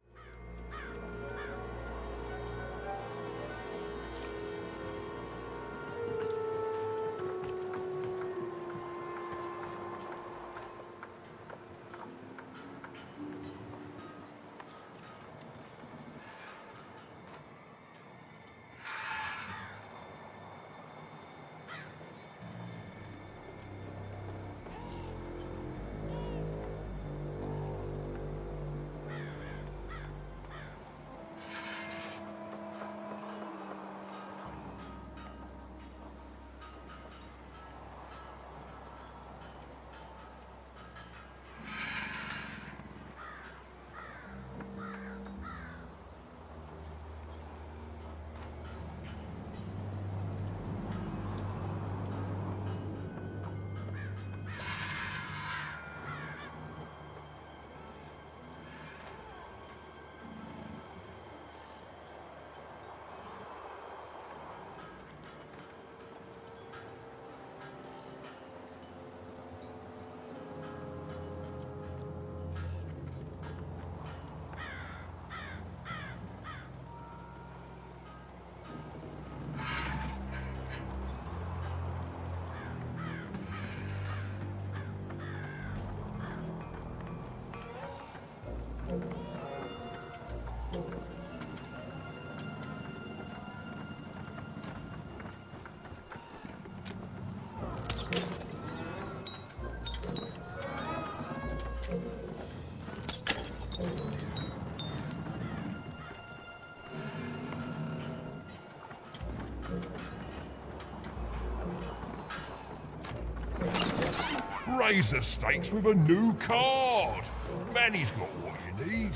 Raise the stakes with a new card. Manny's got what you need.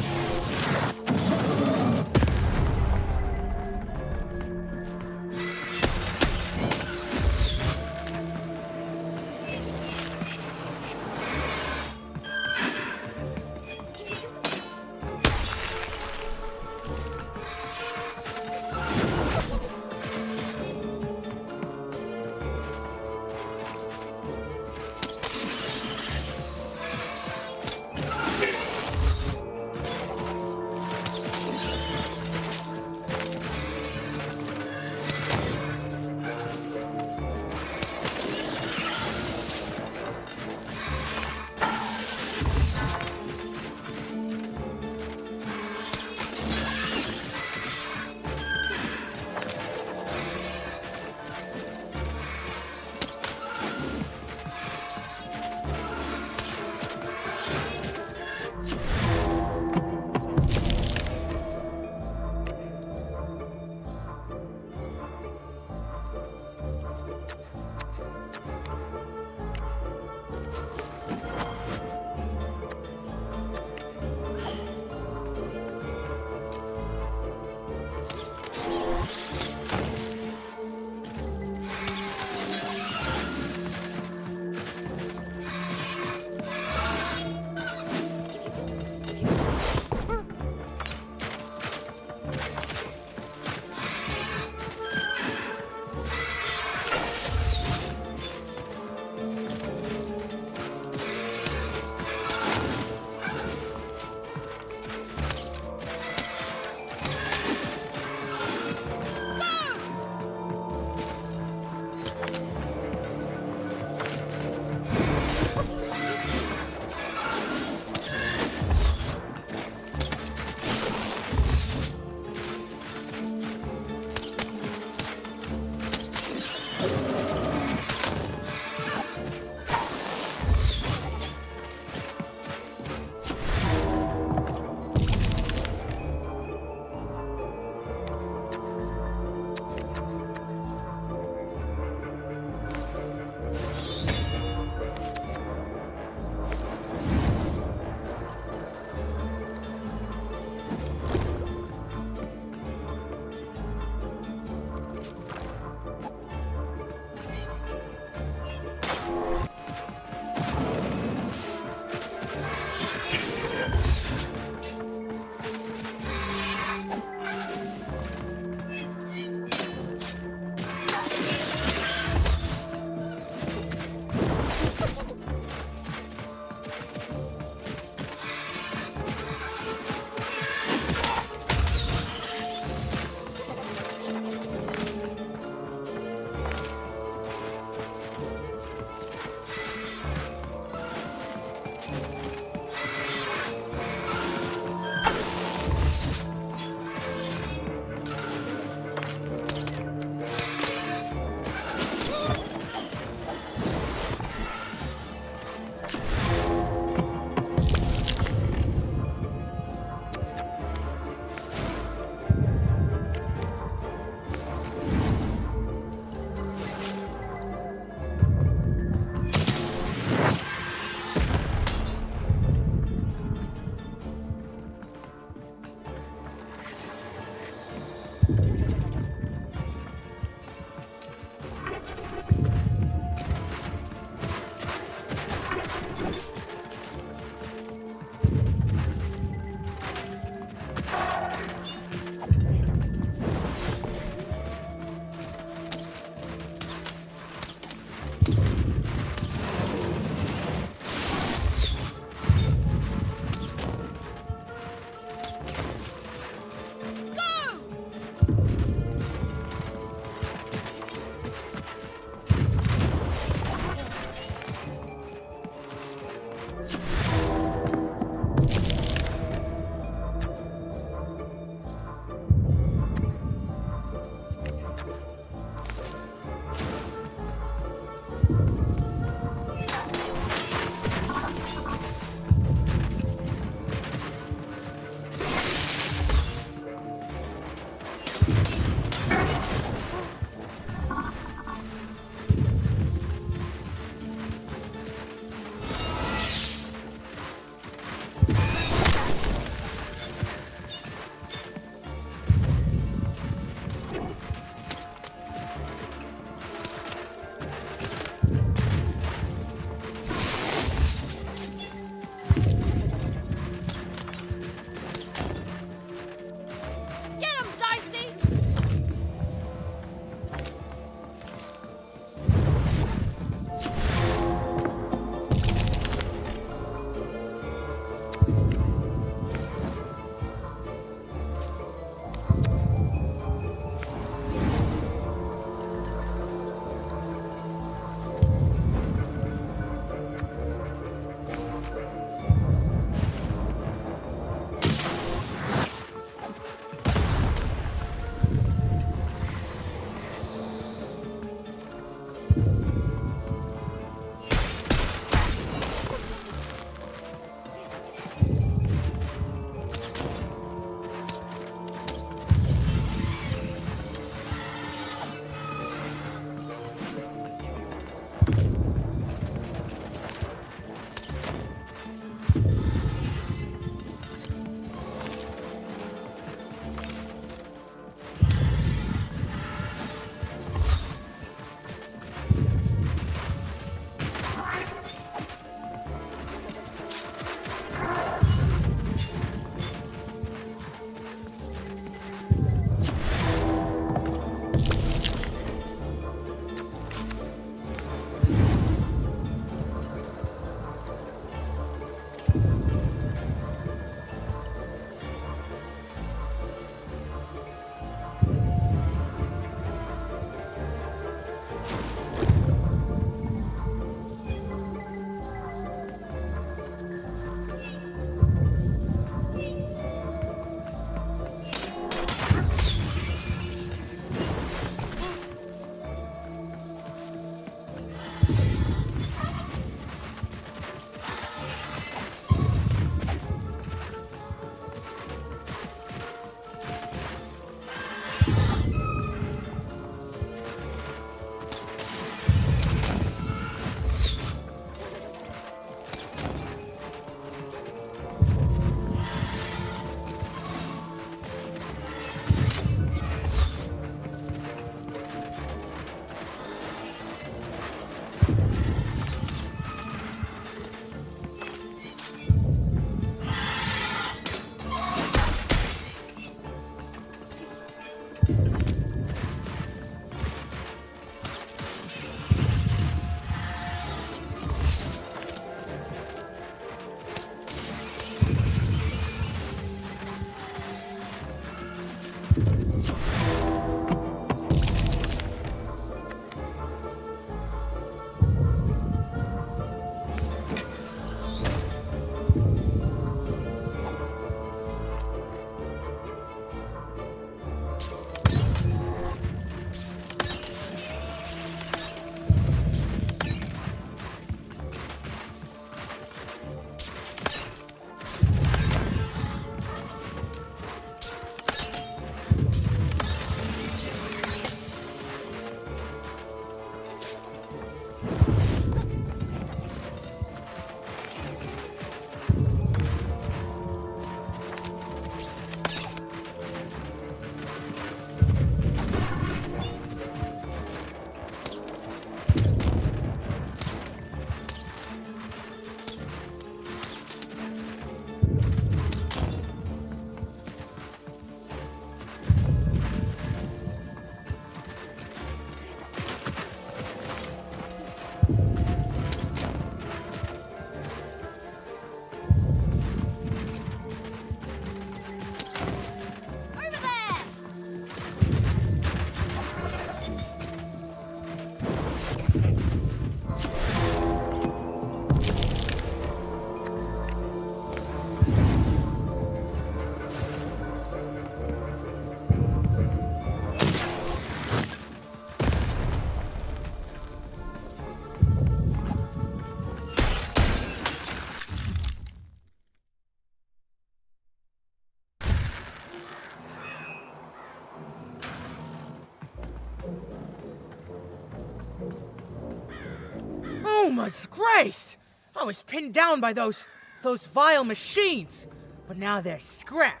Yuma's grace! I was pinned down by those vile machines, but now they're scrap.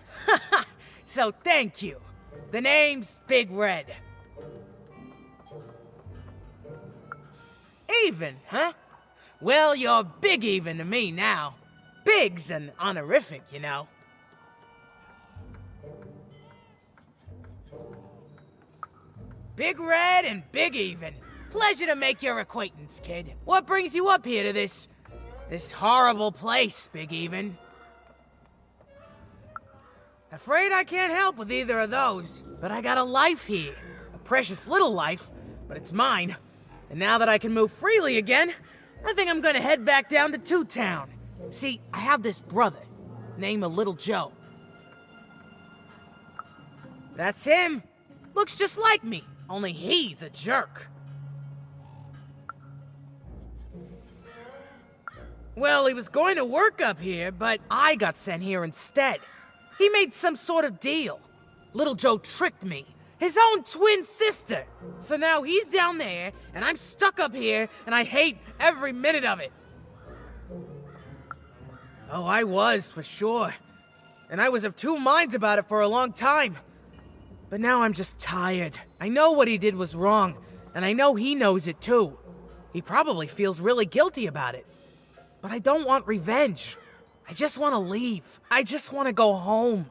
So thank you. The name's Big Red. Even, huh? Well, you're Big Even to me now. Big's an honorific, you know. Big Red and Big Even. Pleasure to make your acquaintance, kid. What brings you up here to this horrible place, Big Even? Afraid I can't help with either of those, but I got a life here. A precious little life, but it's mine. And now that I can move freely again, I think I'm gonna head back down to Two Town. See, I have this brother, named Little Joe. That's him. Looks just like me, only he's a jerk. Well, he was going to work up here, but I got sent here instead. He made some sort of deal. Little Joe tricked me. His own twin sister. So now he's down there, and I'm stuck up here, and I hate every minute of it. Oh, I was, for sure. And I was of two minds about it for a long time. But now I'm just tired. I know what he did was wrong, and I know he knows it too. He probably feels really guilty about it. But I don't want revenge. I just want to leave. I just want to go home.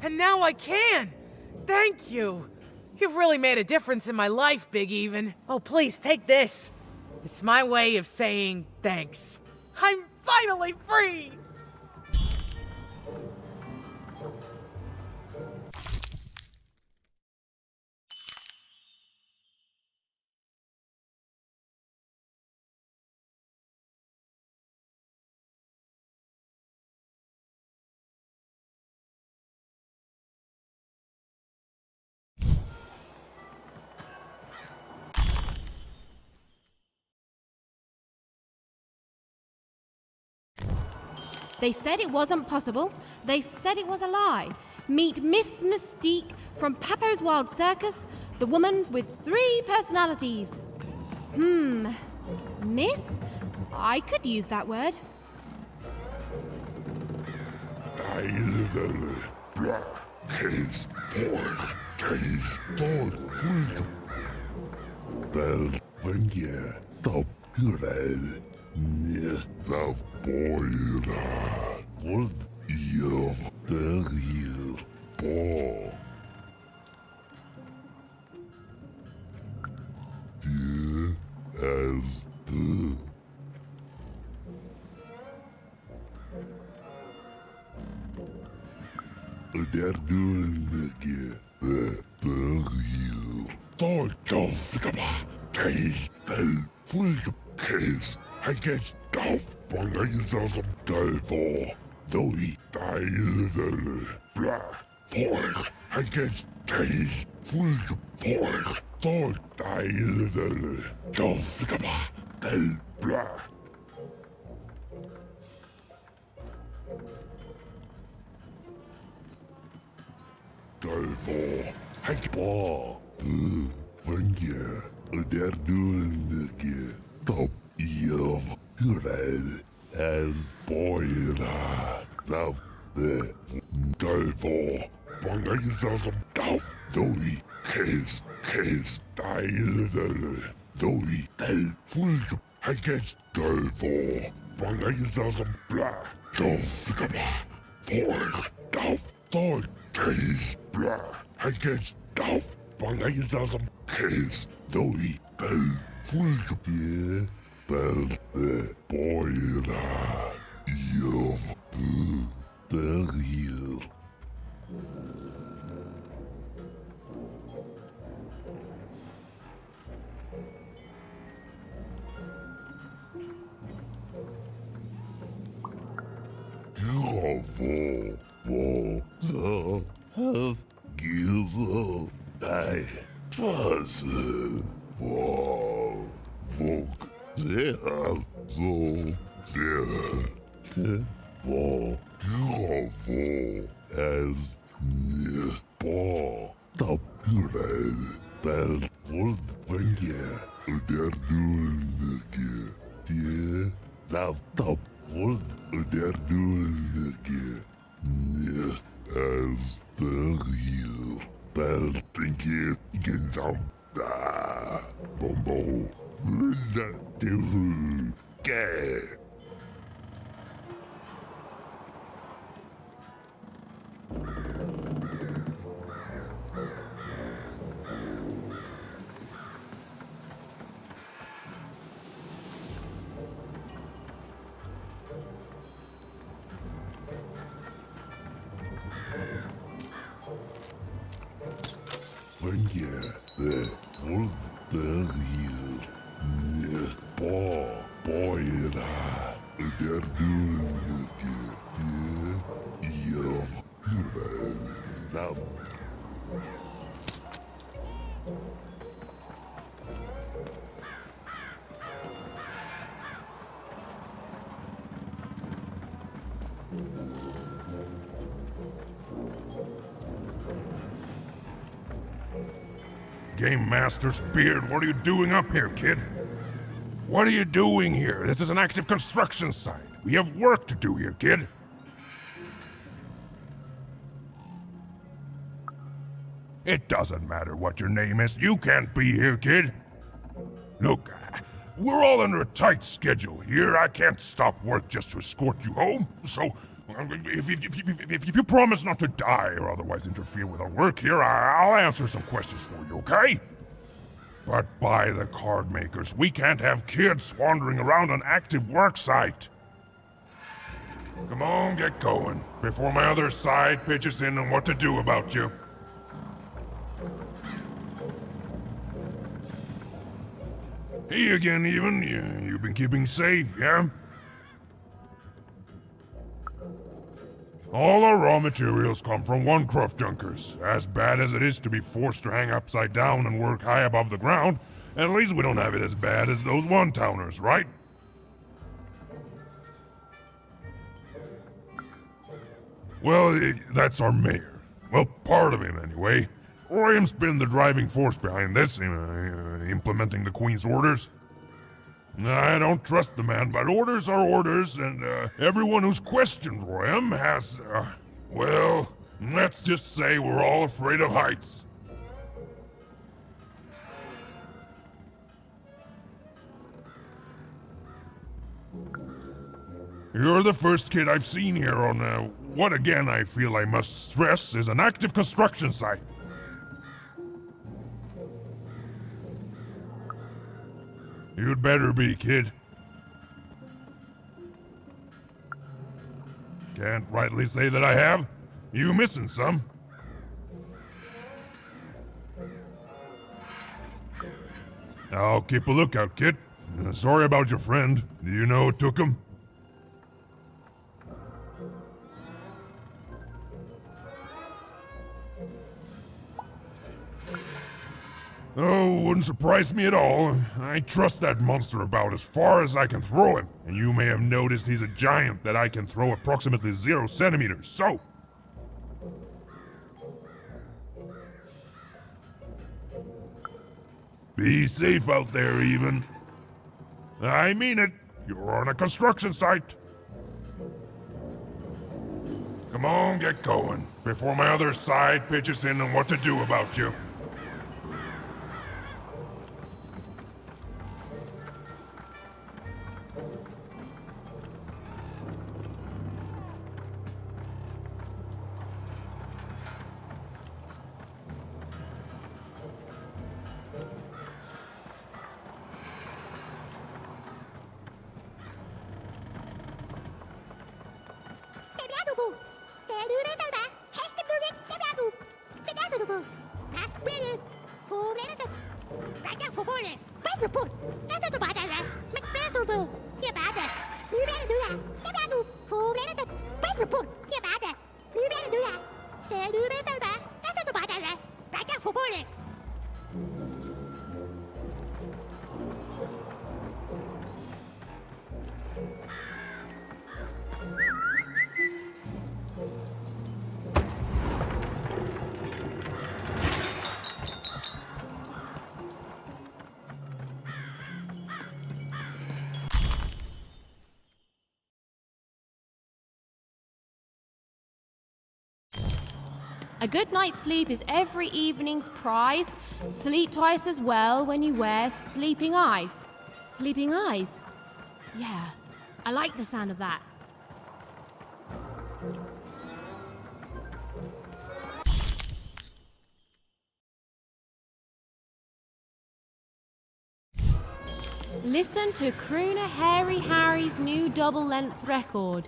And now I can! Thank you! You've really made a difference in my life, Big Even. Oh, please, take this. It's my way of saying thanks. I'm finally free! They said it wasn't possible. They said it was a lie. Meet Miss Mystique from Papo's Wild Circus, the woman with 3 personalities. Miss? I could use that word. the wolf, der Dulke, as the year, Beltinky, Gensam, Bombo, that do, gay. When you the wolf the year, boy, they're doing the Game Master's beard, what are you doing up here, kid? What are you doing here? This is an active construction site. We have work to do here, kid. It doesn't matter what your name is. You can't be here, kid. Look, we're all under a tight schedule here. I can't stop work just to escort you home. So, if you promise not to die or otherwise interfere with our work here, I'll answer some questions for you, okay? But by the card makers, we can't have kids wandering around an active work site. Come on, get going, before my other side pitches in on what to do about you. Hey again, Ewen. You've been keeping safe, yeah? All our raw materials come from one-craft junkers. As bad as it is to be forced to hang upside down and work high above the ground, at least we don't have it as bad as those one-towners, right? Well, that's our mayor. Well, part of him, anyway. Royam's been the driving force behind this, implementing the Queen's orders. I don't trust the man, but orders are orders, and everyone who's questioned Royam has, well, let's just say we're all afraid of heights. You're the first kid I've seen here on, what again I feel I must stress is an active construction site. You'd better be, kid. Can't rightly say that I have. You missing some? I'll keep a lookout, kid. Sorry about your friend. Do you know who took him? Oh, wouldn't surprise me at all. I trust that monster about as far as I can throw him. And you may have noticed he's a giant that I can throw approximately 0 centimeters, so... Be safe out there, Ewen. I mean it. You're on a construction site. Come on, get going, before my other side pitches in on what to do about you. A good night's sleep is every evening's prize. Sleep twice as well when you wear sleeping eyes. Sleeping eyes? Yeah, I like the sound of that. Listen to crooner Hairy Harry's new double-length record.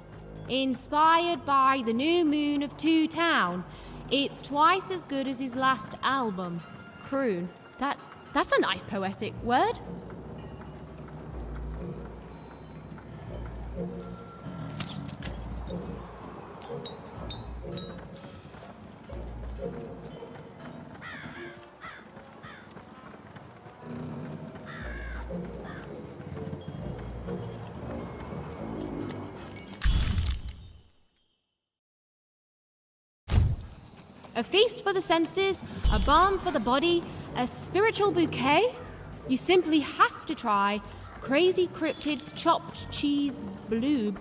Inspired by the new moon of Two Town. It's twice as good as his last album. Croon. That's a nice poetic word. A feast for the senses, a balm for the body, a spiritual bouquet? You simply have to try Crazy Cryptid's Chopped Cheese Bloob.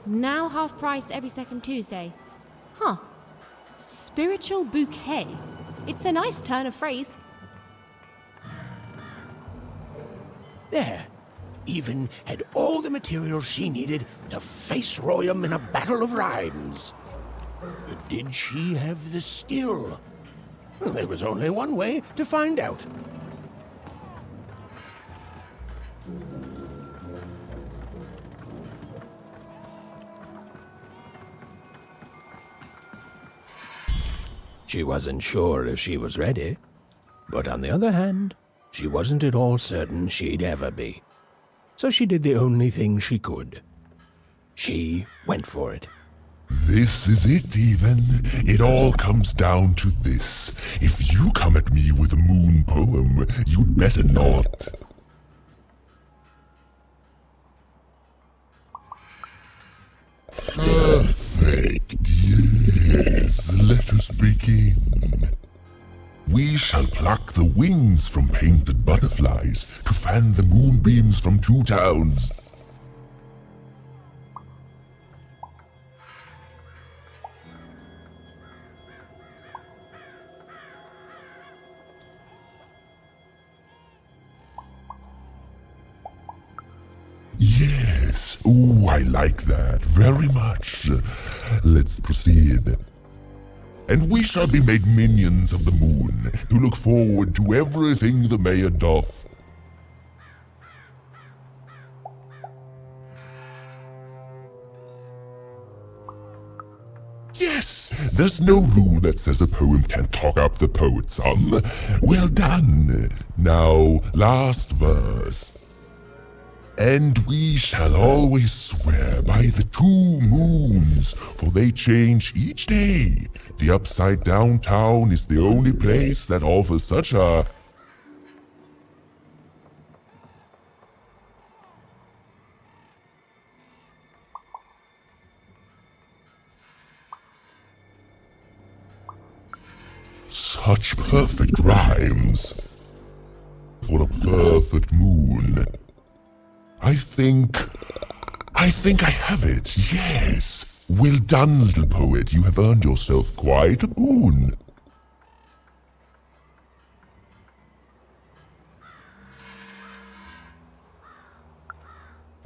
Now half price every second Tuesday. Huh. Spiritual bouquet. It's a nice turn of phrase. There. Even had all the materials she needed to face Royum in a battle of rhymes. But did she have the skill? Well, there was only one way to find out. She wasn't sure if she was ready, but on the other hand, she wasn't at all certain she'd ever be. So she did the only thing she could. She went for it. This is it, even. It all comes down to this. If you come at me with a moon poem, you'd better not. Perfect, yes. Let us begin. We shall pluck the wings from painted butterflies to fan the moonbeams from Two Towns. Yes. Ooh, I like that very much. Let's proceed. And we shall be made minions of the moon, to look forward to everything the mayor doth. Yes, there's no rule that says a poem can't talk up the poet's son. Well done. Now, last verse. And we shall always swear by the 2 moons, for they change each day. The upside down town is the only place that offers such a... such perfect rhymes. For a perfect moon. I think I have it, yes. Well done, little poet. You have earned yourself quite a boon.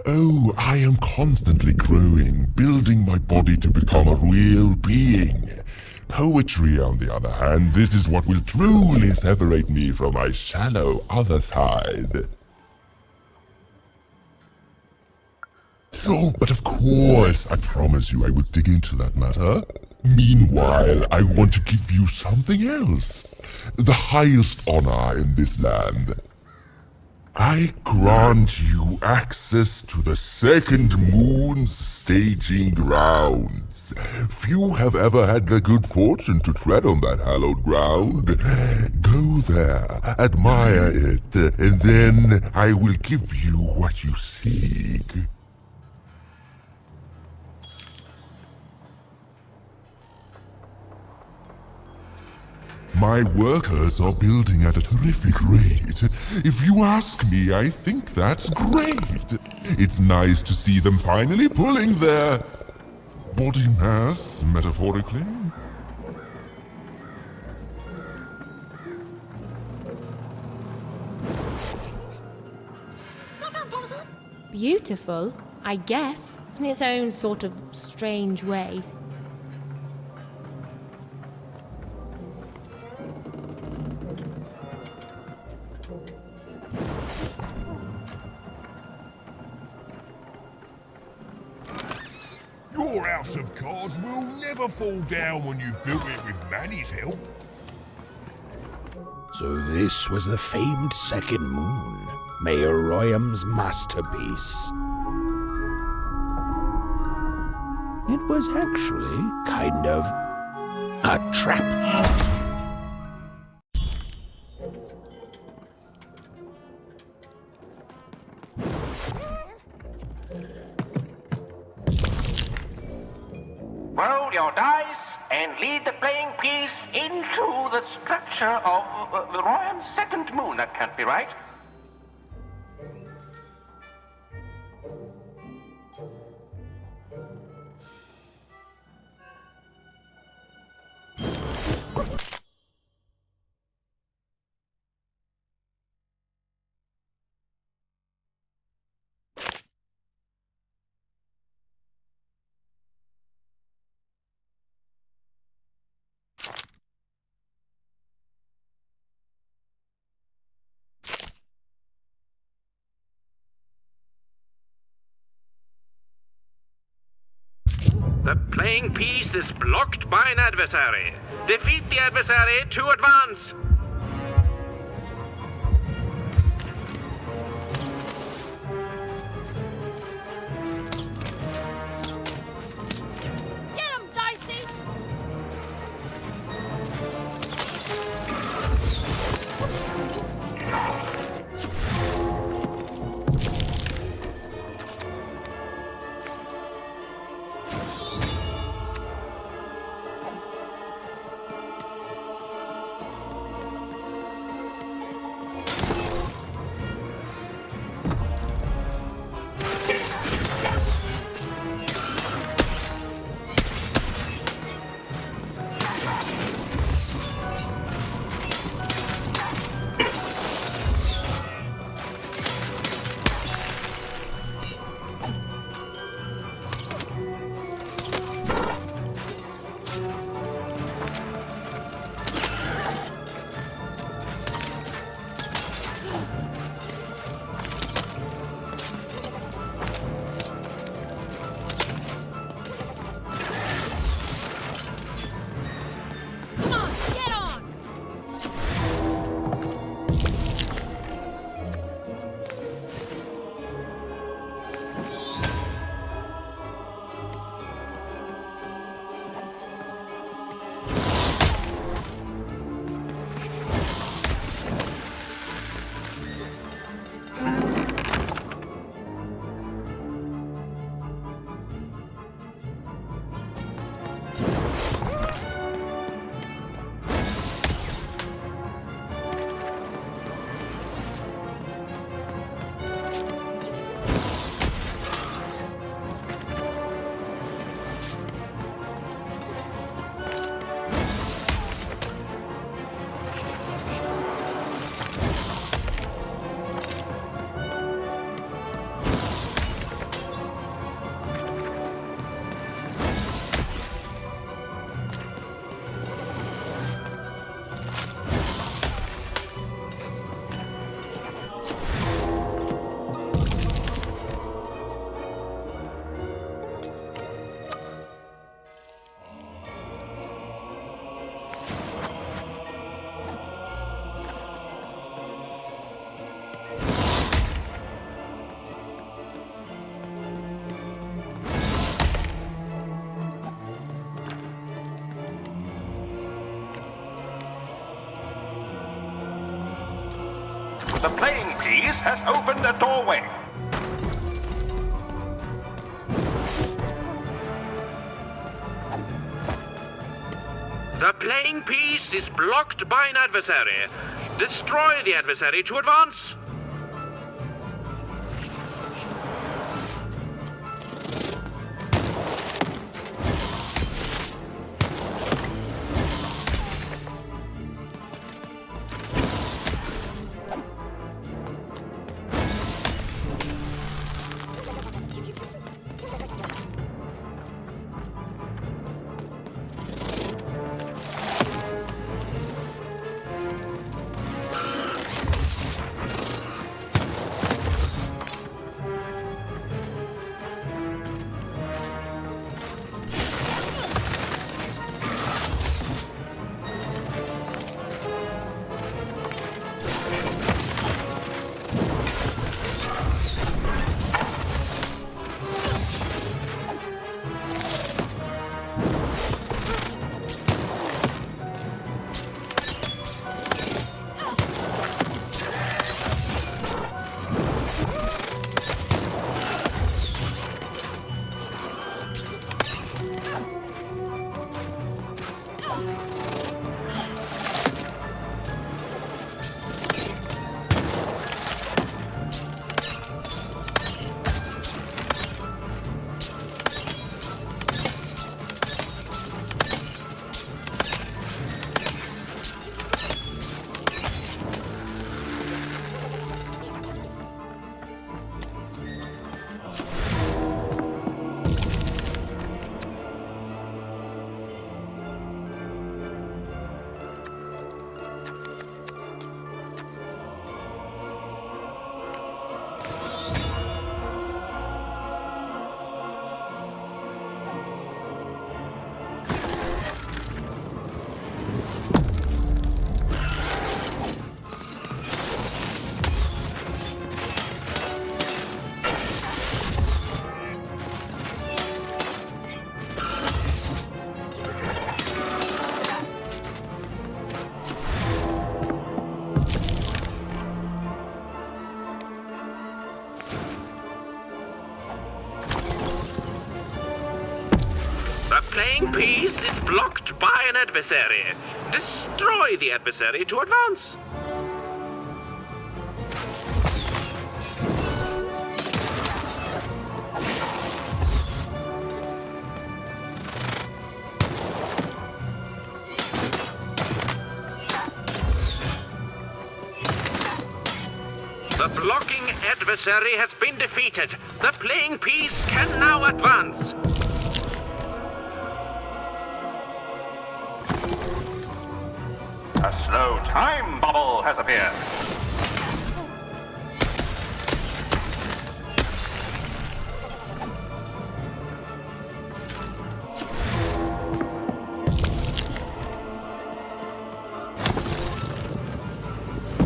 Oh, I am constantly growing, building my body to become a real being. Poetry, on the other hand, this is what will truly separate me from my shallow other side. Oh, but of course, I promise you I will dig into that matter. Meanwhile, I want to give you something else. The highest honor in this land. I grant you access to the second moon's staging grounds. Few have ever had the good fortune to tread on that hallowed ground. Go there, admire it, and then I will give you what you seek. My workers are building at a terrific rate. If you ask me, I think that's great. It's nice to see them finally pulling their body mass, metaphorically. beautiful, I guess, in its own sort of strange way. Your house of cards will never fall down when you've built it with Manny's help. So this was the famed second moon, Mayor Royham's masterpiece. It was actually kind of a trap. Roll your dice and lead the playing piece into the structure of the Royham's second moon. That can't be right. The playing piece is blocked by an adversary. Defeat the adversary to advance. Get him, Daishi! The playing piece has opened a doorway. The playing piece is blocked by an adversary. Destroy the adversary to advance. playing piece is blocked by an adversary. Destroy the adversary to advance. The blocking adversary has been defeated. The playing piece can now advance. A slow time bubble has appeared.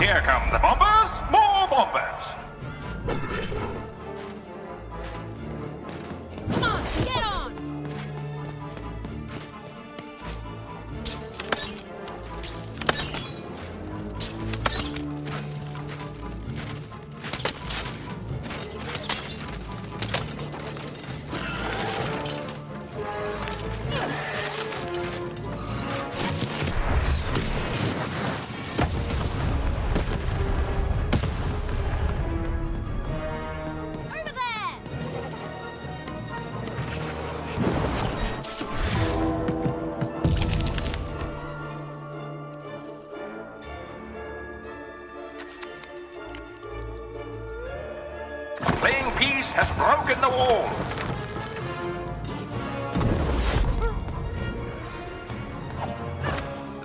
Here come the bombers. More bombers. Come on, get on! Playing piece has broken the wall.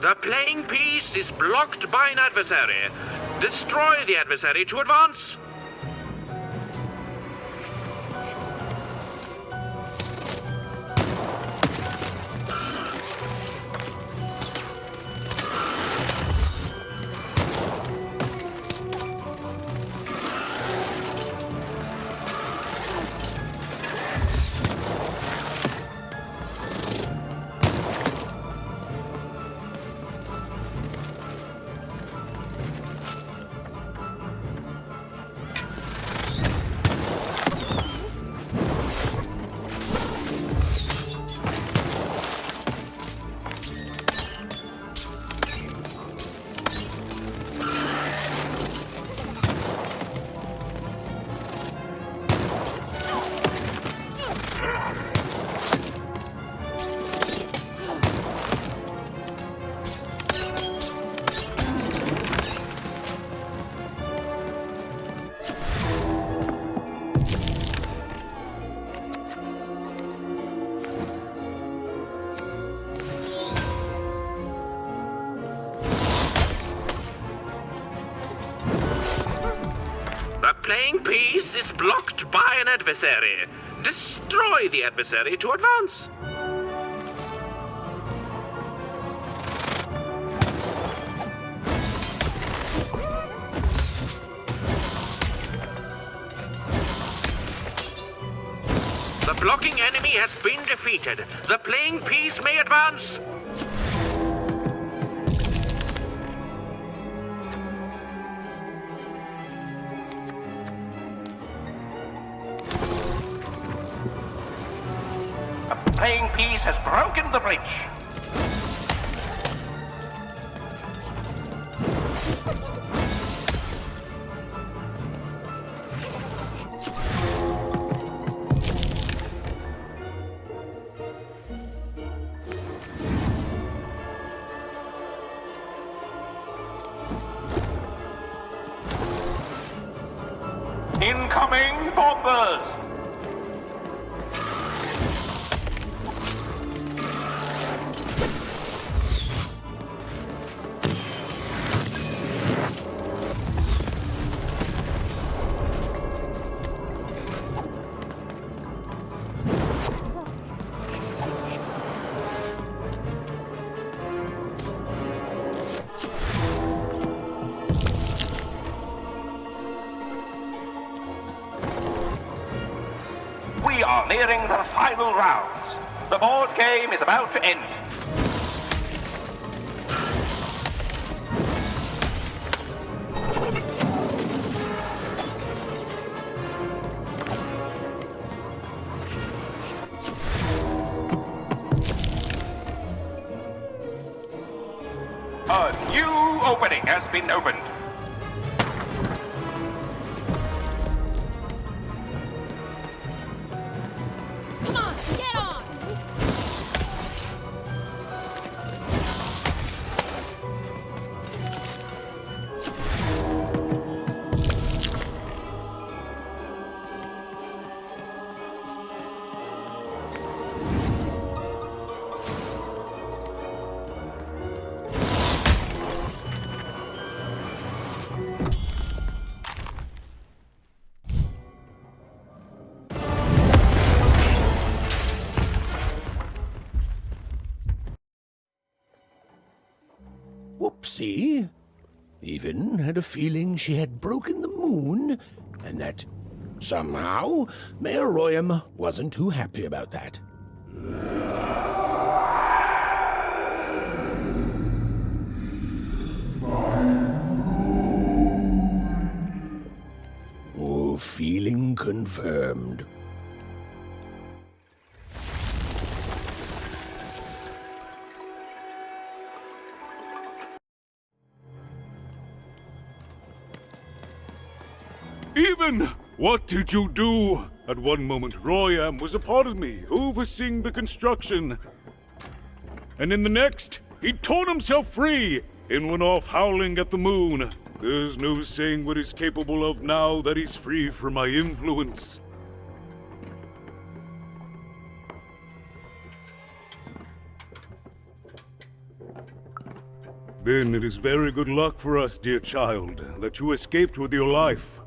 The playing piece is blocked by an adversary. Destroy the adversary to advance. The playing piece is blocked by an adversary. Destroy the adversary to advance. The blocking enemy has been defeated. The playing piece may advance. The playing piece has broken the bridge. Incoming bombers! We are nearing the final rounds. The board game is about to end. new opening has been opened. Come on, get on! Whoopsie. Even had a feeling she had broken the moon, and that somehow Mayor Royam wasn't too happy about that. Oh, feeling confirmed. Even! What did you do? At one moment, Royam was a part of me, overseeing the construction. And in the next, he torn himself free and went off howling at the moon. There's no saying what he's capable of now that he's free from my influence. Then it is very good luck for us, dear child, that you escaped with your life.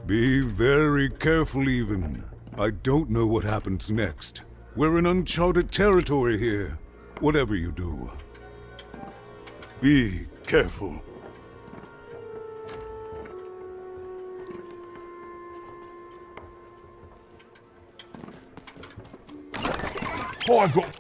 Be very careful, Ewen. I don't know what happens next. We're in uncharted territory here. Whatever you do, be careful. Oh, I've got...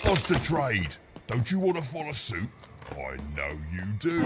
What's the trade? Don't you want to follow suit? I know you do.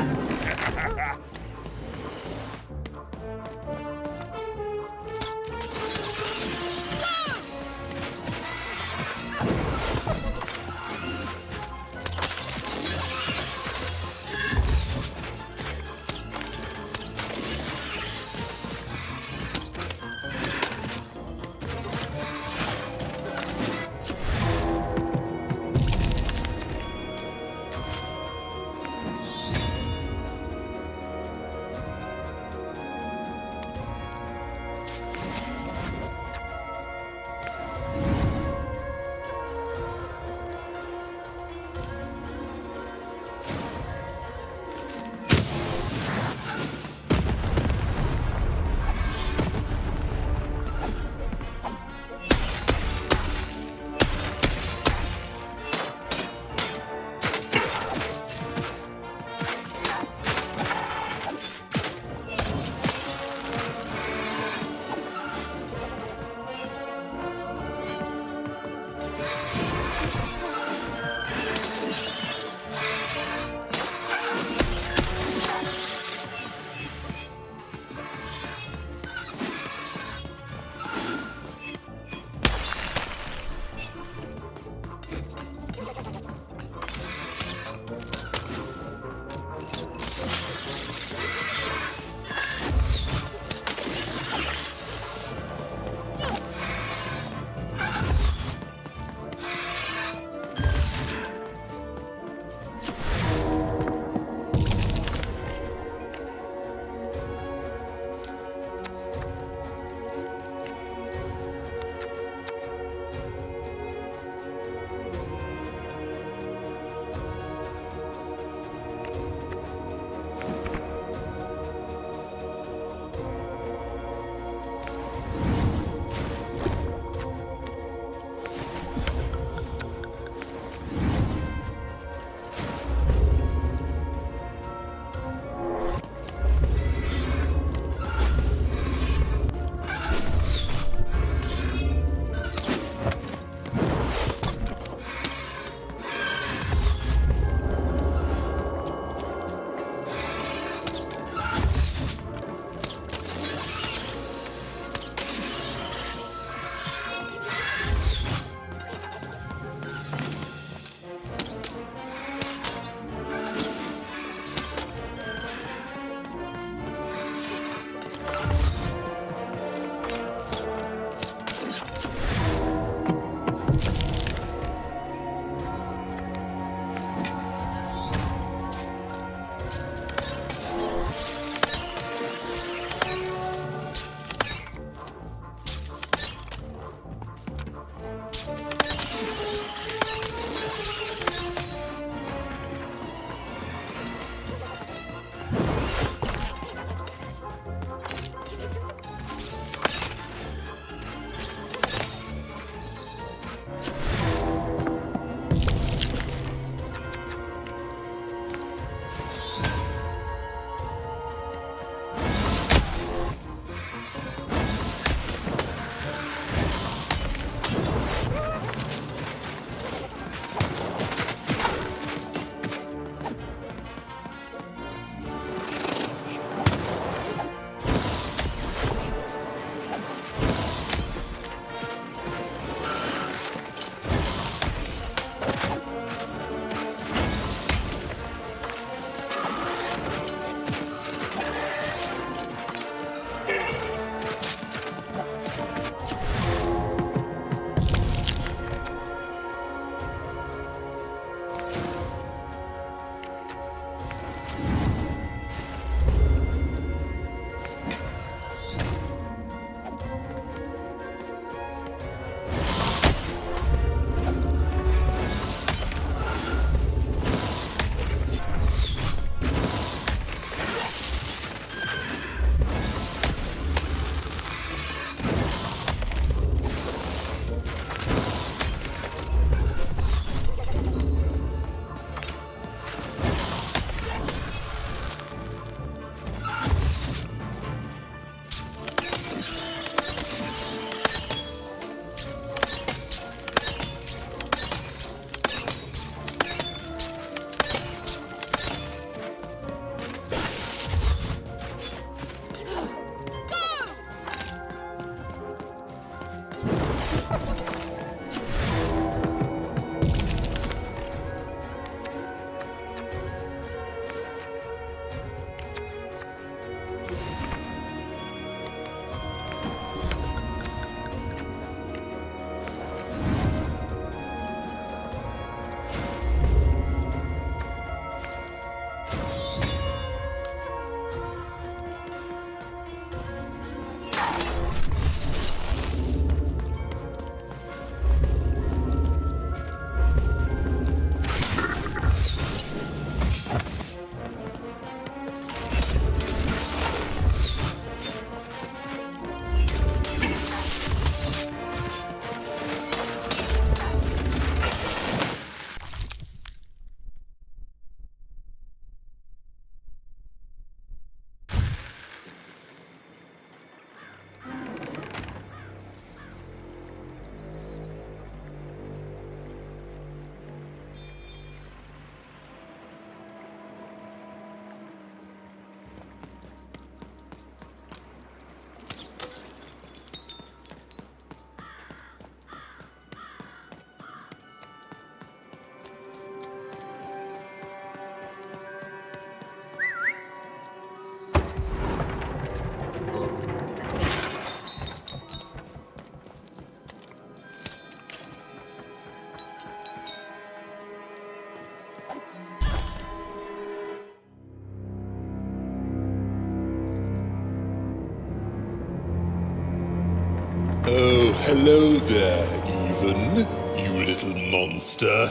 Well, hello there, Ewen, you little monster.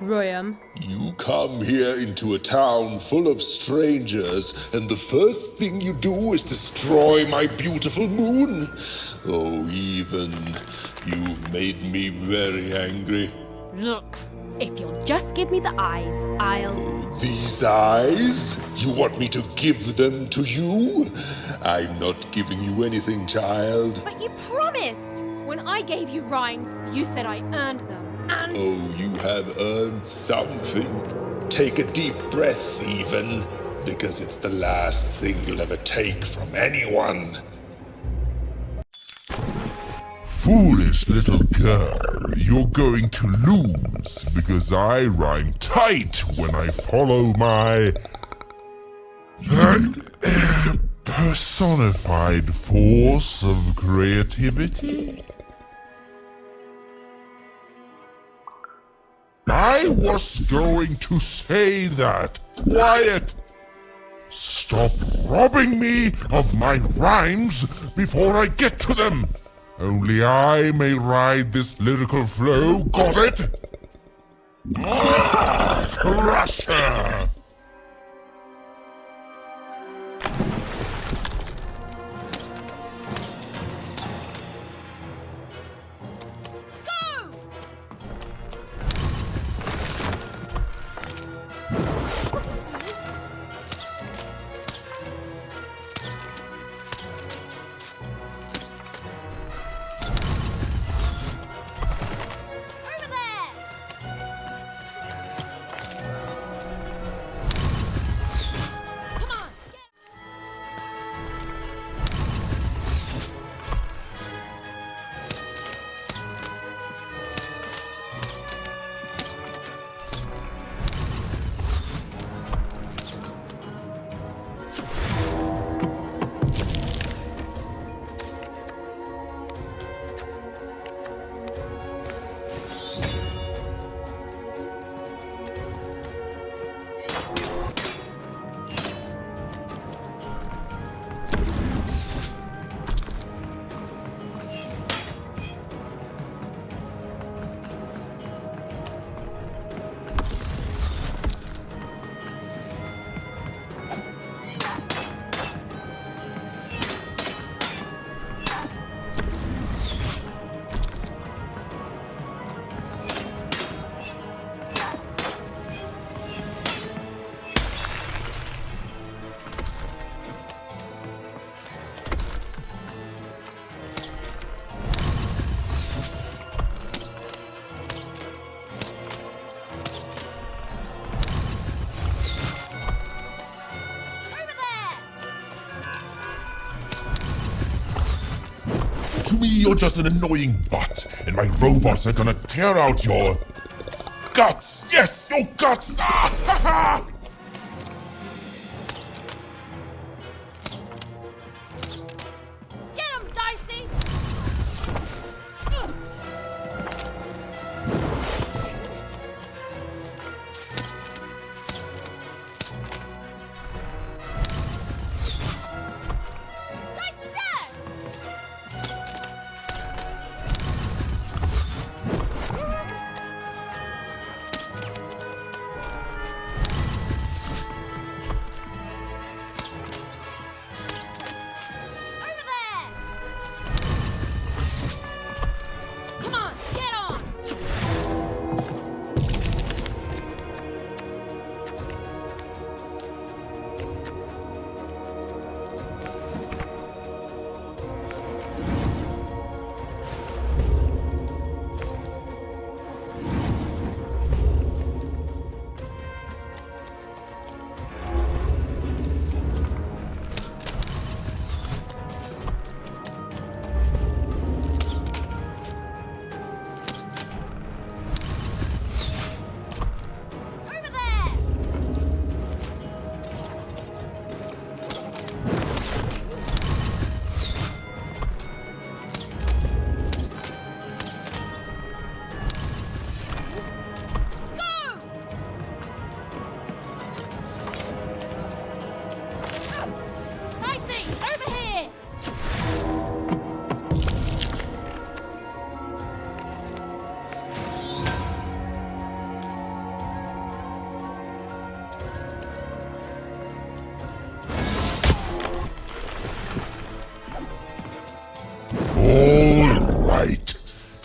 Royam. You come here into a town full of strangers, and the first thing you do is destroy my beautiful moon. Oh, Ewen, you've made me very angry. Look, if you'll just give me the eyes, I'll... These eyes? You want me to give them to you? I'm not giving you anything, child. But you promised! When I gave you rhymes, you said I earned them, and... Oh, you have earned something. Take a deep breath, Ewen, because it's the last thing you'll ever take from anyone. Foolish little girl, you're going to lose because I rhyme tight when I follow my personified force of creativity. I was going to say that. Quiet! Stop robbing me of my rhymes before I get to them! Only I may ride this lyrical flow, got it? Russia! To me, you're just an annoying butt, and my robots are gonna tear out your guts! Yes, your guts! Ah, ha, ha! Get him, Daishi!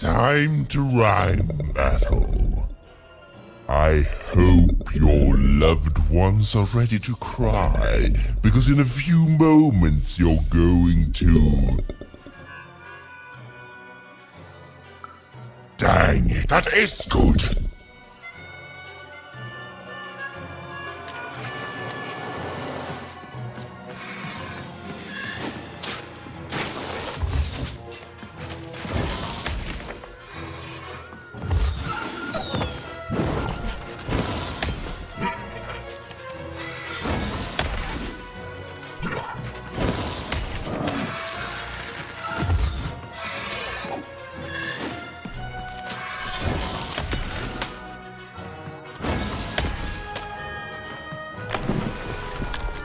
Time to rhyme battle. I hope your loved ones are ready to cry, because in a few moments you're going to... Dang it, that is good!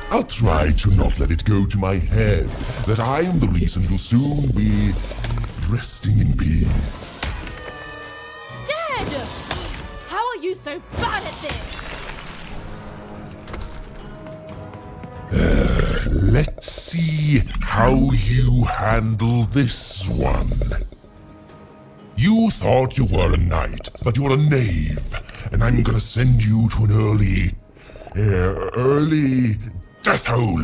I'll try to not let it go to my head that I am the reason you'll soon be resting in peace. Dad! How are you so bad at this? Let's see how you handle this one. You thought you were a knight, but you're a knave, and I'm gonna send you to an early death hole.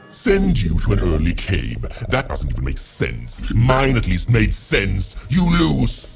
Send you to an early cave. That doesn't even make sense. Mine at least made sense. You lose.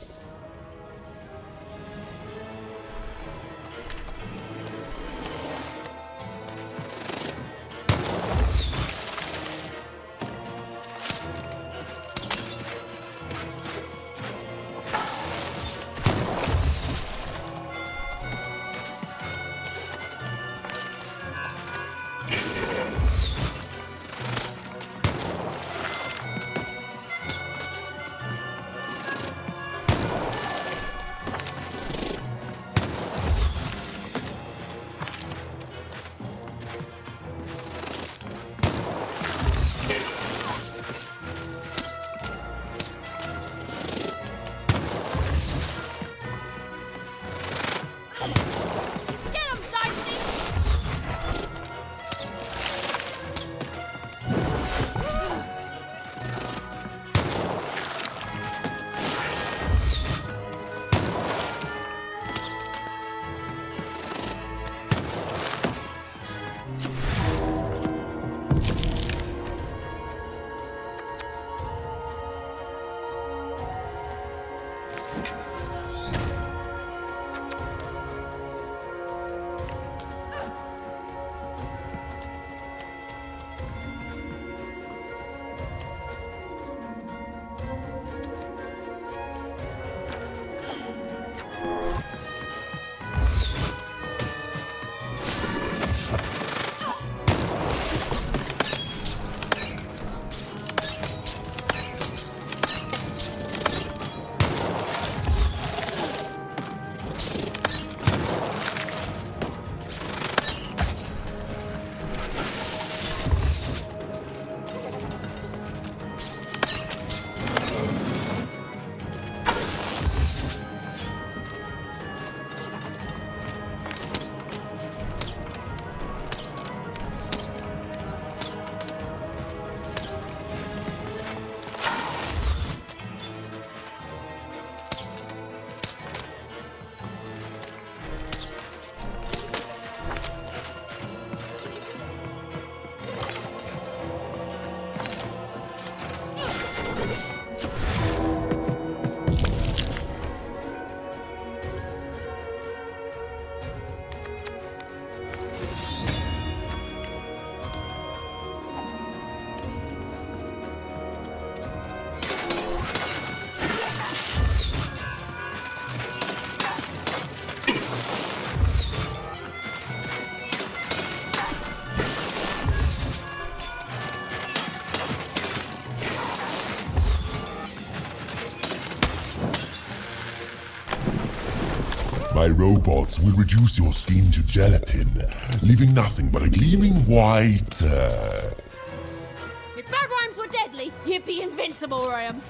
My robots will reduce your skin to gelatin, leaving nothing but a gleaming white, If bad rhymes were deadly, you'd be invincible, Ryan.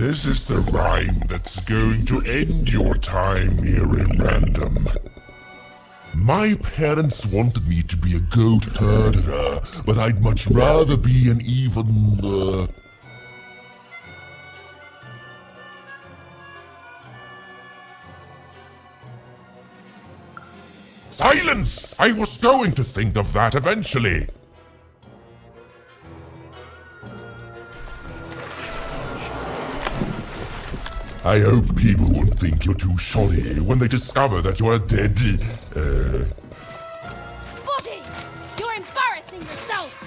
This is the rhyme that's going to end your time here in Random. My parents wanted me to be a goat herder, but I'd much rather be an even, Silence! I was going to think of that eventually. I hope people won't think you're too shoddy when they discover that you're a dead, Body! You're embarrassing yourself!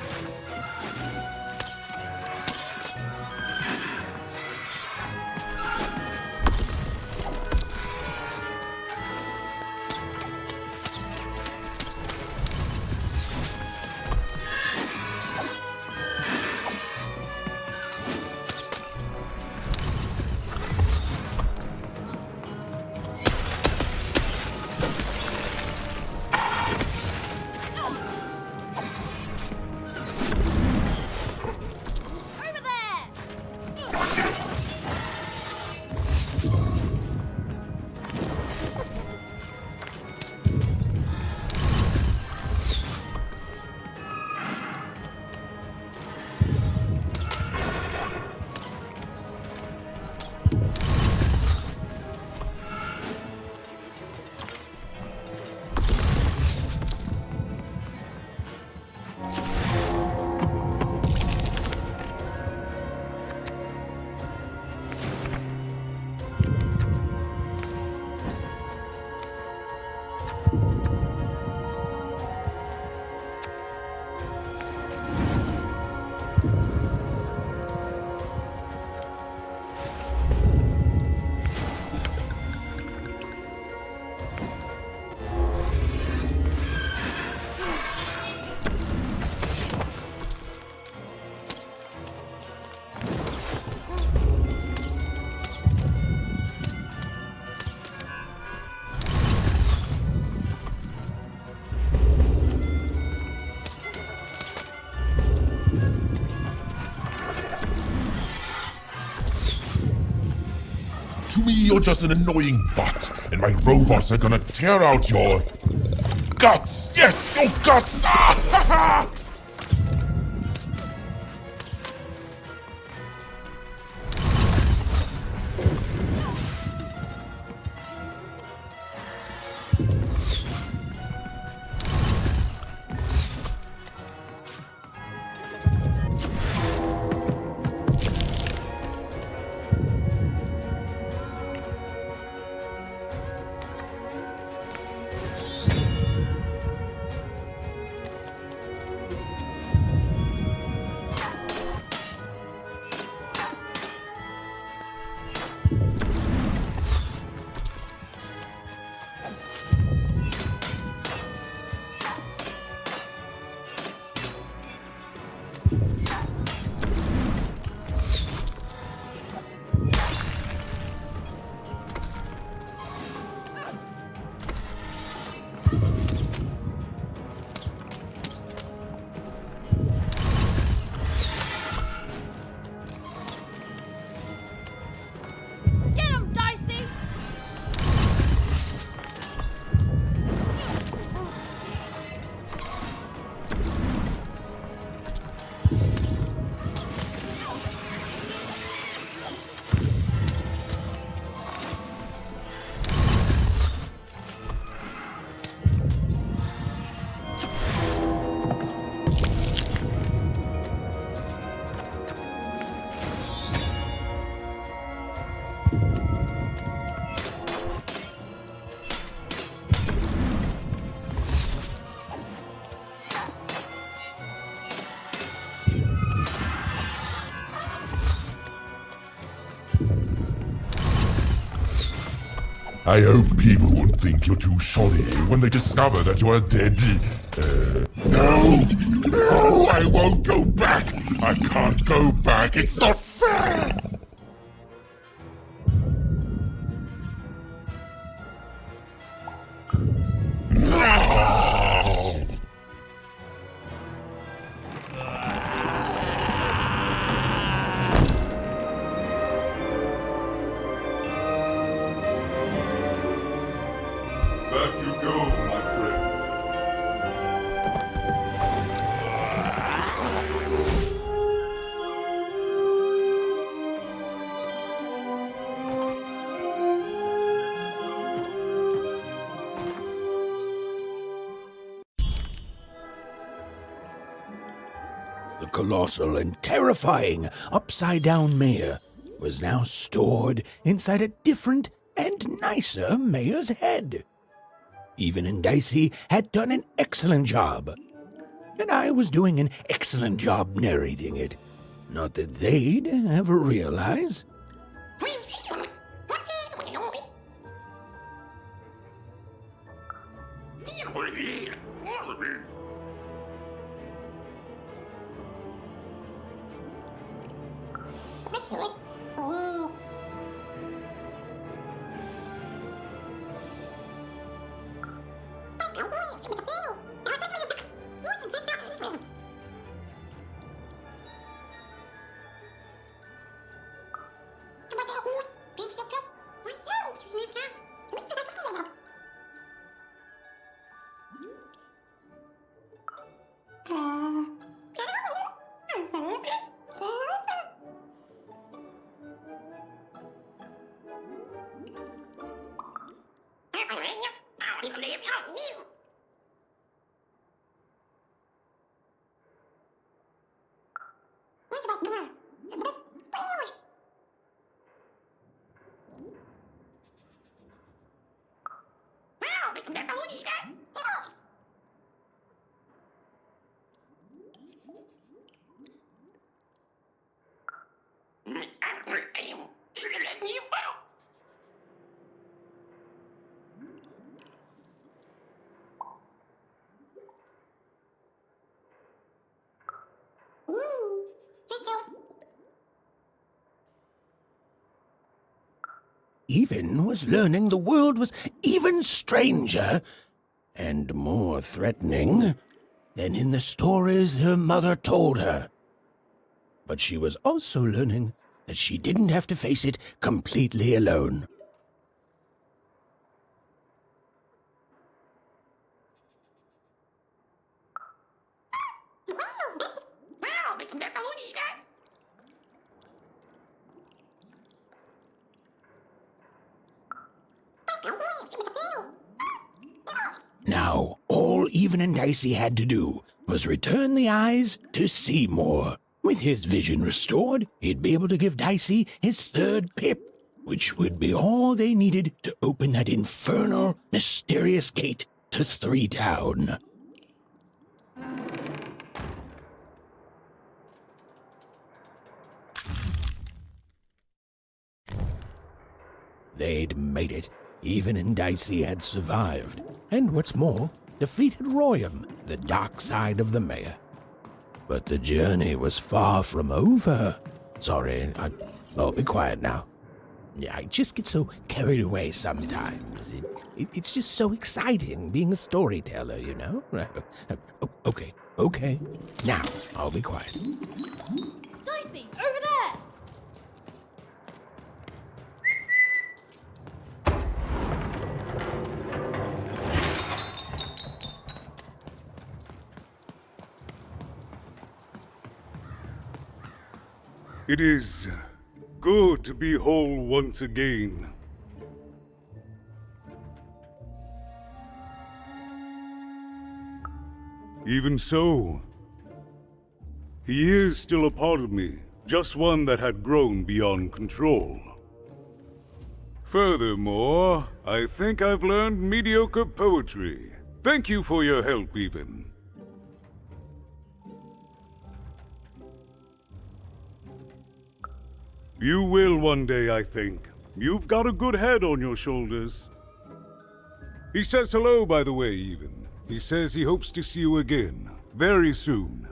To me, you're just an annoying butt, and my robots are gonna tear out your guts! Yes, your guts! Ah, ha, ha! Get him, Dicey! I hope people won't think you're too shoddy when they discover that you're a dead, No! No! I won't go back! I can't go back! It's not fair! No! colossal and terrifying upside-down mayor was now stored inside a different and nicer mayor's head. Ewen and Daishi had done an excellent job, and I was doing an excellent job narrating it. Not that they'd ever realize. Ewen was learning the world was even stranger and more threatening than in the stories her mother told her. But she was also learning that she didn't have to face it completely alone. Now, all Ewen and Daishi had to do was return the eyes to see more. With his vision restored, he'd be able to give Daishi his third pip, which would be all they needed to open that infernal, mysterious gate to Three Town. They'd made it. Ewen and Daishi had survived, and what's more, defeated Royam, the dark side of the mayor. But the journey was far from over. Sorry, I'll be quiet now. Yeah, I just get so carried away sometimes. It's just so exciting being a storyteller, you know? Okay. Now, I'll be quiet. Daishi, over there! It is good to be whole once again. Even so, he is still a part of me, just one that had grown beyond control. Furthermore, I think I've learned mediocre poetry. Thank you for your help, Ewen. You will one day, I think. You've got a good head on your shoulders. He says hello, by the way, Ewen. He says he hopes to see you again, very soon.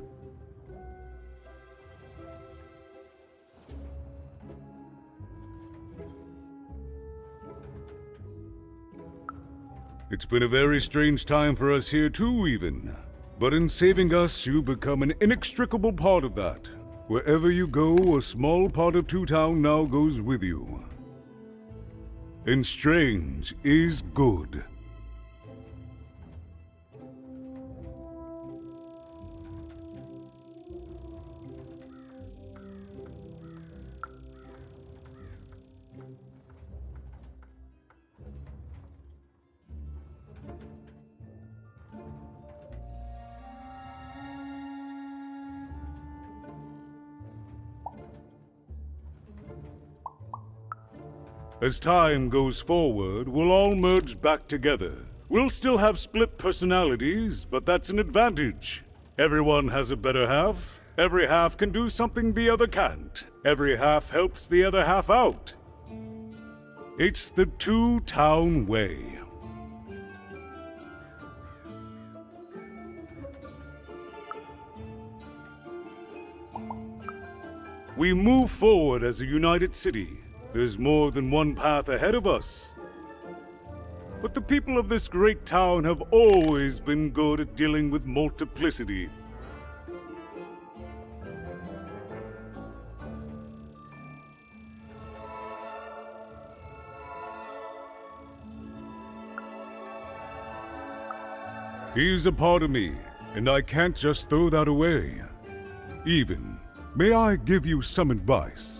It's been a very strange time for us here too, Ewen. But in saving us, you become an inextricable part of that. Wherever you go, a small part of Two Town now goes with you. And strange is good. As time goes forward, we'll all merge back together. We'll still have split personalities, but that's an advantage. Everyone has a better half. Every half can do something the other can't. Every half helps the other half out. It's the two-town way. We move forward as a united city. There's more than one path ahead of us. But the people of this great town have always been good at dealing with multiplicity. He's a part of me, and I can't just throw that away. Even, may I give you some advice?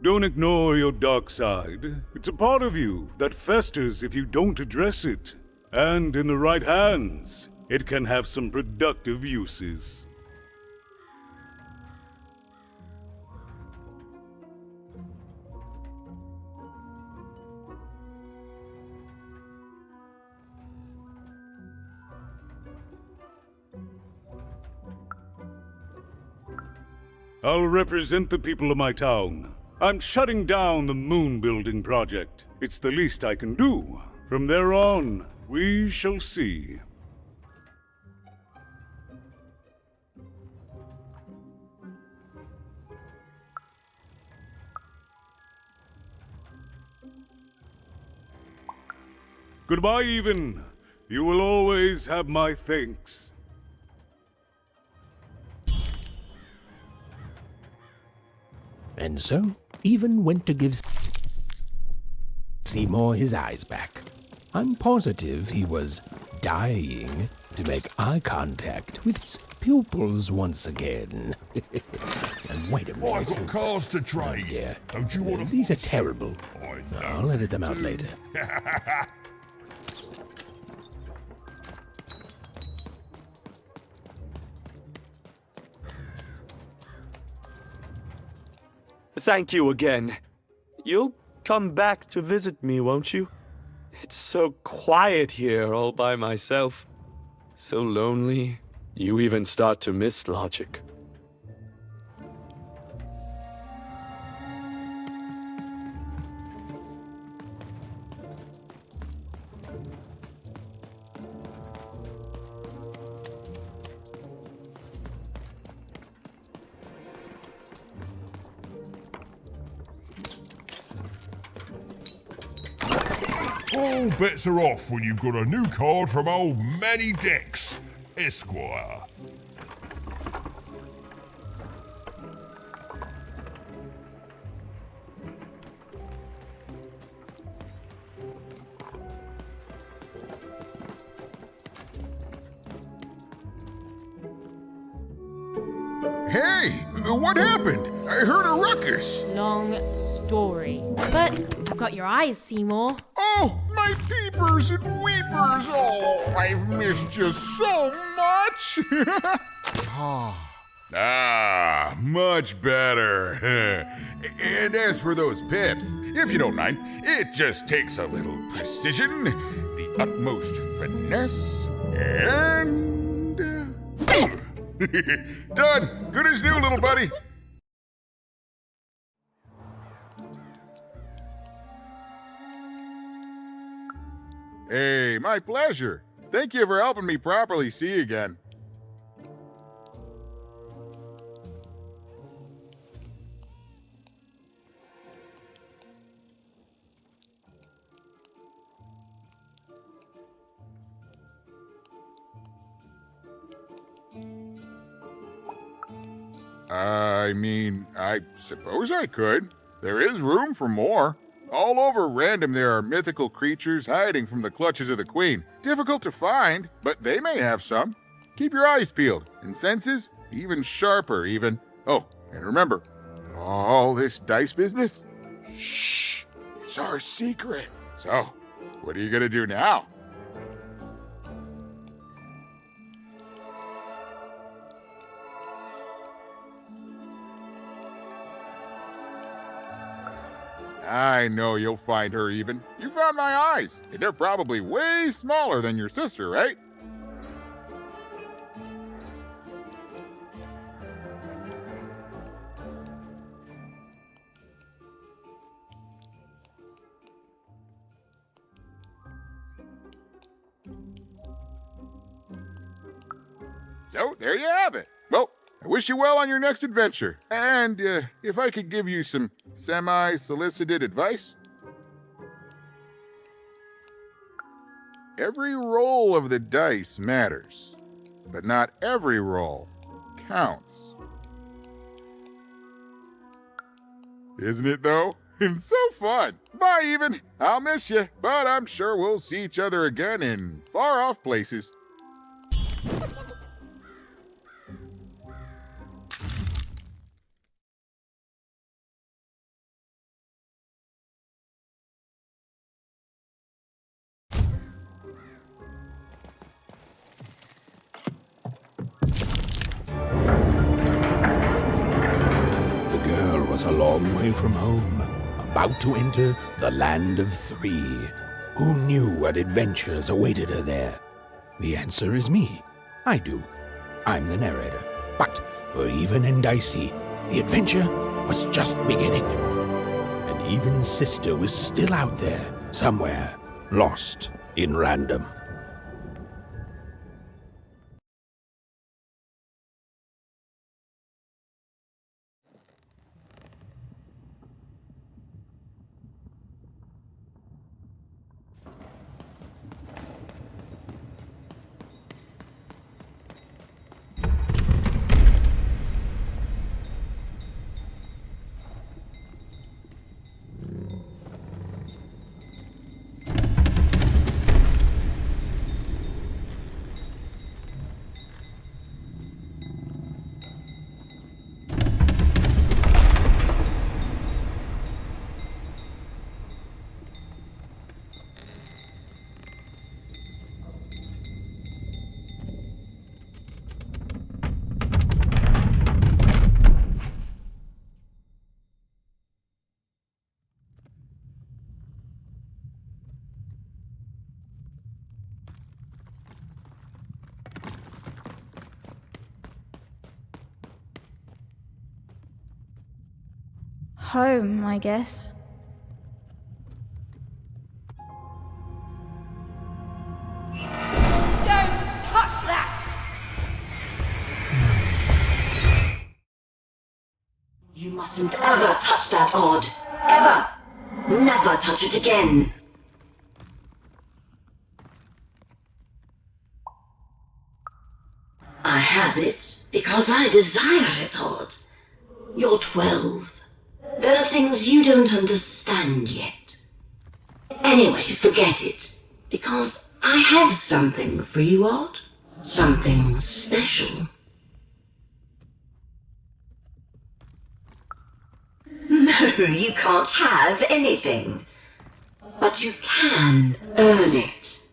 Don't ignore your dark side. It's a part of you that festers if you don't address it. And in the right hands, it can have some productive uses. I'll represent the people of my town. I'm shutting down the moon building project. It's the least I can do. From there on, we shall see. Goodbye, Ewen. You will always have my thanks. And so, Ewen went to give Seymour his eyes back. I'm positive he was dying to make eye contact with his pupils once again. And wait a minute. I've got cars to trade. Yeah. Don't you want to? These are terrible. I'll edit them out later. Thank you again. You'll come back to visit me, won't you? It's so quiet here all by myself. So lonely, you even start to miss logic. All bets are off when you've got a new card from old Manny Dex, Esquire. Hey, what happened? I heard a ruckus. Long story. But I've got your eyes, Seymour. Oh, my peepers and weepers. Oh, I've missed you so much. Much better. And as for those pips, if you don't mind, it just takes a little precision, the utmost finesse, and... Done. Good as new, little buddy. Hey, my pleasure. Thank you for helping me properly see again. I suppose I could. There is room for more. All over Random there are mythical creatures hiding from the clutches of the Queen. Difficult to find, but they may have some. Keep your eyes peeled, and senses even sharper even. Oh, and remember, all this dice business? Shh. It's our secret. So, what are you gonna do now? I know you'll find her even. You found my eyes, and they're probably way smaller than your sister, right? So, there you have it. Well, I wish you well on your next adventure. And if I could give you some semi-solicited advice. Every roll of the dice matters, but not every roll counts. Isn't it, though? It's so fun. Bye, Ewen. I'll miss you, but I'm sure we'll see each other again in far-off places. A long way from home, about to enter the land of three. Who knew what adventures awaited her there? The answer is me. I do. I'm the narrator. But for Ewen and Daishi, the adventure was just beginning. And Ewen's sister was still out there, somewhere, lost in random. Home, I guess. Don't touch that! You mustn't ever touch that odd. Ever! Never touch it again. I have it because I desire it, Odd. You're 12. There are things you don't understand yet. Anyway, forget it. Because I have something for you, Odd. Something special. No, you can't have anything. But you can earn it.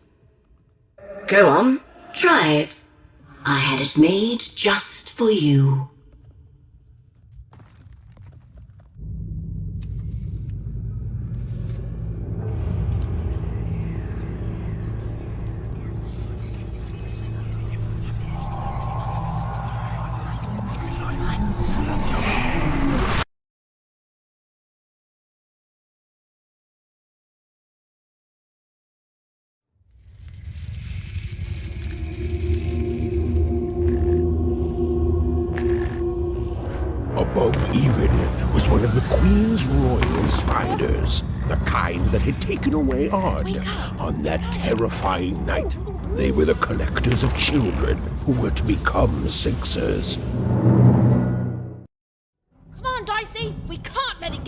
Go on, try it. I had it made just for you. Above Ewen was one of the Queen's royal spiders, the kind that had taken away Odd on that terrifying night. They were the collectors of children who were to become Sixers. Come on, Daishi! We can't let it